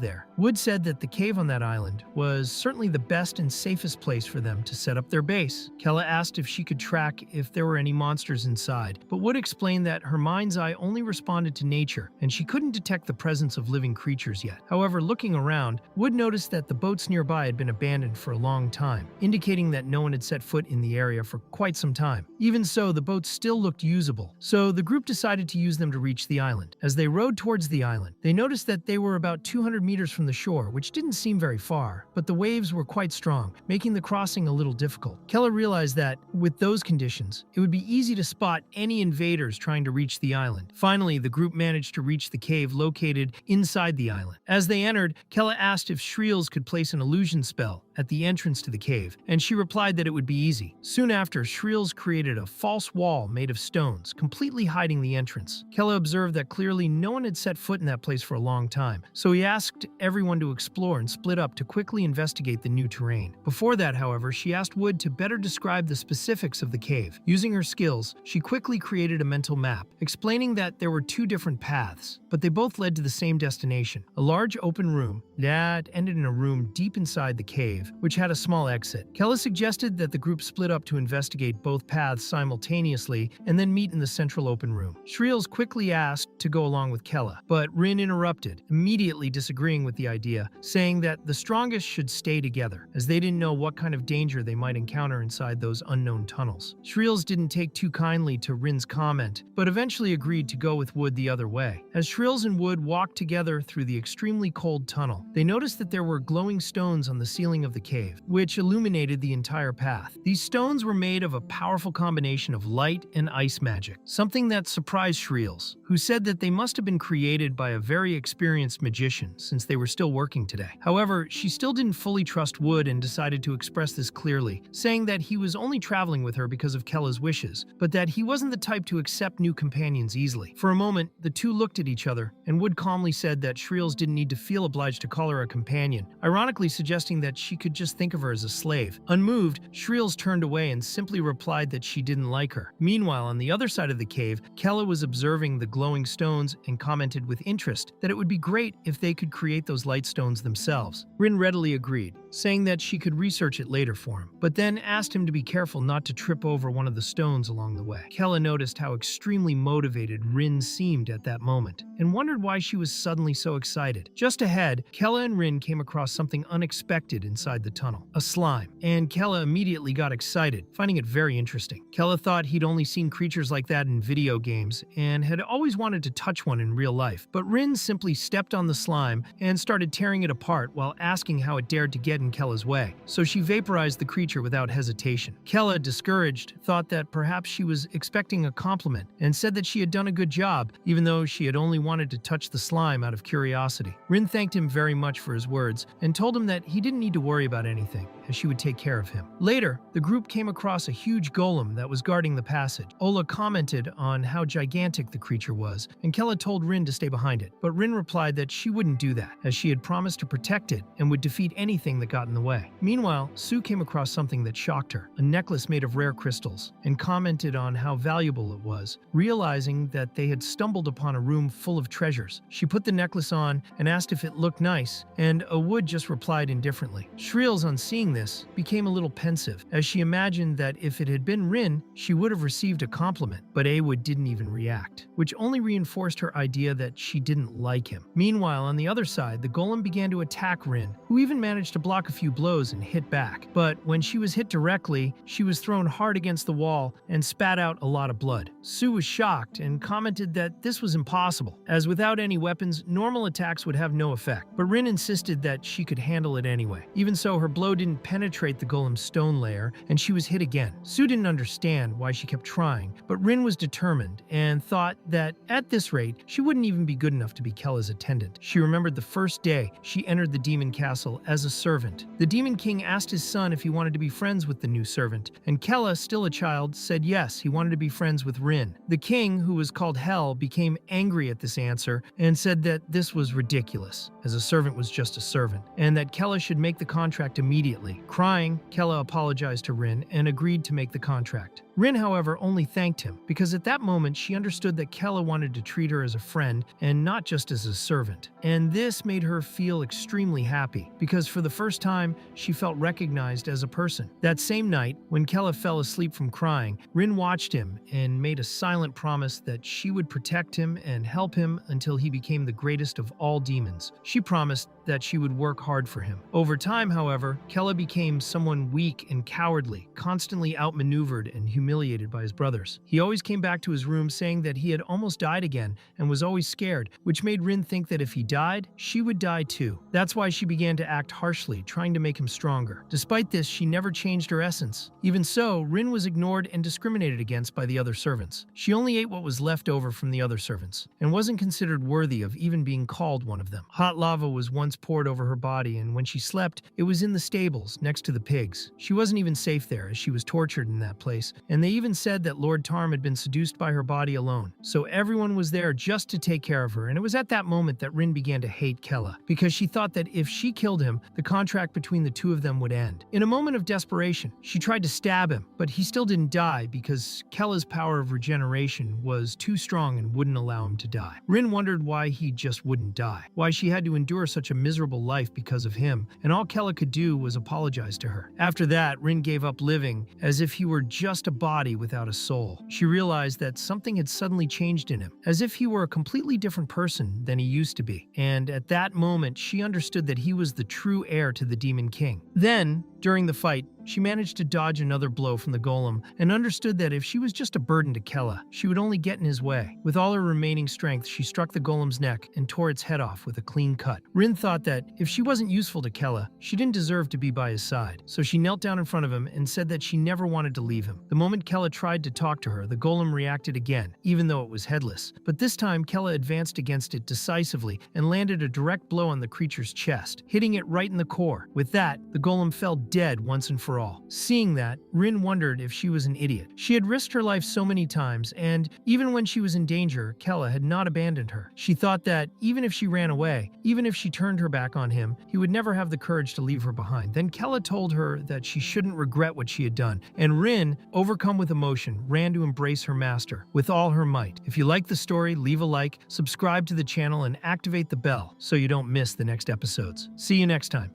there. Wood said that the cave on that island was certainly the best and safest place for them to set up their base. Kella asked if she could track if there were any monsters inside, but Wood explained that her mind's eye only responded to nature, and she couldn't detect the presence of living creatures yet. However, looking around, Wood noticed that the boats nearby had been abandoned for a long time, indicating that no one had set foot in the area for quite some time. Even so, the boats still looked usable, so the group decided to use them to reach the island. As they rowed towards the island, they noticed that they were about 200 meters from the shore, which didn't seem very far, but the waves were quite strong, making the crossing a little difficult. Kella realized that, with those conditions, it would be easy to spot any invaders trying to reach the island. Finally, the group managed to reach the cave located inside the island. As they entered, Kella asked if Shreels could place an illusion spell at the entrance to the cave, and she replied that it would be easy. Soon after, Shreels created a false wall made of stones, completely hiding the entrance. Kella observed that clearly no one had set foot in that place for a long time, so he asked everyone to explore and split up to quickly investigate the new terrain. Before that, however, she asked Wood to better describe the specifics of the cave. Using her skills, she quickly created a mental map, explaining that there were 2 different paths, but they both led to the same destination, a large open room that ended in a room deep inside the cave, cave, which had a small exit. Kella suggested that the group split up to investigate both paths simultaneously and then meet in the central open room. Shreels quickly asked to go along with Kella, but Rin interrupted, immediately disagreeing with the idea, saying that the strongest should stay together, as they didn't know what kind of danger they might encounter inside those unknown tunnels. Shreels didn't take too kindly to Rin's comment, but eventually agreed to go with Wood the other way. As Shreels and Wood walked together through the extremely cold tunnel, they noticed that there were glowing stones on the ceiling of the cave, which illuminated the entire path. These stones were made of a powerful combination of light and ice magic, something that surprised Shreels, who said that they must have been created by a very experienced magician since they were still working today. However, she still didn't fully trust Wood and decided to express this clearly, saying that he was only traveling with her because of Kella's wishes, but that he wasn't the type to accept new companions easily. For a moment, the two looked at each other, and Wood calmly said that Shreels didn't need to feel obliged to call her a companion, ironically suggesting that she could just think of her as a slave. Unmoved, Shreels turned away and simply replied that she didn't like her. Meanwhile, on the other side of the cave, Kella was observing the glowing stones and commented with interest that it would be great if they could create those light stones themselves. Rin readily agreed, saying that she could research it later for him, but then asked him to be careful not to trip over one of the stones along the way. Kella noticed how extremely motivated Rin seemed at that moment, and wondered why she was suddenly so excited. Just ahead, Kella and Rin came across something unexpected inside the tunnel, a slime, and Kella immediately got excited, finding it very interesting. Kella thought he'd only seen creatures like that in video games, and had always wanted to touch one in real life, but Rin simply stepped on the slime and started tearing it apart while asking how it dared to get in Kella's way, so she vaporized the creature without hesitation. Kella, discouraged, thought that perhaps she was expecting a compliment, and said that she had done a good job, even though she had only wanted to touch the slime out of curiosity. Rin thanked him very much for his words, and told him that he didn't need to worry about anything, as she would take care of him. Later, the group came across a huge golem that was guarding the passage. Ola commented on how gigantic the creature was, and Kella told Rin to stay behind it, but Rin replied that she wouldn't do that, as she had promised to protect it and would defeat anything that got in the way. Meanwhile, Sue came across something that shocked her, a necklace made of rare crystals, and commented on how valuable it was, realizing that they had stumbled upon a room full of treasures. She put the necklace on and asked if it looked nice, and Wood just replied indifferently. Shreels, on seeing this, became a little pensive, as she imagined that if it had been Rin, she would have received a compliment, but Wood didn't even react, which only reinforced her idea that she didn't like him. Meanwhile, on the other side, the golem began to attack Rin, who even managed to block a few blows and hit back. But when she was hit directly, she was thrown hard against the wall and spat out a lot of blood. Sue was shocked and commented that this was impossible, as without any weapons, normal attacks would have no effect. But Rin insisted that she could handle it anyway. Even so, her blow didn't penetrate the golem's stone layer, and she was hit again. Sue didn't understand why she kept trying, but Rin was determined and thought that at this rate, she wouldn't even be good enough to be Kella's attendant. She remembered the first day she entered the demon castle as a servant. The demon king asked his son if he wanted to be friends with the new servant, and Kella, still a child, said yes, he wanted to be friends with Rin. The king, who was called Hell, became angry at this answer and said that this was ridiculous, as a servant was just a servant, and that Kella should make the contract immediately. Crying, Kella apologized to Rin and agreed to make the contract. Rin, however, only thanked him, because at that moment she understood that Kella wanted to treat her as a friend and not just as a servant. And this made her feel extremely happy, because for the first time, she felt recognized as a person. That same night, when Kella fell asleep from crying, Rin watched him and made a silent promise that she would protect him and help him until he became the greatest of all demons. She promised that she would work hard for him. Over time, however, Kella became someone weak and cowardly, constantly outmaneuvered and humiliated by his brothers. He always came back to his room saying that he had almost died again and was always scared, which made Rin think that if he died, she would die too. That's why she began to act harshly, trying to make him stronger. Despite this, she never changed her essence. Even so, Rin was ignored and discriminated against by the other servants. She only ate what was left over from the other servants, and wasn't considered worthy of even being called one of them. Hot lava was once poured over her body, and when she slept, it was in the stables next to the pigs. She wasn't even safe there, as she was tortured in that place, and and they even said that Lord Tarm had been seduced by her body alone. So everyone was there just to take care of her, and it was at that moment that Rin began to hate Kella, because she thought that if she killed him, the contract between the two of them would end. In a moment of desperation, she tried to stab him, but he still didn't die because Kella's power of regeneration was too strong and wouldn't allow him to die. Rin wondered why he just wouldn't die, why she had to endure such a miserable life because of him, and all Kella could do was apologize to her. After that, Rin gave up living as if he were just a body without a soul. She realized that something had suddenly changed in him, as if he were a completely different person than he used to be. And at that moment, she understood that he was the true heir to the Demon King. Then, during the fight, she managed to dodge another blow from the golem and understood that if she was just a burden to Kella, she would only get in his way. With all her remaining strength, she struck the golem's neck and tore its head off with a clean cut. Rin thought that if she wasn't useful to Kella, she didn't deserve to be by his side. So she knelt down in front of him and said that she never wanted to leave him. The moment Kella tried to talk to her, the golem reacted again, even though it was headless. But this time, Kella advanced against it decisively and landed a direct blow on the creature's chest, hitting it right in the core. With that, the golem fell dead once and for all. Seeing that, Rin wondered if she was an idiot. She had risked her life so many times, and even when she was in danger, Kella had not abandoned her. She thought that even if she ran away, even if she turned her back on him, he would never have the courage to leave her behind. Then Kella told her that she shouldn't regret what she had done, and Rin, overcome with emotion, ran to embrace her master with all her might. If you like the story, leave a like, subscribe to the channel, and activate the bell so you don't miss the next episodes. See you next time.